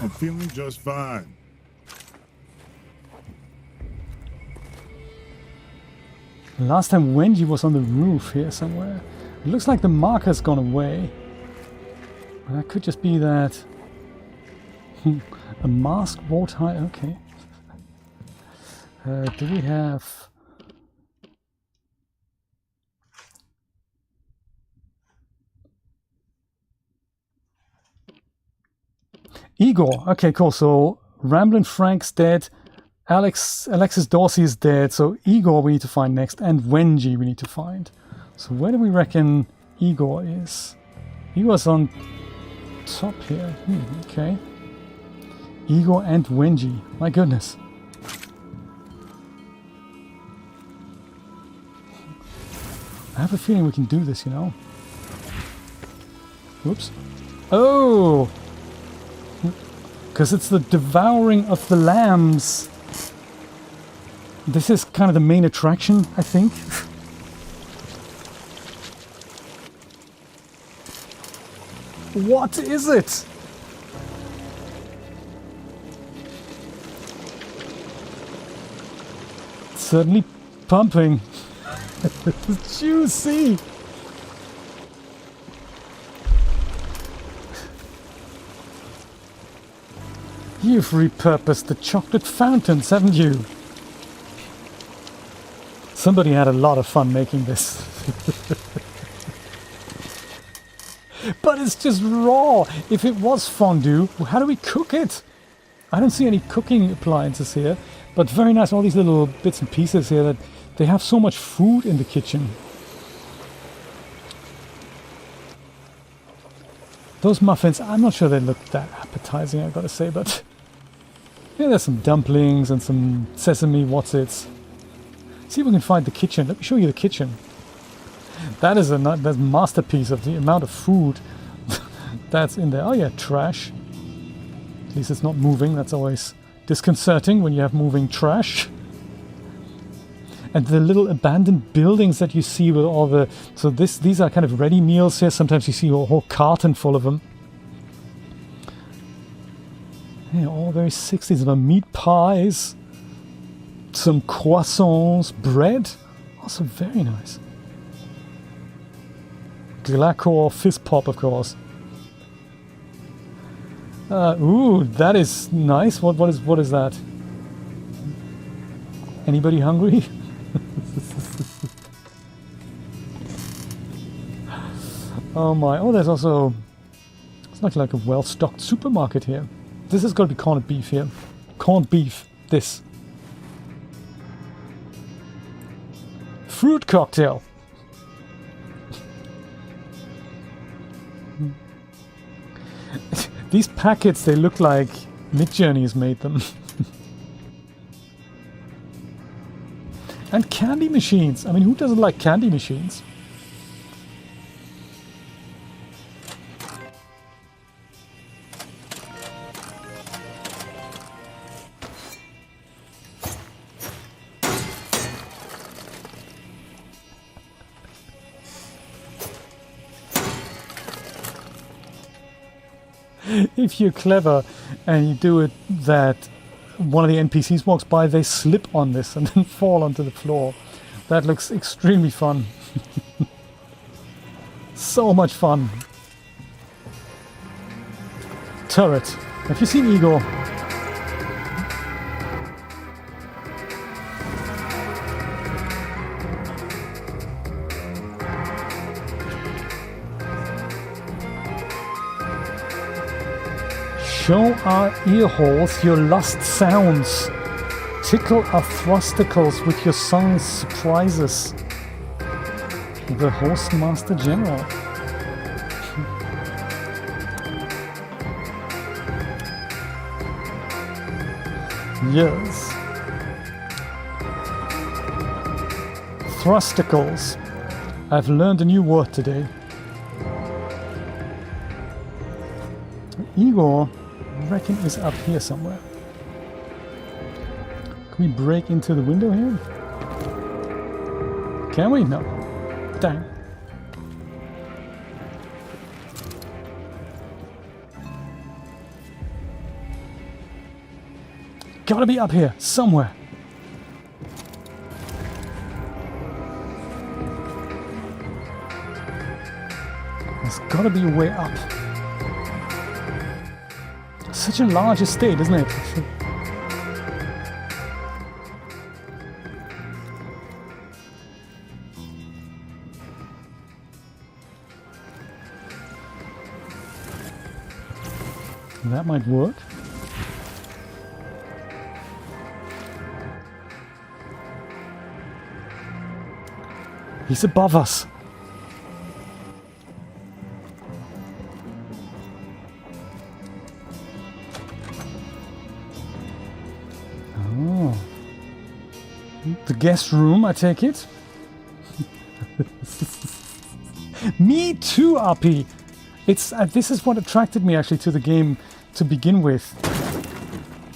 I'm feeling just fine. Last time Wenji was on the roof here somewhere. It looks like the marker's gone away. But that could just be that... a masked warthog, okay. Do we have... Igor, okay, cool. So Ramblin' Frank's dead. Alexis Dorsey is dead. So Igor we need to find next, and Wenji we need to find. So where do we reckon Igor is? Igor's on top here. Okay. Igor and Wenji. My goodness. I have a feeling we can do this, you know. Oops. Oh! Because it's the devouring of the lambs. This is kind of the main attraction, I think. What is it? It's certainly pumping. It's juicy. You've repurposed the chocolate fountains, haven't you? Somebody had a lot of fun making this. But it's just raw. If it was fondue, how do we cook it? I don't see any cooking appliances here, but very nice. All these little bits and pieces here that they have so much food in the kitchen. Those muffins, I'm not sure they look that appetizing, I gotta say, but yeah, there's some dumplings and some sesame what's-its. See if we can find the kitchen. Let me show you the kitchen. That is that's a masterpiece of the amount of food that's in there. Oh yeah, trash. At least it's not moving. That's always disconcerting when you have moving trash. And the little abandoned buildings that you see with all the... So these are kind of ready meals here. Sometimes you see a whole carton full of them. Yeah, all very 60s. Some meat pies. Some croissants. Bread. Also very nice. Glacor fizz pop, of course. Ooh, that is nice. What is that? Anybody hungry? Oh my! Oh, there's also... It's not like a well-stocked supermarket here. This has got to be corned beef here. Corned beef. This. Fruit cocktail. These packets, they look like Midjourney has made them. And candy machines. I mean, who doesn't like candy machines? If you're clever and you do it that one of the NPCs walks by, they slip on this and then fall onto the floor. That looks extremely fun. So much fun. Turret. Have you seen Igor? Show our earholes your lust sounds. Tickle our thrusticles with your song's surprises. The Hostmaster General. Yes. Thrusticles. I've learned a new word today. Igor, I reckon, is up here somewhere. Can we break into the window here? Can we? No. Dang. Gotta be up here, somewhere. There's gotta be a way up. Such a large estate, isn't it? That might work. He's above us. Oh. The guest room, I take it. Me too, Uppy. It's this is what attracted me actually to the game to begin with.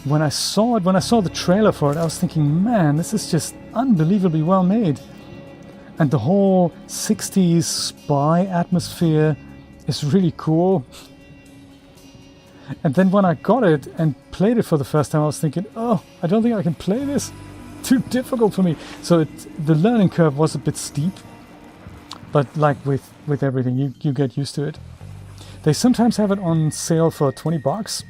When I saw it, when I saw the trailer for it, I was thinking, man, this is just unbelievably well made. And the whole 60s spy atmosphere is really cool. And then when I got it and played it for the first time, I was thinking, oh, I don't think I can play this. Too difficult for me. So the learning curve was a bit steep. But like with everything, you get used to it. They sometimes have it on sale for $20.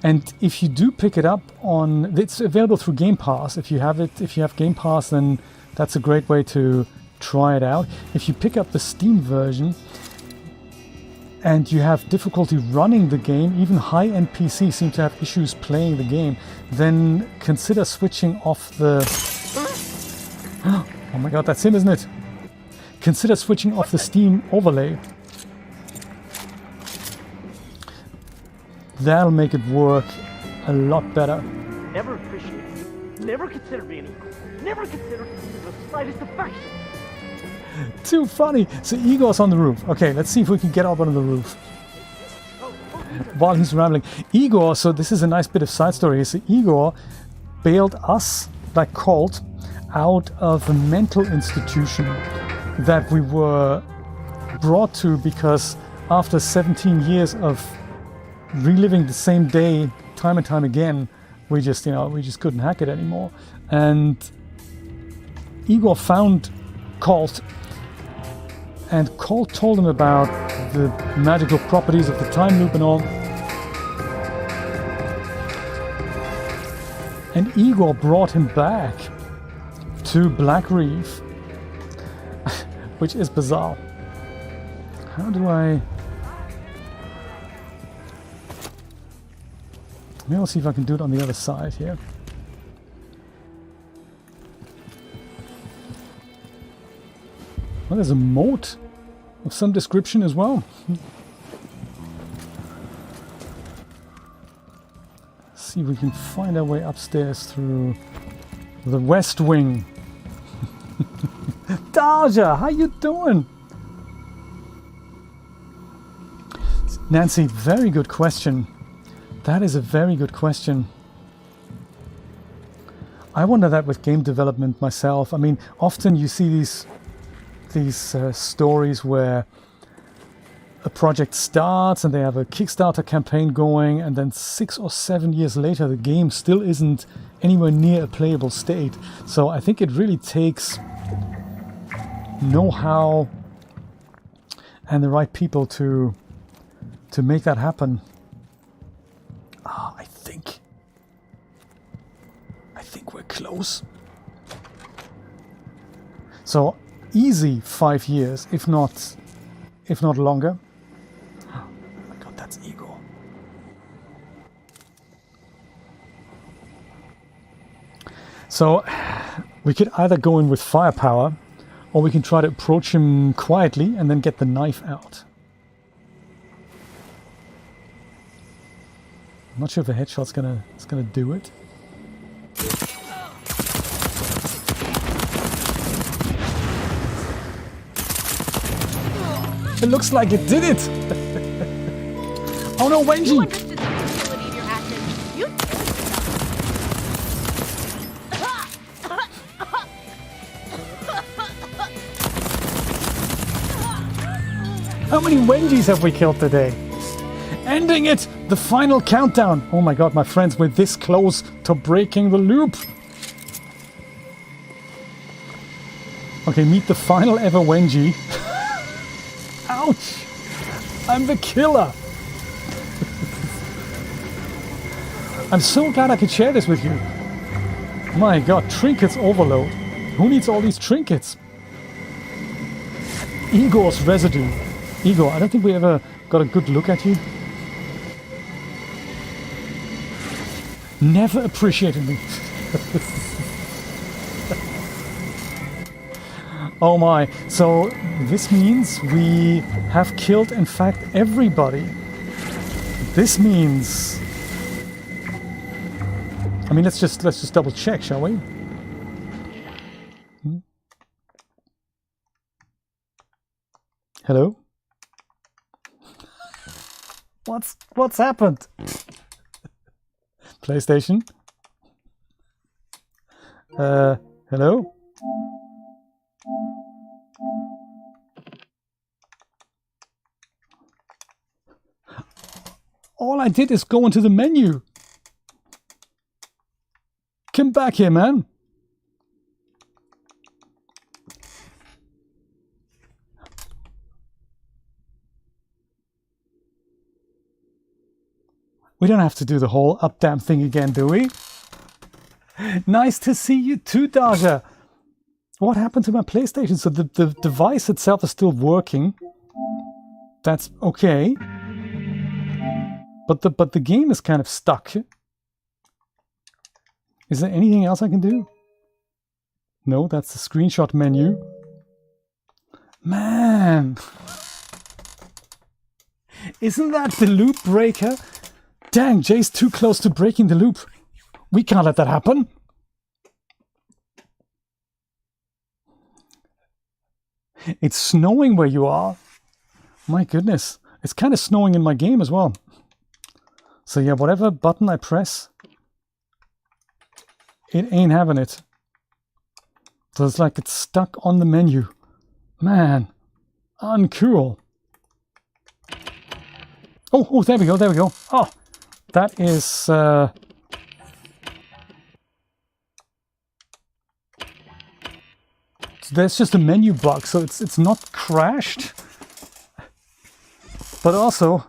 And if you do pick it up on, it's available through Game Pass. If you have Game Pass, then that's a great way to try it out. If you pick up the Steam version and you have difficulty running the game, even high-end PCs seem to have issues playing the game, then consider switching off the... Oh my god, that's him, isn't it? Consider switching off the Steam overlay. That'll make it work a lot better. Never appreciate it. Never consider being equal. Never consider the slightest affection. Too funny. So Igor's on the roof. Okay, let's see if we can get up on the roof while he's rambling. Igor, so this is a nice bit of side story. So Igor bailed us, like Colt, out of a mental institution that we were brought to because after 17 years of reliving the same day time and time again, we just couldn't hack it anymore. And Igor found Colt, and Colt told him about the magical properties of the time loop and all. And Igor brought him back to Blackreef, which is bizarre. How do I... Maybe I'll see if I can do it on the other side here. Well, there's a moat of some description as well. See if we can find our way upstairs through the West Wing. Darja, how you doing? Nancy, very good question. That is a very good question. I wonder that with game development myself. I mean, often you see these stories where a project starts and they have a Kickstarter campaign going, and then 6 or 7 years later the game still isn't anywhere near a playable state. So I think it really takes know-how and the right people to make that happen. I think we're close. So easy 5 years, if not longer. Oh my god, that's Igor. So we could either go in with firepower, or we can try to approach him quietly and then get the knife out. I'm not sure if a headshot's gonna do it. It looks like it did it! Oh no, Wenji! You understood the futility of your actions. You How many Wenjis have we killed today? Ending it! The final countdown! Oh my god, my friends, we're this close to breaking the loop! Okay, meet the final ever Wenji. Ouch! I'm the killer! I'm so glad I could share this with you. My god, trinkets overload. Who needs all these trinkets? Igor's residue. Igor, I don't think we ever got a good look at you. Never appreciated me. Oh my, so this means we have killed, in fact, everybody This means... I mean, let's just double check, shall we? Hello? What's happened? PlayStation? Hello? All I did is go into the menu. Come back here, man. We don't have to do the whole Updaam thing again, do we? Nice to see you too, Daja. What happened to my PlayStation? So the device itself is still working. That's okay. But the game is kind of stuck. Is there anything else I can do? No, that's the screenshot menu. Man! Isn't that the loop breaker? Dang, Jay's too close to breaking the loop. We can't let that happen. It's snowing where you are. My goodness. It's kind of snowing in my game as well. So yeah, whatever button I press, it ain't having it. So it's like it's stuck on the menu. Man, uncool. Oh, there we go, there we go. Oh, that is... So there's just a menu bug, so it's not crashed. But also,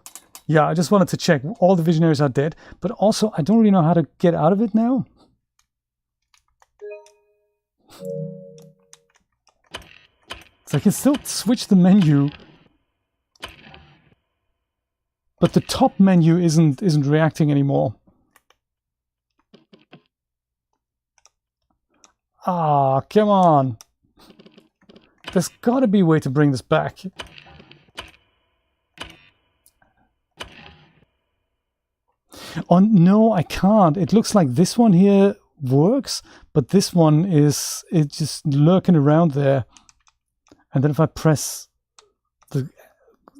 yeah, I just wanted to check. All the visionaries are dead, but also I don't really know how to get out of it now. So I can still switch the menu, but the top menu isn't reacting anymore. Ah, come on. There's got to be a way to bring this back. Oh, no, I can't. It looks like this one here works, but this one it's just lurking around there. And then if I press the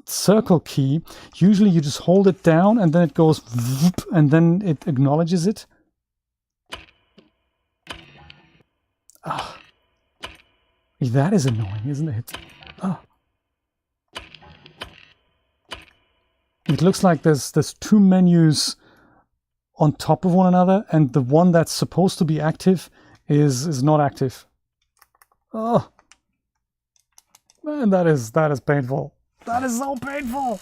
circle key, usually you just hold it down and then it goes whoop, and then it acknowledges it. Ah. That is annoying, isn't it? Ah. It looks like there's two menus on top of one another, and the one that's supposed to be active is not active. Oh, man, that is painful. That is so painful.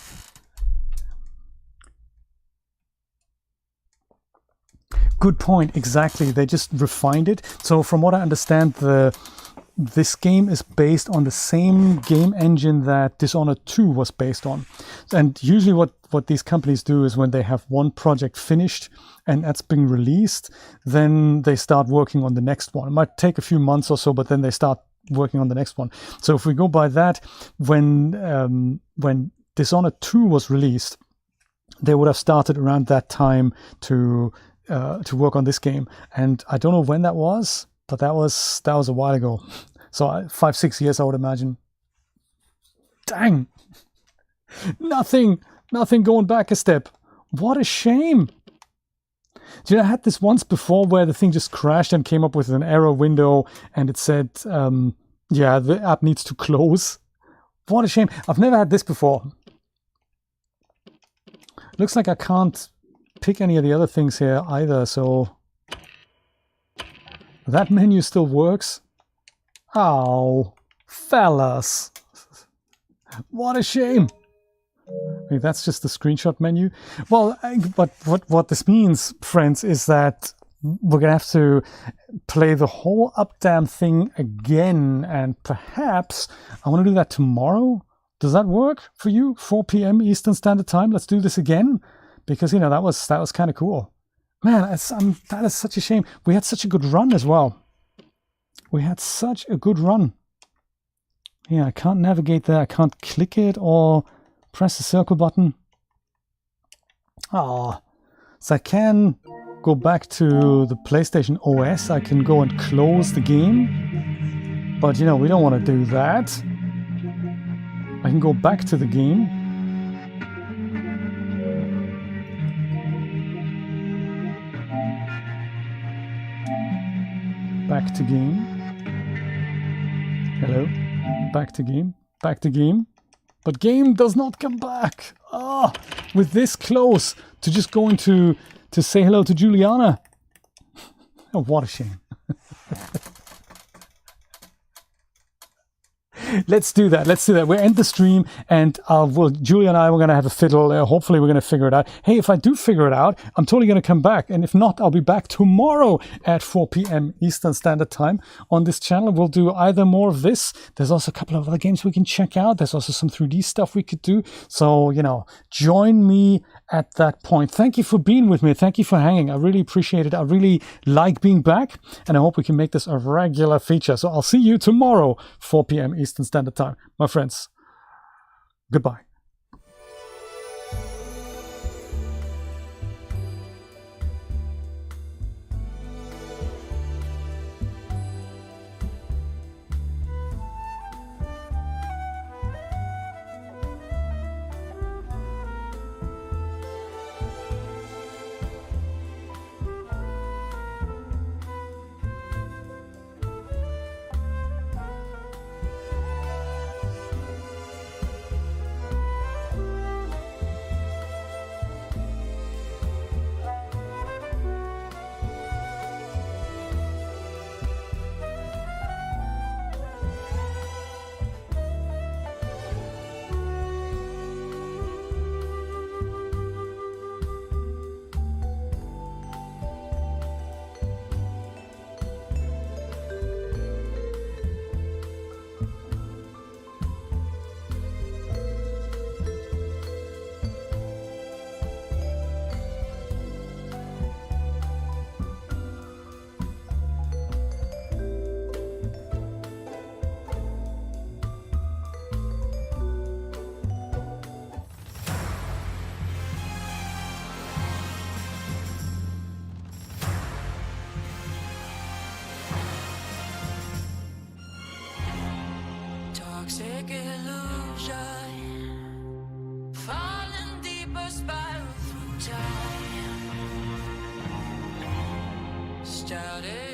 Good point. Exactly. They just refined it. So from what I understand, this game is based on the same game engine that Dishonored 2 was based on. And usually what these companies do is when they have one project finished and that's being released, then they start working on the next one. It might take a few months or so, but then they start working on the next one. So if we go by that, when Dishonored 2 was released, they would have started around that time to work on this game. And I don't know when that was, but that was a while ago. So 5-6 years, I would imagine. Dang. Nothing going back a step. What a shame. Do you know, I had this once before where the thing just crashed and came up with an error window and it said, yeah, the app needs to close. What a shame. I've never had this before. Looks like I can't pick any of the other things here either, so that menu still works. Oh, fellas. What a shame. Okay, that's just the screenshot menu. Well, but what this means, friends, is that we're going to have to play the whole Updaam thing again, and perhaps I want to do that tomorrow. Does that work for you? 4 p.m. Eastern Standard Time? Let's do this again, because, you know, that was kind of cool. Man, that is such a shame. We had such a good run as well. We had such a good run. Yeah, I can't navigate there. I can't click it or press the circle button. Ah, so I can go back to the PlayStation OS. I can go and close the game. But, you know, we don't want to do that. I can go back to the game. Back to game. Hello. Back to game. Back to game. But game does not come back. Ah, with this close to just going to say hello to Juliana. Oh, what a shame. Let's do that. Let's do that. We'll end the stream, and Julia and I, we're going to have a fiddle. Hopefully, we're going to figure it out. Hey, if I do figure it out, I'm totally going to come back. And if not, I'll be back tomorrow at 4 p.m. Eastern Standard Time on this channel. We'll do either more of this. There's also a couple of other games we can check out. There's also some 3D stuff we could do. So, you know, join me at that point. Thank you for being with me. Thank you for hanging. I really appreciate it. I really like being back, and I hope we can make this a regular feature. So I'll see you tomorrow, 4 p.m. Eastern Standard Time. My friends, goodbye. Toxic illusion, falling deeper, spiral through time. Started